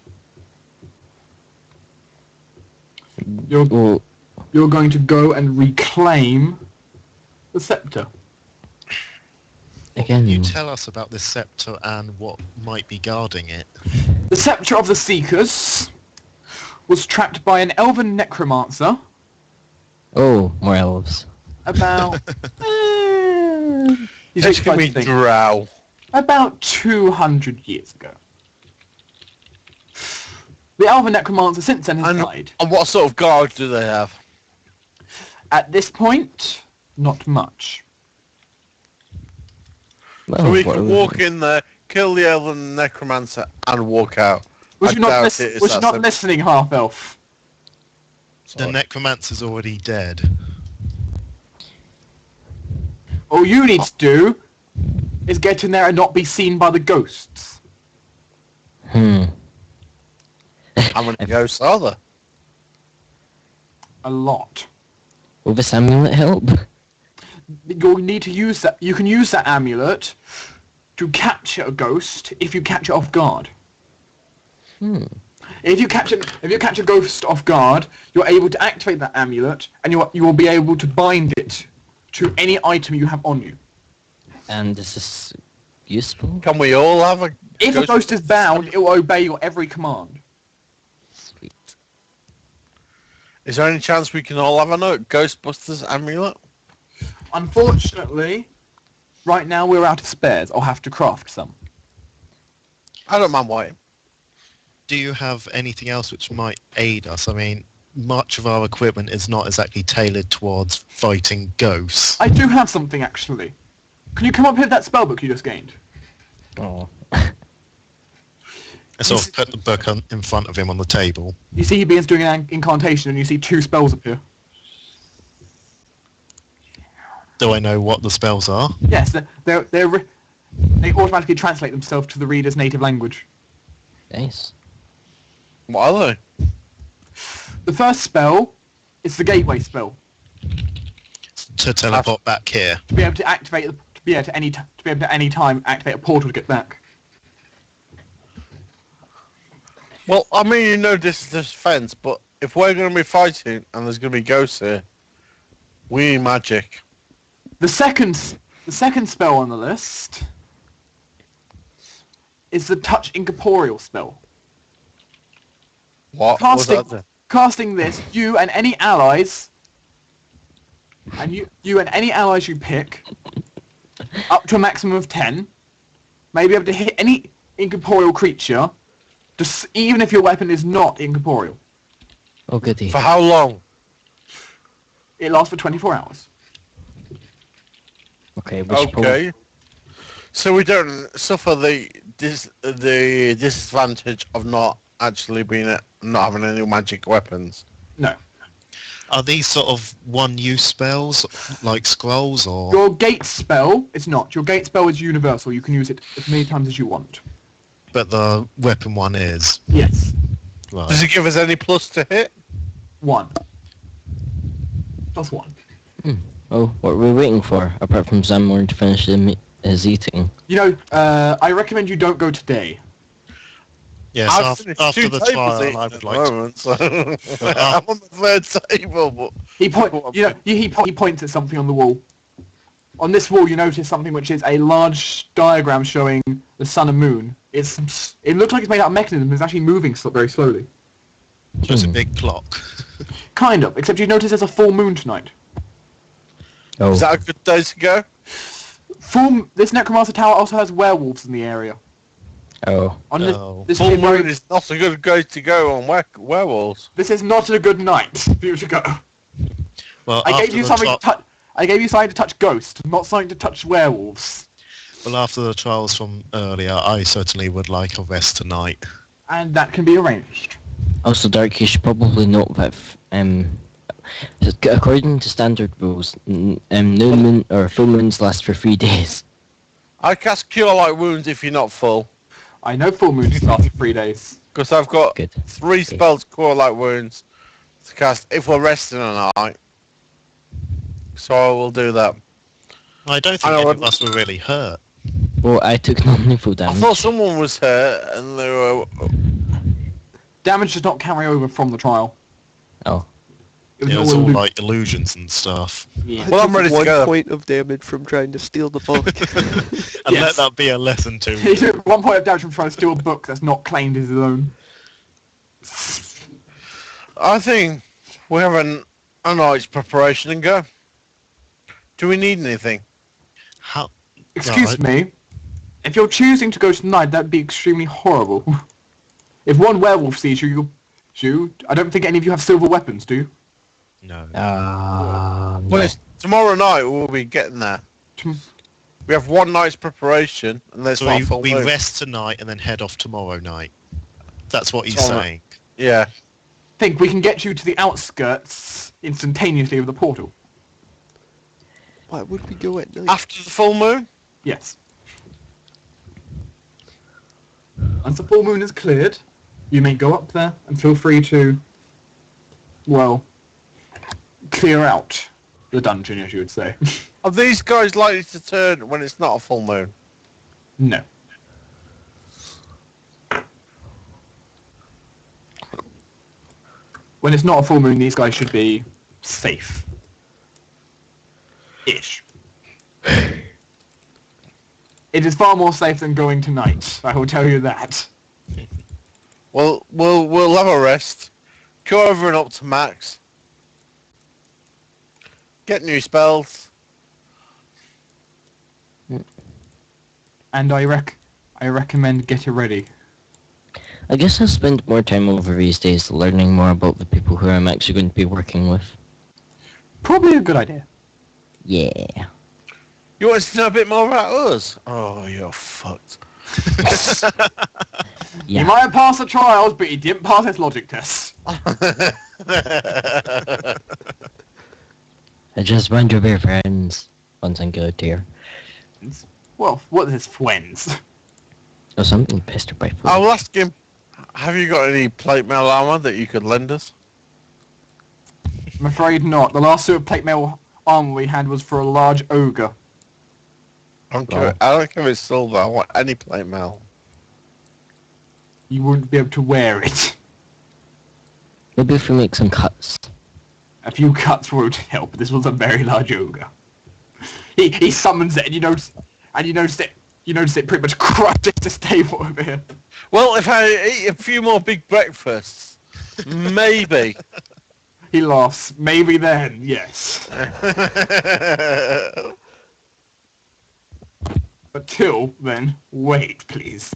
S4: Well,
S2: You're going to go and reclaim the scepter.
S4: again,
S3: You tell us about this scepter and what might be guarding it.
S2: The scepter of the Seekers was trapped by an elven necromancer
S4: oh, more elves.
S2: about you
S1: Just
S2: take
S1: give me
S2: five things.
S1: drow.
S2: About 200 years ago. The elven necromancer since then has died.
S1: And what sort of guard do they have?
S2: At this point, not much.
S4: Well,
S1: So we
S4: what
S1: can
S4: are
S1: walk in there, kill the elven necromancer, and walk out.
S2: Was
S1: I
S2: you not,
S1: doubt
S2: lis-
S1: it is
S2: was you
S1: that
S2: not
S1: simple.
S2: listening, half-elf?
S3: The necromancer's already dead.
S2: All you need to do is get in there and not be seen by the ghosts.
S1: How many ghosts are there?
S2: A lot.
S4: Will this amulet help?
S2: You'll need to use that. You can use that amulet to capture a ghost if you catch it off guard. If you catch a ghost off guard, you're able to activate that amulet, and you will be able to bind it to any item you have on you.
S4: And is this useful?
S1: Can we all have a
S2: If a ghost is bound, it will obey your every command.
S4: Sweet.
S1: Is there any chance we can all have a Ghostbusters amulet?
S2: Unfortunately, right now we're out of spares. I'll have to craft some.
S1: I don't mind waiting.
S3: Do you have anything else which might aid us? I mean, much of our equipment is not exactly tailored towards fighting ghosts.
S2: I do have something, actually. Can you come up with that spellbook you just gained?
S4: Oh.
S3: I sort of put the book in front of him on the table.
S2: You see he begins doing an incantation, and you see 2 spells appear.
S3: Do I know what the spells are?
S2: Yes, they automatically translate themselves to the reader's native language.
S4: Nice.
S1: What are they?
S2: The first spell is the gateway spell.
S3: To teleport back here.
S2: To be able to activate, to be able to any time activate a portal to get back.
S1: Well, I mean, you know this is defense, but if we're going to be fighting and there's going to be ghosts here, we need magic.
S2: The second spell on the list is the touch incorporeal spell.
S1: What was that then?
S2: Casting this, you and any allies, and you and any allies you pick, up to a maximum of 10, may be able to hit any incorporeal creature, just even if your weapon is not incorporeal.
S4: Oh, goody.
S1: For how long?
S2: It lasts for 24 hours.
S4: Okay, we should probably...
S1: Okay. So we don't suffer the disadvantage of not having any magic weapons.
S2: No.
S3: Are these sort of one-use spells, like scrolls, or...?
S2: Your gate spell is not. Your gate spell is universal. You can use it as many times as you want.
S3: But the weapon one is.
S2: Yes.
S3: Right.
S1: Does it give us any plus to hit?
S2: 1. Plus 1.
S4: Oh, what are we waiting for? Apart from Zamorn to finish his eating.
S2: You know, I recommend you don't go today.
S3: Yes,
S1: I've
S3: after,
S1: finished
S3: after
S1: 2
S3: the
S1: tables
S3: trial,
S1: eaten
S3: I
S1: at
S3: would
S1: the
S3: like to...
S1: moment, so I'm on the 3rd table, but...
S2: He points at something on the wall. On this wall, you notice something which is a large diagram showing the sun and moon. It looks like it's made out of mechanism. It's actually moving very slowly.
S3: So it's a big clock.
S2: Kind of, except you notice there's a full moon tonight.
S4: Oh,
S1: Is that a good day to go?
S2: This Necromancer Tower also has werewolves in the area.
S4: oh.
S2: On
S3: Oh.
S2: this
S1: Full
S2: is very-
S1: moon is not a good day to go on werewolves.
S2: This is not a good night for you to go.
S3: Well,
S2: I
S3: after
S2: gave you
S3: the
S2: something.
S3: tri-
S2: I gave you something to touch ghosts, not something to touch werewolves.
S3: well, after the trials from earlier, I certainly would like a rest tonight.
S2: And that can be arranged.
S4: Also, Dark, you should probably note that, according to standard rules, new moon or full moons last for 3 days.
S1: I cast Cure Light Wounds if you're not full,
S2: I know full moons last for 3 days.
S1: because I've got
S4: Good.
S1: 3 spells Cure Light Wounds to cast if we're resting a night. So I will do that.
S3: I don't
S1: I
S3: think
S1: know
S3: any
S1: what-
S3: of us were really hurt.
S4: Well, I took non-lethal
S1: I
S4: damage.
S1: thought someone was hurt, and they were...
S2: Damage does not carry over from the trial.
S4: Oh.
S2: It
S3: It was
S2: all
S3: all
S2: illu-
S3: like illusions and stuff.
S2: Yeah.
S1: Well, I'm ready to
S5: 1
S1: go.
S5: point of damage from trying to steal the book.
S3: And
S2: Yes.
S3: let that be a lesson to
S2: He took 1 point of damage from trying to steal a book that's not claimed as his own.
S1: I think we have a night's preparation and go. Do we need anything?
S3: How...
S2: Excuse me. If you're choosing to go tonight, that'd be extremely horrible. If one werewolf sees you, I don't think any of you have silver weapons, do you?
S3: No.
S1: Well, it's tomorrow night we'll be getting there.
S2: Tom-
S1: We have 1 night's preparation, and there's
S3: So
S1: not a full
S3: we
S1: moon.
S3: rest tonight and then head off tomorrow night. That's what he's
S1: Tomorrow.
S3: saying.
S1: Yeah.
S2: Think we can get you to the outskirts instantaneously of the portal.
S5: Why would we go at night?
S1: After the full moon?
S2: Yes. Once the full moon is cleared, you may go up there and feel free to, well, clear out the dungeon, as you would say.
S1: Are these guys likely to turn when it's not a full moon?
S2: No. When it's not a full moon, these guys should be safe. Ish. It is far more safe than going tonight, I will tell you that.
S1: Well, we'll have a rest. Go over and up to max. Get new spells.
S2: And I recommend get it ready.
S4: I guess I'll spend more time over these days learning more about the people who I'm actually going to be working with.
S2: Probably a good idea.
S4: Yeah.
S1: You want us to know a bit more about us? Oh, you're fucked.
S2: He
S4: Yeah.
S2: might have passed the trials, but he didn't pass his logic tests.
S4: I just want to be friends once I go here.
S2: Well, what is his friends?
S4: Or something pissed by food.
S1: I will ask him, have you got any plate mail armor that you could lend us?
S2: I'm afraid not. The last suit of plate mail armor we had was for a large ogre.
S1: I don't care if it's silver. I want any plate mail.
S2: You wouldn't be able to wear it.
S4: Maybe if we make some cuts.
S2: A few cuts won't help. This was a very large ogre. He summons it, and you notice it pretty much crushes the stable over here.
S1: Well, if I eat a few more big breakfasts, maybe.
S2: He laughs. Maybe then, yes. But till then, wait, please.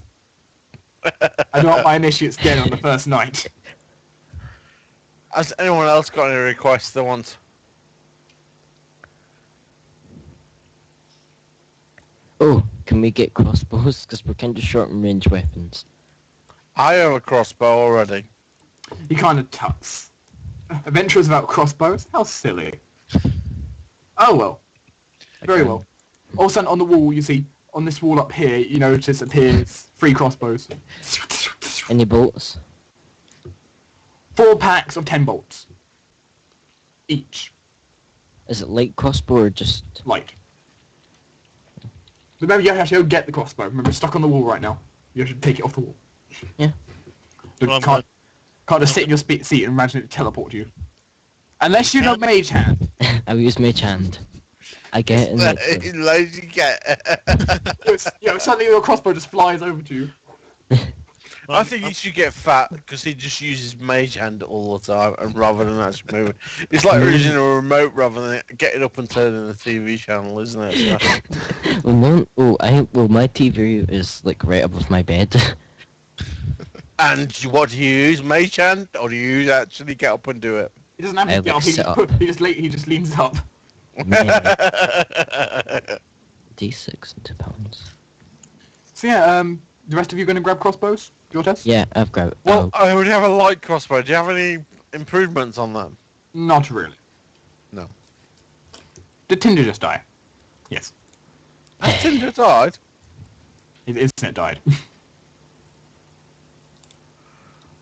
S2: I don't want my initiates dead on the first night.
S1: Has anyone else got any requests they want?
S4: Oh, can we get crossbows? Because we're kind of short in range weapons.
S1: I have a crossbow already.
S2: He kind of tucks. Adventures without crossbows? How silly. Oh well. Very
S4: Again.
S2: well. Also on the wall, you see, on this wall up here, you notice appears 3 crossbows.
S4: Any bolts?
S2: 4 packs of 10 bolts. Each.
S4: Is it light crossbow or just...
S2: Light. Remember, you have to go get the crossbow. Remember, it's stuck on the wall right now. You have to take it off the wall.
S4: Yeah.
S2: You
S3: Well,
S2: can't just sit in your seat and imagine it teleport you. Unless you know Mage Hand.
S4: I'll use Mage Hand. I get in it.
S1: Lazy cat.
S2: Suddenly your crossbow just flies over to you.
S1: I think he should get fat because he just uses mage hand all the time, and rather than actually moving, it's like using a remote rather than getting up and turning the TV channel, isn't it? So.
S4: Well, no. Well, my TV is like right above my bed.
S1: And what do you use, mage hand, or do you actually get up and do it?
S2: He doesn't have to
S4: I
S2: get up,
S4: would sit up.
S2: he just leans up.
S4: Yeah. D6 into pounds.
S2: So yeah, the rest of you going to grab crossbows? Your test?
S4: Yeah, I've got.
S1: Well, I already have a light crossbow. Do you have any improvements on that?
S2: Not really.
S1: No.
S2: Did Tinder just die? Yes.
S1: Has Tinder died?
S2: His internet died.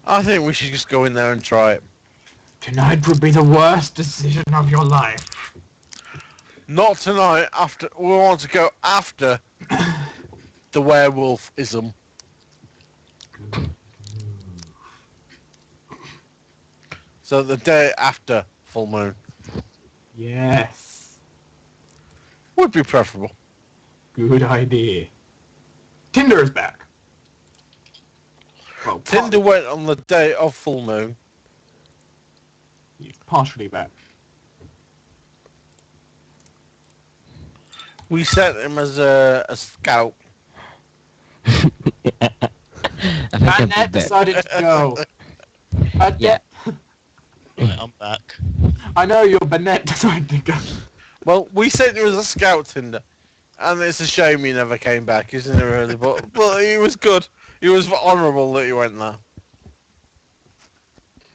S1: I think we should just go in there and try it.
S2: Tonight would be the worst decision of your life.
S1: Not tonight. After we want to go after the werewolfism. So the day after full moon
S2: Yes.
S1: would be preferable.
S2: Good idea. Tinder is back. Well,
S1: Tinder went on the day of full moon.
S2: he's partially back.
S1: We sent him as a scout.
S4: I think I've
S2: Annette
S4: been
S2: decided to go.
S4: Yeah.
S3: Right, I'm back.
S2: I know your Bennett decided to go.
S1: Well, we sent him as a scout, Tinder. And it's a shame he never came back, isn't it really? But he was good. He was honourable that he went there.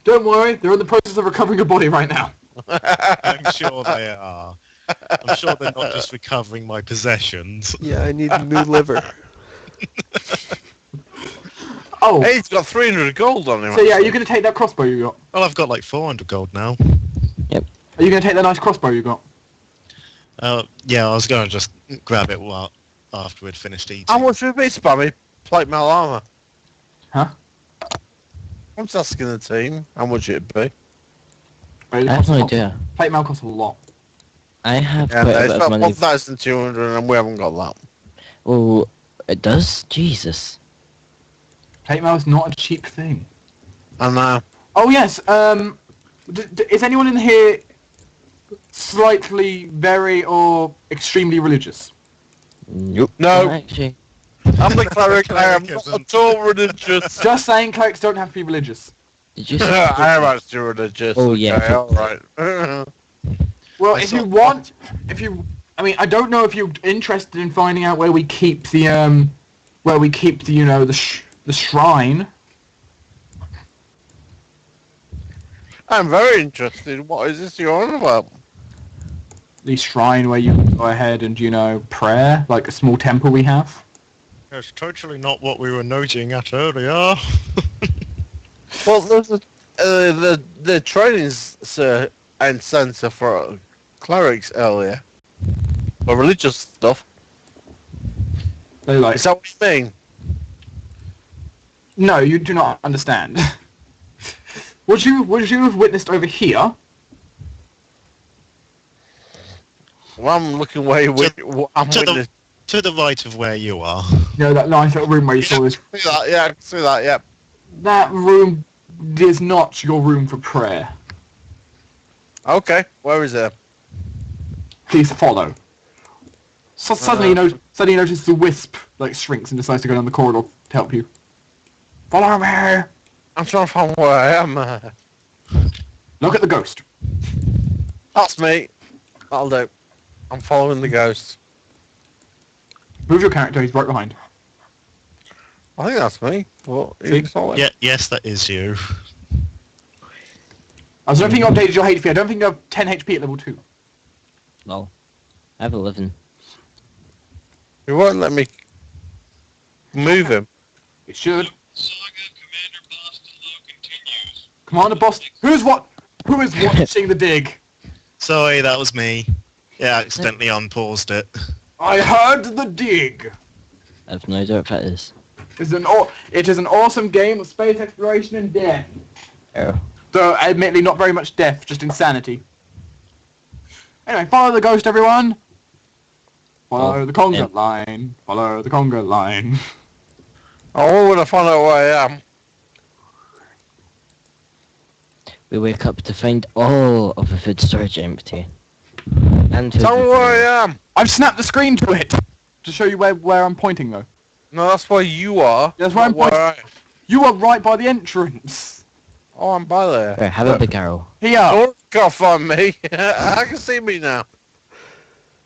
S2: Don't worry, they're in the process of recovering your body right now.
S3: I'm sure they are. I'm sure they're not just recovering my possessions.
S5: Yeah, I need a new liver.
S2: Oh,
S1: Hey, he's got 300 gold on him.
S2: so yeah, are
S1: actually.
S2: you going to take that crossbow you got?
S3: Well, I've got like 400 gold now.
S2: Are you going to take that nice crossbow you got?
S3: Yeah, I was going to just grab it after we'd finished eating.
S1: How much would it be, Spammy? Plate mail armour.
S2: Huh?
S1: I'm just asking the team how much it'd be.
S2: Right,
S4: I have no idea.
S2: Plate mail costs a lot.
S4: I have
S1: Yeah,
S4: quite a
S1: it's
S4: bit of
S1: about
S4: money.
S1: 1,200 and we haven't got that.
S4: Oh, it does? Jesus.
S2: Plate mail is not a cheap thing.
S1: And
S2: Oh yes, is anyone in here slightly, very, or extremely religious?
S4: Nope.
S1: No.
S4: Actually,
S1: I'm the cleric, I am not at all religious.
S2: Just saying clerics don't have to be religious.
S4: did you
S1: I am actually religious.
S4: Oh, yeah.
S1: Okay, alright.
S2: Well,
S3: I
S2: if you
S3: saw-
S2: want, I mean, I don't know if you're interested in finding out where we keep the, the shrine.
S1: I'm very interested. What is this you're on about?
S2: The shrine where you go ahead and, prayer, like a small temple we have.
S3: It's totally not what we were noting at earlier.
S1: Well, there's the training and centre for clerics earlier. Or religious stuff.
S2: They like,
S1: Is that what you mean?
S2: no, you do not understand. Would you have witnessed over here?
S1: Well, I'm looking where you I'm
S3: to the-
S1: witness.
S3: To the right of where you are.
S2: That nice little room where you saw this.
S1: See that? Yeah, I can see that. Yeah.
S2: That room is not your room for prayer.
S1: Okay. Where is it?
S2: Please follow. So suddenly, you notice the wisp shrinks and decides to go down the corridor to help you. Follow me.
S1: I'm trying to find where I am.
S2: Look at the ghost.
S1: That's me. That'll do. I'm following the ghost.
S2: Move your character. He's right behind.
S1: I think that's me. What?
S2: See?
S1: Solid.
S3: Yeah, yes, that is you.
S2: I don't think you updated your HP. I don't think you have 10 HP at level 2.
S4: Lol. I have 11.
S1: You won't let me move him.
S2: It should.
S6: Saga Commander Boston Low continues.
S2: Commander Boston. Who is watching the dig?
S3: Sorry, that was me. Yeah, I accidentally unpaused it.
S2: I heard the dig.
S4: I have no idea what that is.
S2: It is an awesome game of space exploration and death.
S4: Oh.
S2: Though, admittedly, not very much death, just insanity. Anyway, follow the ghost, everyone. Follow the conga line. Follow the conga line.
S1: I want to find out where I am.
S4: We wake up to find all of the food storage empty. And food
S1: Tell me where I am.
S2: I've snapped the screen to it to show you where I'm pointing, though.
S1: No, that's where you are.
S2: That's where I'm
S1: not
S2: pointing.
S1: I am.
S2: You are right by the entrance.
S1: Oh, I'm by there.
S4: Right, have a big arrow.
S2: Here.
S1: Oh, can't find me. I can see me now.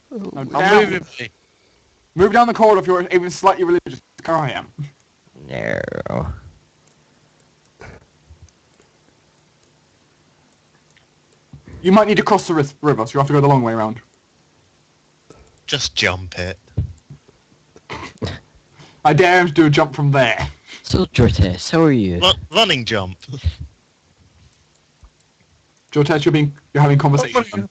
S2: No,
S1: I'm
S2: down.
S1: moving me.
S2: Move down the corridor if you're even slightly religious. Like I am.
S4: No.
S2: You might need to cross the river, so you have to go the long way around.
S3: Just jump it.
S2: I dare him to do a jump from there.
S4: So, Jortes, how are you?
S3: Running jump.
S2: Jortes, you're having conversation.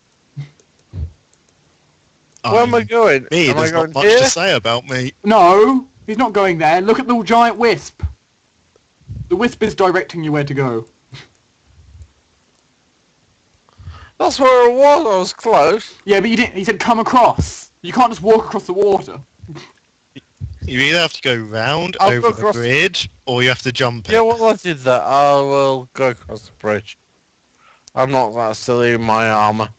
S1: Where am I going?
S3: Me,
S1: Am I
S3: there's
S1: going
S3: not much
S1: here?
S3: to say about me.
S2: No, he's not going there. Look at the giant wisp. The wisp is directing you where to go.
S1: That's where I was. I was close.
S2: Yeah, but you didn't. He said come across. You can't just walk across the water.
S3: You either have to go round
S1: I'll go
S3: over the
S1: across-
S3: bridge, or you have to jump it.
S1: Yeah, well, I did that. I will go across the bridge. I'm not that silly in my armor.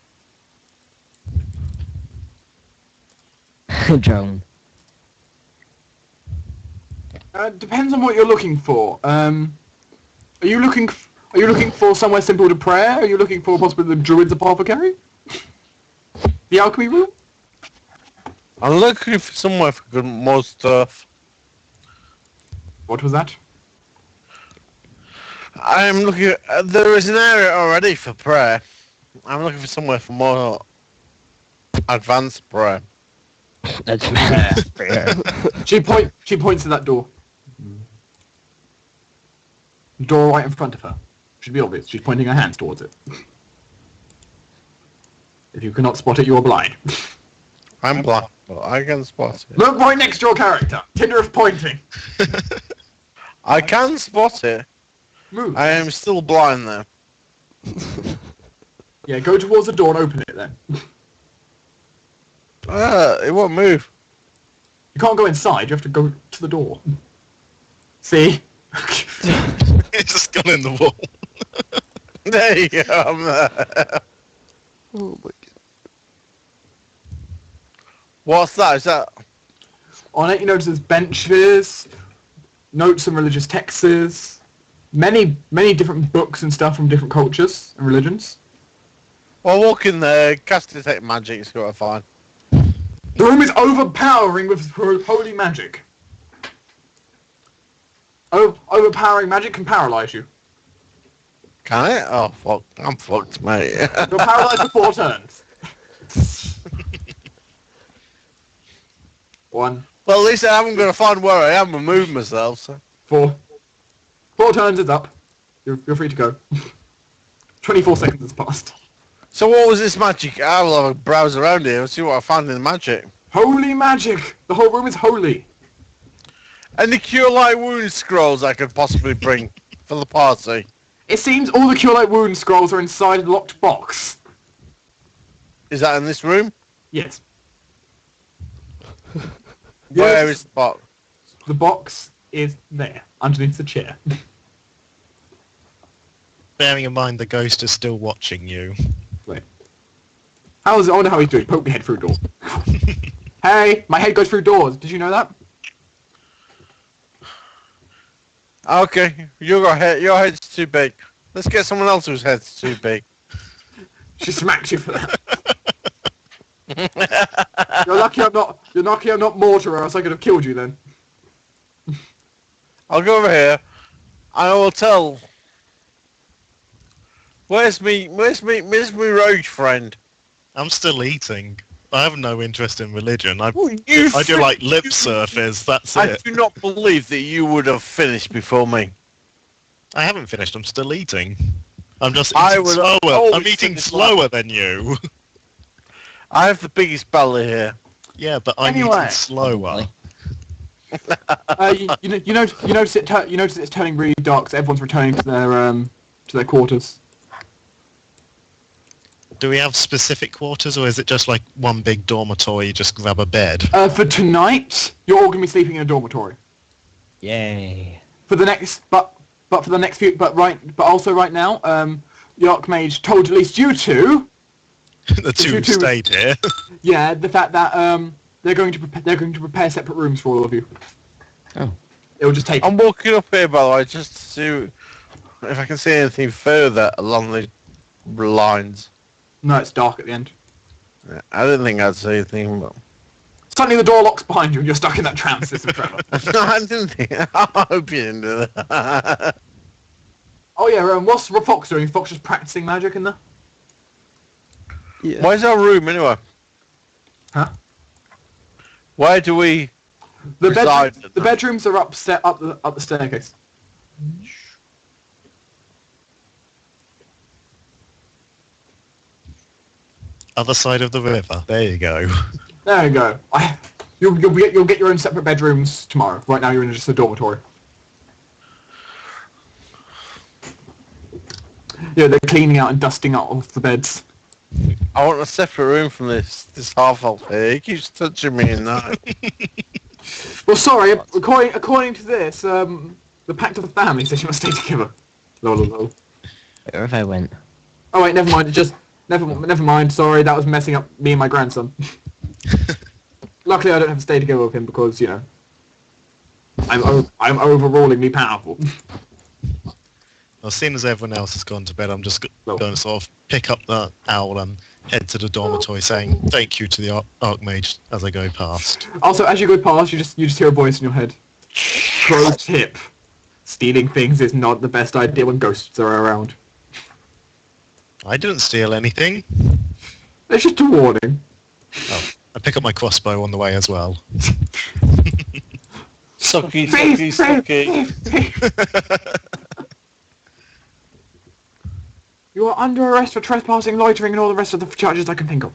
S4: Drown.
S2: Depends on what you're looking for. Are you looking for somewhere simple to pray? Are you looking for possibly the druid's apothecary? The alchemy room?
S1: I'm looking for somewhere for good more stuff.
S2: What was that?
S1: I'm looking. There is an area already for prayer. I'm looking for somewhere for more advanced prayer.
S4: That's
S2: She points to that door. Door right in front of her. Should be obvious. She's pointing her hands towards it. If you cannot spot it, you are blind.
S1: I'm blind, but I can spot it.
S2: Look right next to your character. Tinder is pointing.
S1: I can spot it.
S2: Move.
S1: I am still blind though.
S2: Yeah, go towards the door and open it then.
S1: It won't move.
S2: You can't go inside. You have to go to the door. See?
S3: It's just gone in the wall.
S1: There you go. I'm there.
S5: Oh my god.
S1: What's that? Is that?
S2: On it, you notice there's benches, notes and religious texts, many different books and stuff from different cultures and religions.
S1: Well, walk in there, cast detect magic, see what I find.
S2: The room is overpowering with holy magic. Overpowering magic can paralyze you.
S1: Can it? Oh fuck! I'm fucked, mate.
S2: You're paralyzed for 4 turns. 1,
S1: Well, at least I haven't got to find where I am and move myself. So.
S2: 4. 4 turns is up. You're free to go. 24 seconds has passed.
S1: So what was this magic? I will have a browse around here and see what I find in the magic.
S2: Holy magic! The whole room is holy.
S1: Any cure light wound scrolls I could possibly bring for the party.
S2: It seems all the Cure Light Wound scrolls are inside a locked box.
S1: Is that in this room?
S2: Yes.
S1: Where is the box?
S2: The box is there, underneath the chair.
S3: Bearing in mind the ghost is still watching you.
S2: Wait. I wonder how he's doing. Poke my head through a door. Hey, my head goes through doors. Did you know that?
S1: Okay, your head's too big. Let's get someone else whose head's too big.
S2: She smacks you for that. You're lucky I'm not mortar, or else I could have killed you then.
S1: I'll go over here. I will tell. Where's me rogue friend?
S3: I'm still eating. I have no interest in religion. I
S1: Well,
S3: do like lip surfers. That's
S1: I
S3: it.
S1: do not believe that you would have finished before me.
S3: I haven't finished. I'm still eating. I'm just
S1: I
S3: eating
S1: would
S3: slower.
S1: always
S3: I'm eating
S1: finish
S3: slower than you.
S1: I have the biggest belly here.
S3: Yeah, but I'm
S2: Anyway.
S3: eating slower.
S2: You notice it's turning really dark, so everyone's returning to their quarters.
S3: Do we have specific quarters, or is it just like one big dormitory? You just grab a bed.
S2: For tonight, you're all gonna be sleeping in a dormitory.
S4: Yay.
S2: For the next, but for the next few, but also right now, the Archmage told at least you two,
S3: The two who stayed here.
S2: yeah, the fact that they're going to prepare separate rooms for all of you.
S4: Oh.
S2: It'll just take.
S1: I'm walking up here, by the way, just to see if I can see anything further along the lines.
S2: No, it's dark at the end.
S1: I didn't think I'd see anything, but...
S2: Suddenly the door locks behind you and you're stuck in that tram system, Trevor.
S1: I didn't think... I hope you didn't do that.
S2: Oh yeah, what's Fox doing? Fox just practicing magic in there?
S5: Yeah.
S1: Where's our room, anyway?
S2: Huh?
S1: Where do we...
S2: The
S1: reside?
S2: bedrooms are up the staircase.
S3: Other side of the river. There you go.
S2: There you go. You'll get your own separate bedrooms tomorrow. Right now you're in just a dormitory. Yeah, they're cleaning out and dusting out off the beds.
S1: I want a separate room from this half-elf here. He keeps touching me in that.
S2: Well, sorry. According to this, the Pact of the Family says you must stay together. Lol.
S4: Where have I went?
S2: Oh wait, never mind. Never mind. Sorry, that was messing up me and my grandson. Luckily, I don't have to stay together with him because I'm overrulingly powerful.
S3: Well, seeing as everyone else has gone to bed, I'm just
S2: No.
S3: going to sort of pick up the owl and head to the dormitory, saying thank you to the Archmage as I go past.
S2: Also, as you go past, you just hear a voice in your head. Pro tip: stealing things is not the best idea when ghosts are around.
S3: I didn't steal anything.
S2: It's just a warning.
S3: Oh, I pick up my crossbow on the way as well.
S1: Sucky,
S2: Thief,
S1: sucky,
S2: thief,
S1: sucky.
S2: thief. You are under arrest for trespassing, loitering, and all the rest of the charges I can think of.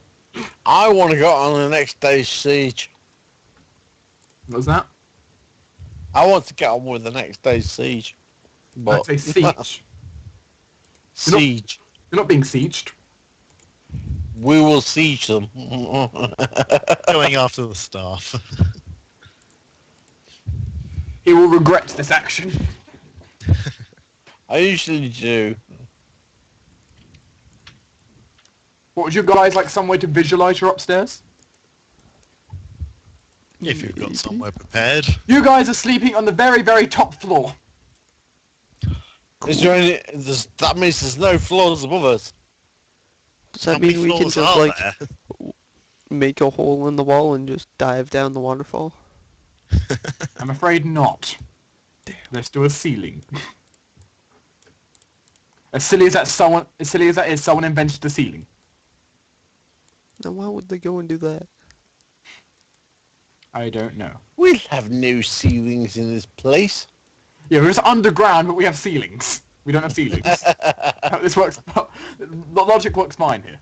S1: I want to go on the next day's siege.
S2: What was that?
S1: I want to get on with the next day's siege. But
S2: I'd say siege.
S1: siege.
S2: You're not being sieged.
S1: We will siege them.
S3: Going after the staff.
S2: He will regret this action.
S1: I usually do.
S2: What, would you guys like some way to visualise your upstairs?
S3: If you've got somewhere prepared.
S2: You guys are sleeping on the very, very top floor.
S1: Is there any? That means there's no floors above us.
S5: Does
S3: How
S5: that
S3: many
S5: mean we can
S3: floors
S5: just
S3: are
S5: like
S3: there?
S5: make a hole in the wall and just dive down the waterfall?
S2: I'm afraid not. There's still a ceiling. As silly as that is, someone invented the ceiling.
S5: Now why would they go and do that?
S2: I don't know.
S1: We have no ceilings in this place.
S2: Yeah, we're just underground, but we have ceilings. We don't have ceilings. This works. The logic works fine here.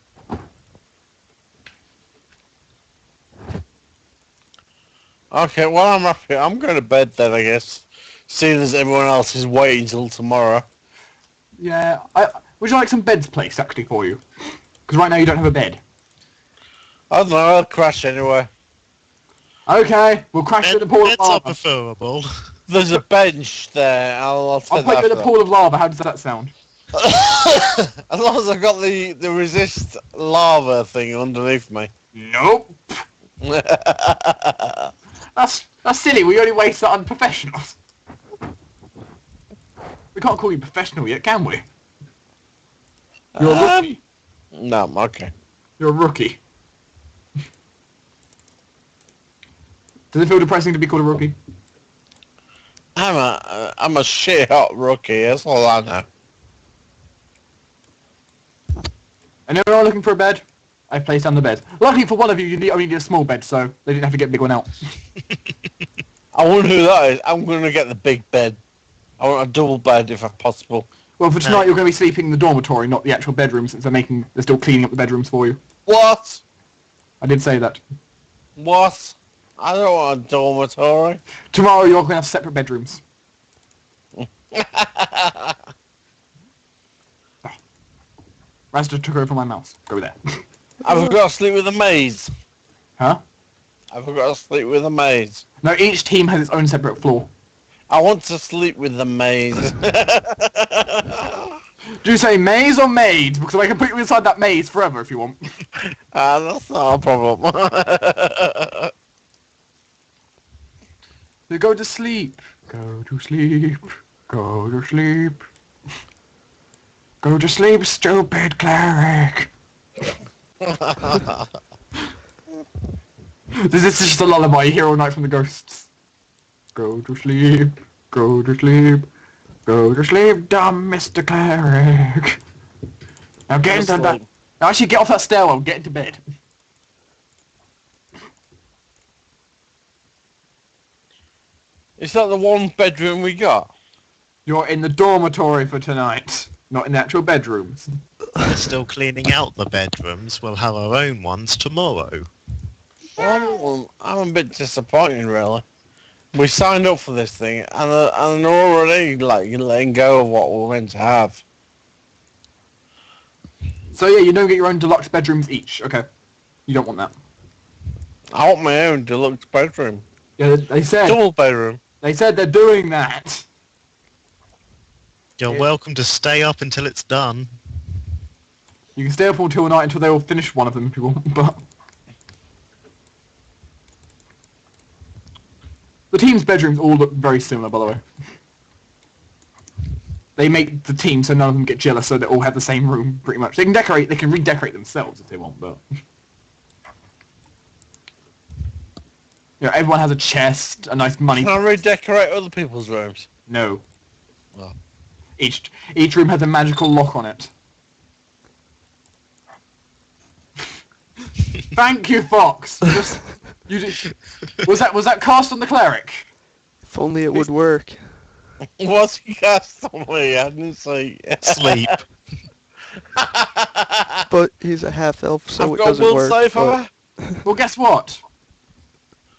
S1: Okay, well I'm happy. I'm going to bed then, I guess. Seeing as everyone else is waiting till tomorrow.
S2: Yeah. Would you like some beds placed actually for you? Because right now you don't have a bed.
S1: I don't know. I'll crash anyway.
S2: Okay, we'll crash you in the pool of
S3: Beds are
S2: lava.
S3: preferable.
S1: There's a bench there. I'll
S2: I'll
S1: take
S2: put you in
S1: that.
S2: the pool of lava. How does that sound?
S1: As long as I've got the resist lava thing underneath me.
S2: Nope. That's silly. We only waste that on professionals. We can't call you professional yet, can we? You're a rookie.
S1: No, okay.
S2: You're a rookie. Does it feel depressing to be called a rookie?
S1: I'm a shit hot rookie. That's all I know.
S2: looking for a bed, I placed down the bed. Luckily for one of you, you only need a small bed, so they didn't have to get a big one out.
S1: I wonder who that is. I'm going to get the big bed. I want a double bed if possible.
S2: Well, for tonight,
S3: No.
S2: you're going to be sleeping in the dormitory, not the actual bedroom, since they're still cleaning up the bedrooms for you.
S1: What?
S2: I did say that.
S1: What? I don't want a dormitory.
S2: Tomorrow, you're going to have separate bedrooms. Razda took over my mouse. Go there.
S1: I've got to sleep with a maid.
S2: Huh?
S1: I've got to sleep with a maid.
S2: No, each team has its own separate floor.
S1: I want to sleep with the maid.
S2: Do you say maze or maid? Because I can put you inside that maze forever if you want.
S1: That's not a problem.
S2: So go to sleep. Go to sleep. Go to sleep. Go to sleep, stupid cleric. This is just a lullaby you hear all night from the ghosts. Go to sleep. Go to sleep. Go to sleep, dumb Mr. Cleric. Now get into that. Now actually get off that stairwell. Get into bed.
S1: Is that the one bedroom we got?
S2: You're in the dormitory for tonight, not in the actual bedrooms.
S3: We're still cleaning out the bedrooms. We'll have our own ones tomorrow.
S1: Well, I'm a bit disappointed, really. We signed up for this thing, and already letting go of what we're meant to have.
S2: So yeah, you don't get your own deluxe bedrooms each. Okay. You don't want that.
S1: I want my own deluxe bedroom,
S2: Yeah, they said
S1: double bedroom.
S2: they're doing that.
S3: You're
S2: Yeah.
S3: welcome to stay up until it's done.
S2: You can stay up until night until they all finish one of them if you want, but the team's bedrooms all look very similar, by the way. They make the team so none of them get jealous, so they all have the same room, pretty much. They can redecorate themselves if they want, but you know, everyone has a chest, a nice money.
S1: Can I redecorate other people's rooms?
S2: No.
S1: Oh.
S2: Each room has a magical lock on it. Thank you, Fox. Was that cast on the cleric?
S5: If only it would work.
S1: What's he cast on me? I didn't see.
S3: Sleep.
S5: But he's a half elf, so
S1: I've
S5: it
S1: got
S5: doesn't
S1: will
S5: work.
S1: save
S5: but-
S1: her.
S2: Well, guess what?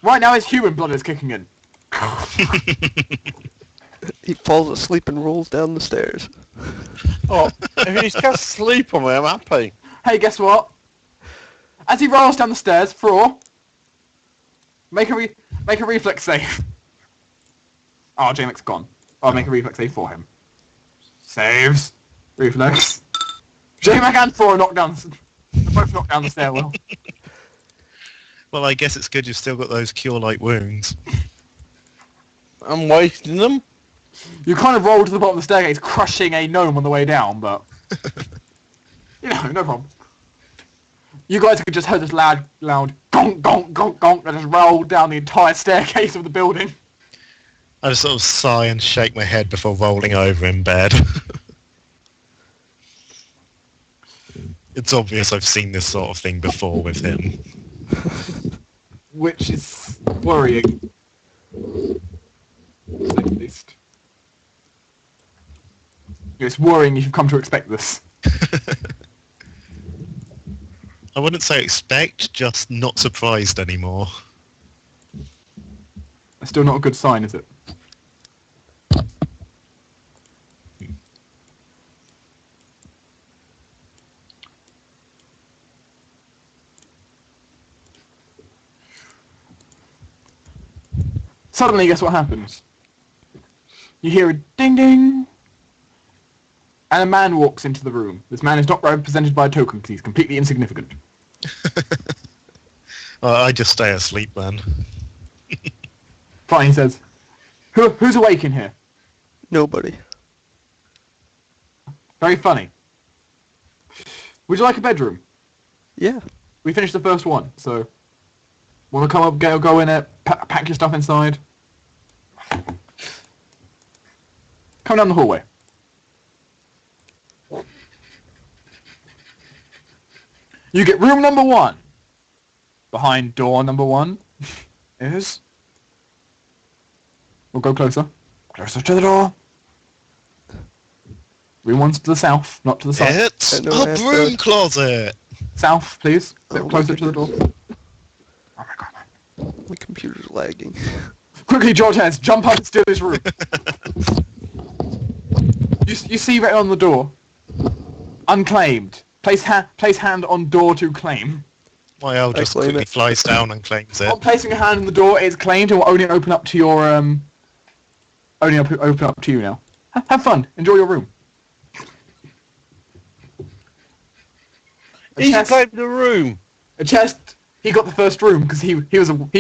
S2: Right now his human blood is kicking in.
S5: He falls asleep and rolls down the stairs.
S1: Oh, if he's cast sleep on me, I'm happy.
S2: Hey, guess what? As he rolls down the stairs, Thor, make a reflex save. Oh, J-Mac's gone. I'll make a reflex save for him. Saves. Reflex. J-Mac and Thor are both knocked down the stairwell.
S3: Well, I guess it's good you've still got those cure-like wounds.
S1: I'm wasting them.
S2: You kind of roll to the bottom of the staircase, crushing a gnome on the way down, but you know, no problem. You guys could just hear this loud gonk, gonk, gonk, gonk, that just rolled down the entire staircase of the building.
S3: I just sort of sigh and shake my head before rolling over in bed. It's obvious I've seen this sort of thing before with him.
S2: Which is worrying. To say the least. It's worrying if you've come to expect this.
S3: I wouldn't say expect, just not surprised anymore.
S2: That's still not a good sign, is it? Suddenly, guess what happens? You hear a ding ding, and a man walks into the room. This man is not represented by a token because he's completely insignificant.
S3: I just stay asleep then.
S2: Fine, he says. Who's awake in here?
S5: Nobody.
S2: Very funny. Would you like a bedroom?
S5: Yeah.
S2: We finished the first one, so want to come up, go in it, pack your stuff inside. Come down the hallway. You get room number 1. Behind door number 1 is... We'll go closer. Closer to the door. Room 1's to the south, not to the side.
S3: It's
S5: I
S3: a
S5: know I have to-
S3: broom closet.
S2: South, please. A bit
S5: Oh,
S2: closer
S5: my
S2: to the door.
S5: goodness.
S2: Oh my god.
S5: My computer's lagging.
S2: Quickly, Jortes, jump up and steal this room. you see right on the door. Unclaimed. Place hand on door to claim.
S3: My owl just
S5: claim
S3: quickly
S5: it.
S3: flies down and claims it.
S2: On placing a hand on the door, it's claimed and will only open up to your open up to you now. Have fun. Enjoy your room. A
S1: He's
S2: chest.
S1: claimed the room.
S2: A chest. He got the first room because he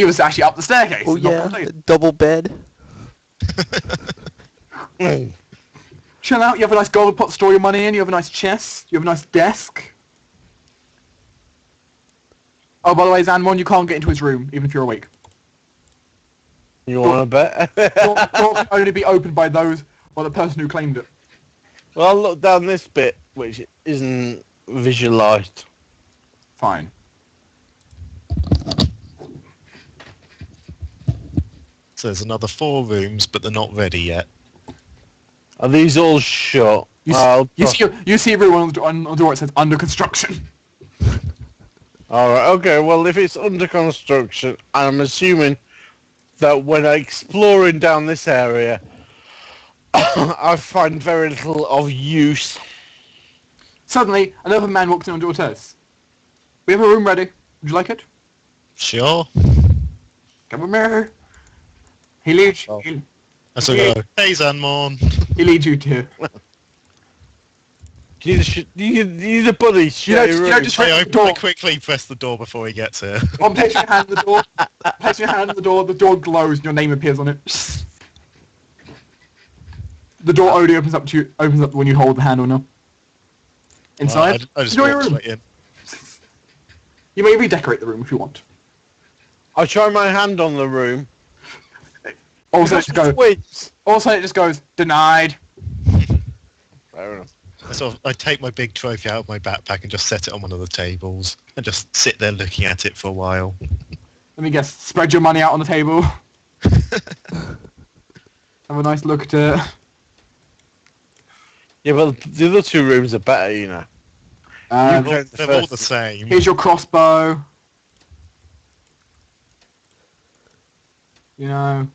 S2: was actually up the staircase.
S5: Oh
S2: not
S5: yeah,
S2: completed.
S5: double bed.
S2: Chill out. You have a nice gold pot to store your money in. You have a nice chest. You have a nice desk. Oh, by the way, Zanmon, you can't get into his room even if you're awake.
S1: You want to bet?
S2: Door can only be opened by the person who claimed it.
S1: Well, I'll look down this bit, which isn't visualised.
S2: Fine.
S3: So there's another 4 rooms, but they're not ready yet.
S1: Are these all shut?
S2: You see everyone on the door. It says under construction.
S1: Alright, okay, well, if it's under construction, I'm assuming that when exploring down this area, I find very little of use.
S2: Suddenly, another man walks in on Jortes. We have a room ready. Would you like it?
S3: Sure.
S2: Come with me. He leads.
S1: Oh.
S2: He
S3: So I go, hey Zanmon.
S2: leads you to.
S1: You need a buddy.
S2: You
S1: Share your
S2: know,
S1: room.
S2: just
S3: I
S2: the
S3: open,
S2: door.
S3: I quickly press the door before he gets here.
S2: On placing your hand on the door. Placing your hand on the door glows and your name appears on it. The door only opens up when you hold the handle now. Inside,
S3: I just
S2: enjoy your
S3: walk
S2: room.
S3: straight in.
S2: You may redecorate the room if you want.
S1: I try my hand on the room.
S2: Also, it just goes denied.
S1: Fair enough.
S3: I take my big trophy out of my backpack and just set it on one of the tables and just sit there looking at it for a while.
S2: Let me guess. Spread your money out on the table. Have a nice look at it.
S1: Yeah, well, the other 2 rooms are better, you know.
S2: Um,
S1: You go-
S3: They're all the same.
S2: Here's your crossbow. You know.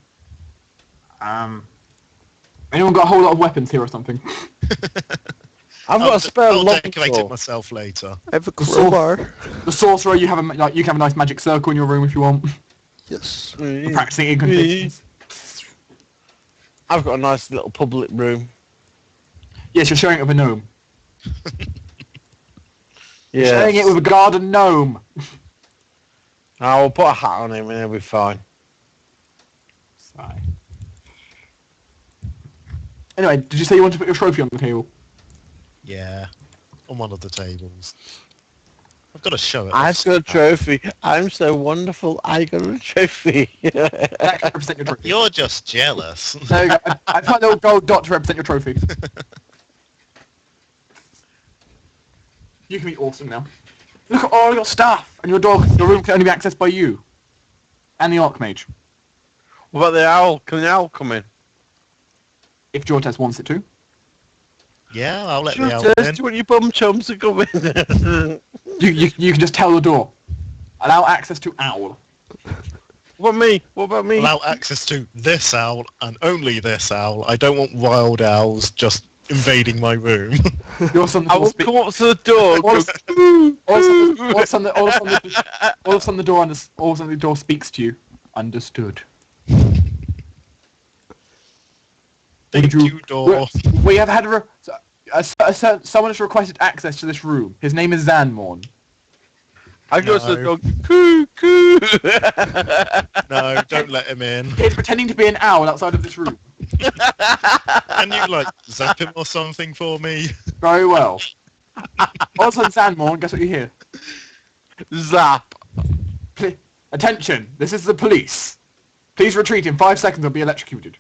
S2: Anyone got a whole lot of weapons here or something?
S1: I've got a spare
S3: I'll decorate it
S1: longsword.
S3: myself later.
S5: I have a crowbar.
S2: The sorcerer, you can have a nice magic circle in your room if you want.
S5: Yes.
S2: For practicing incantations.
S1: I've got a nice little public room.
S2: Yes, you're sharing it with a gnome.
S1: Yeah.
S2: Sharing it with a garden gnome.
S1: I'll put a hat on him and he'll be fine.
S2: Sigh. Anyway, did you say you want to put your trophy on the table?
S3: Yeah, on one of the tables. I've got to show it.
S1: I've got a trophy. I'm so wonderful. I got a trophy.
S2: That can represent your trophy.
S3: You're just jealous.
S2: There you go. I've got a little gold dot to represent your trophy. You can be awesome now. Look at all your stuff! And your room can only be accessed by you. And the Archmage.
S1: What about the owl? Can the owl come in?
S2: If Jortes wants it to.
S3: Yeah, I'll let
S1: Sure,
S3: the owl
S1: Jess,
S3: in.
S1: do you want your bum chums to come in?
S2: You can just tell the door. Allow access to owl.
S1: What about me? What about me?
S3: Allow access to this owl and only this owl. I don't want wild owls just invading my room.
S2: You're some
S1: I will come up to the door. and
S2: all
S1: go,
S2: of a sudden the door speaks to you. Understood.
S3: Thank you, door.
S2: We have had someone has requested access to this room. His name is Zanmorn.
S1: I go to the
S3: No.
S1: door. Coo, coo.
S3: No, don't let him in.
S2: He's pretending to be an owl outside of this room.
S3: Can you, like, zap him or something for me?
S2: Very well. All of a sudden, Zanmorn, guess what you hear?
S1: Zap.
S2: Attention, this is the police. Please retreat in 5 seconds or be electrocuted.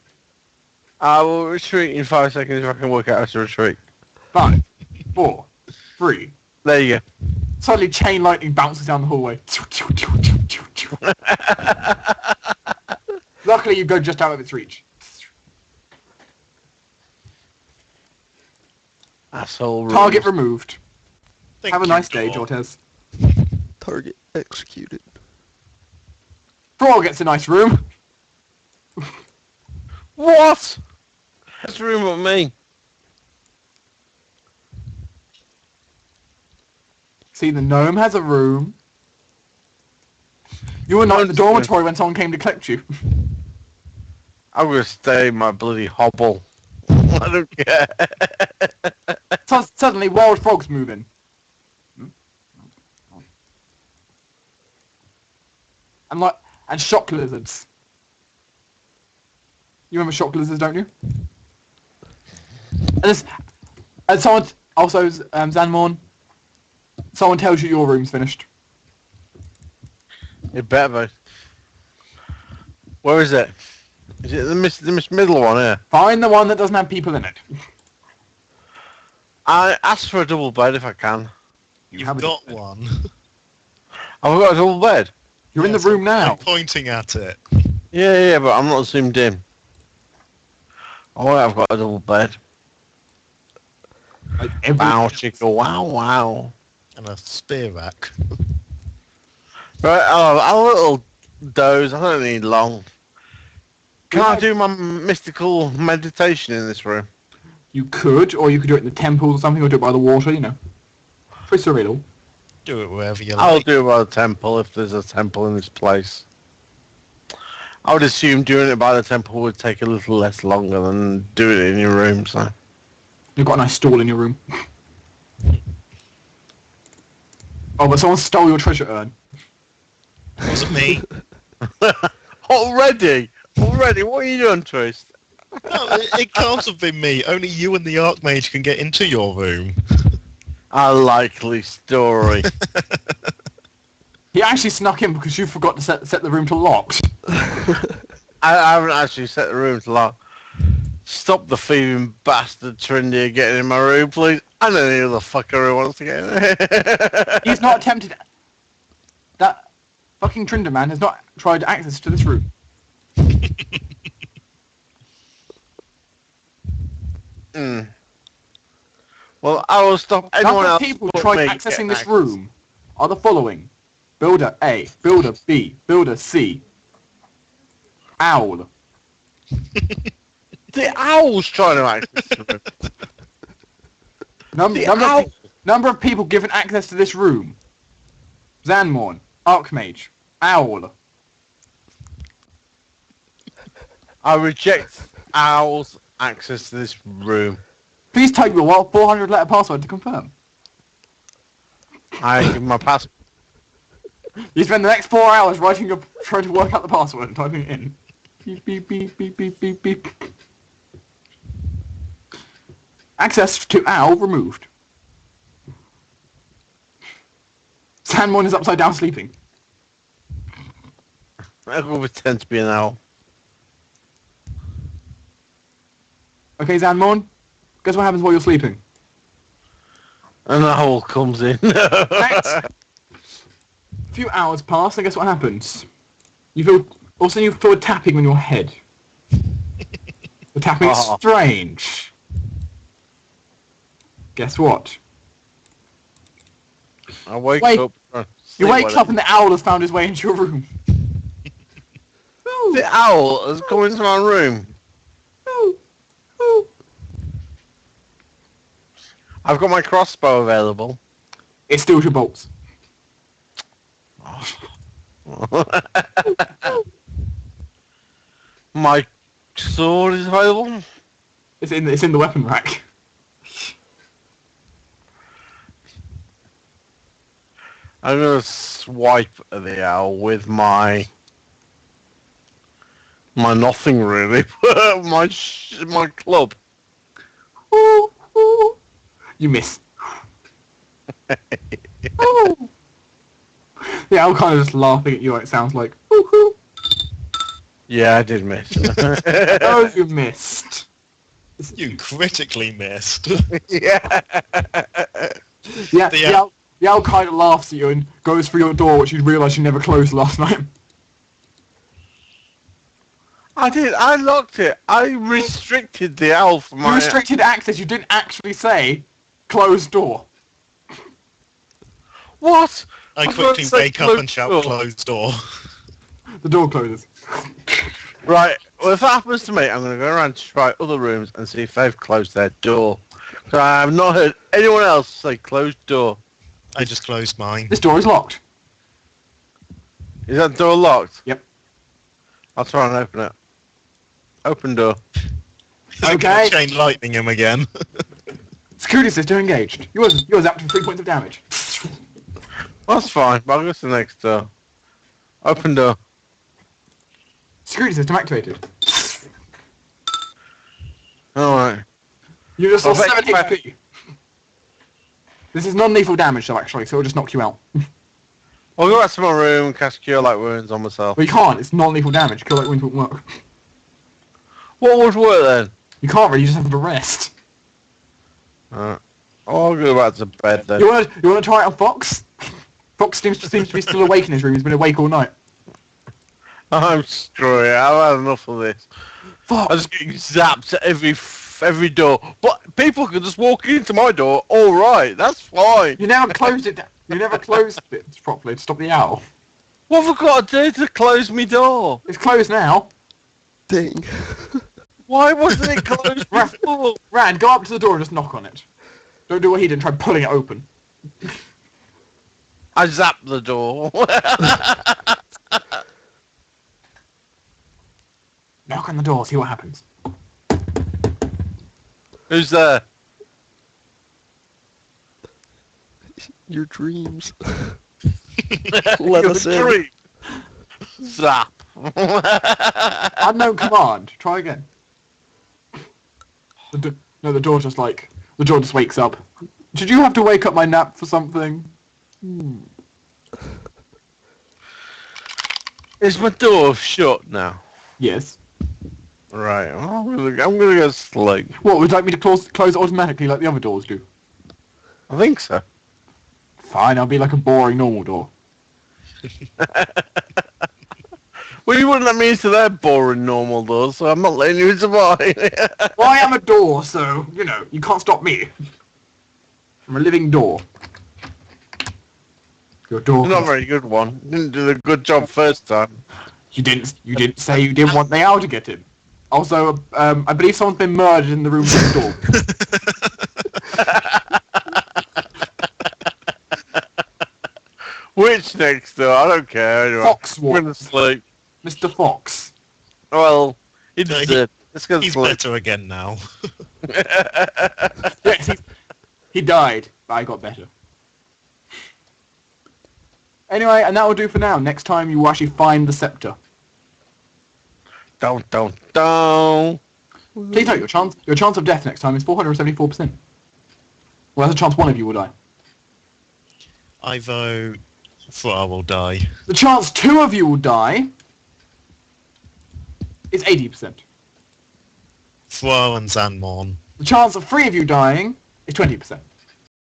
S1: I will retreat in 5 seconds if I can work out how to retreat.
S2: 5, 4, 3.
S1: There you go.
S2: Suddenly, chain lightning bounces down the hallway. Luckily, you go just out of its reach.
S1: Asshole.
S2: Target
S1: rules.
S2: removed.
S3: Thank
S2: Have a
S3: you,
S2: nice day,
S3: Gore.
S2: Jortes.
S5: Target executed.
S2: Brawl gets a nice room.
S1: What? That's room with me.
S2: See, the gnome has a room. You were not in the dormitory when someone came to collect you.
S1: I'm gonna stay in my bloody hobble. I don't care.
S2: So suddenly, wild frogs move in. And shock lizards. You remember shock lizards, don't you? And someone also Zanmorn. Someone tells you your room's finished.
S1: It better be. Where is it? Is it the middle one here?
S2: Find the one that doesn't have people in it.
S1: I asked for a double bed if I can.
S3: You've
S2: have a
S3: got
S2: bed.
S3: one.
S1: I've got a double bed.
S2: You're in the
S3: Yes,
S2: room now.
S3: I'm pointing at it.
S1: Yeah, but I'm not zoomed in. Oh, I've got a double bed.
S2: Like every-
S1: Wow, chica, wow.
S3: And a spear rack.
S1: Right, I'll have a little doze. I don't need long. Can I do my mystical meditation in this room?
S2: You could, or you could do it in the temple or something, or do it by the water, you know. Pretty surreal.
S3: Do it wherever you
S1: I'll
S3: like.
S1: do it by the temple if there's a temple in this place. I would assume doing it by the temple would take a little less longer than doing it in your room, so...
S2: You've got a nice stall in your room. Oh, but someone stole your treasure urn.
S3: Wasn't me.
S1: Already? What are you doing, Twist?
S3: No, it can't have been me. Only you and the Archmage can get into your room.
S1: A likely story.
S2: He actually snuck in because you forgot to set the room to locked.
S1: I haven't actually set the room to lock. Stop the thieving bastard Trindia getting in my room, please. I don't know who the fucker who wants to get in.
S2: He's not attempted... That fucking Trinder man has not tried access to this room.
S1: Well, I will stop anyone
S2: Number of
S1: else.
S2: people
S1: but
S2: tried
S1: me
S2: accessing
S1: getting
S2: this
S1: access.
S2: room are the following. Builder A, Builder B, Builder C. Owl.
S1: The owl's trying to access the room. The owl.
S2: Number of people given access to this room. Zanmorn, Archmage, Owl.
S1: I reject owl's access to this room.
S2: Please type your 400-letter password to confirm.
S1: I give my passport.
S2: You spend the next 4 hours trying to work out the password and typing it in. Beep, beep, beep, beep, beep, beep, beep. Access to Owl removed. Zanmorn is upside down sleeping.
S1: I will pretend to be an owl.
S2: Okay, Zanmorn, guess what happens while you're sleeping?
S1: An owl comes in.
S2: Next. A few hours pass, and guess what happens? You feel a tapping on your head. The tapping is
S1: Oh.
S2: strange. Guess what?
S1: I wake
S2: Wait.
S1: up.
S2: You wake up and the owl has found his way into your room.
S1: The owl has come into my room. I've got my crossbow available.
S2: It steals your bolts.
S1: My sword is available.
S2: It's in the weapon rack.
S1: I'm gonna swipe at the owl with my nothing really. my club.
S2: You miss. Ooh. The owl kind of just laughing at you. It sounds like. Ooh.
S1: Yeah, I did miss.
S2: Oh, you missed.
S3: You critically missed.
S1: Yeah.
S2: Yeah,
S3: The
S2: The owl kind of laughs at you and goes through your door, which you realise you never closed last night.
S1: I did. I locked it. I restricted the owl from
S2: You
S1: my...
S2: restricted access. You didn't actually say closed door.
S1: What?
S3: I
S1: thought
S3: quickly
S1: it said
S3: wake up and
S1: closed
S3: shout
S1: door.
S3: closed door.
S2: The door closes.
S1: Right. Well, if that happens to me, I'm going to go around and try other rooms and see if they've closed their door. 'Cause I have not heard anyone else say closed door.
S3: I just closed mine.
S2: This door is locked.
S1: Is that door locked?
S2: Yep.
S1: I'll try and open it. Open door.
S3: I'm gonna
S2: Okay.
S3: chain lightning him again.
S2: Security system engaged. Yours up to 3 points of damage.
S1: That's fine, but I'll go to the next door. Open door.
S2: Security system activated.
S1: Alright.
S2: You just
S1: I'll
S2: lost
S1: bet
S2: 7
S1: you-
S2: HP. This is non-lethal damage, though, actually, so it'll just knock you out.
S1: I'll go back to my room and cast Cure Light Wounds on myself.
S2: But you can't. It's non-lethal damage. Kill like wounds won't work.
S1: What would work then?
S2: You can't really. You just have to rest.
S1: Alright. I'll go back to bed then.
S2: You wanna try it on Fox? Fox seems to be still awake in his room. He's been awake all night.
S1: I'm screwed. I've had enough of this. I'm
S2: Fox.
S1: just getting zapped at every door. But people can just walk into my door. All right, that's fine.
S2: You never closed it. You never closed it properly to stop the owl.
S1: What have I got to do to close my door?
S2: It's closed now.
S5: Dang.
S1: Why wasn't it closed before?
S2: Rand, go up to the door and just knock on it. Don't do what he did and try pulling it open.
S1: I zapped the door.
S2: Knock on the door, see what happens.
S1: Who's there?
S5: Your dreams.
S1: Let
S5: Let us in.
S1: dream. Zap.
S2: Unknown command. Try again. No, the door just wakes up. Did you have to wake up my nap for something?
S1: Is my door shut now?
S2: Yes.
S1: Right. Well, I'm gonna go sleep.
S2: What, would you like me to close it automatically like the other doors do?
S1: I think so.
S2: Fine, I'll be like a boring normal door.
S1: Well, you wouldn't let me into their boring normal doors, so I'm not letting you into mine.
S2: Well, I am a door, so, you can't stop me. I'm a living door. Your door.
S1: Not a very good one. Didn't do a good job first time.
S2: You didn't say you didn't want the owl to get in. Also, I believe someone's been murdered in the room next door.
S1: Which next door? I don't care. Anyway.
S2: Fox
S1: I'm gonna sleep.
S2: Mr. Fox.
S1: Well, he
S3: No,
S1: deserved. Let's go to
S3: He's
S1: sleep.
S3: better again now.
S2: Yes, he died, but I got better. Anyway, and that will do for now. Next time you will actually find the scepter.
S1: Don't.
S2: Please note, your chance of death next time is 474%. Well, there's a chance one of you will die.
S3: I vote for I will die.
S2: The chance two of you will die is 80%.
S3: Fro and Zanmorn.
S2: The chance of three of you dying is 20%.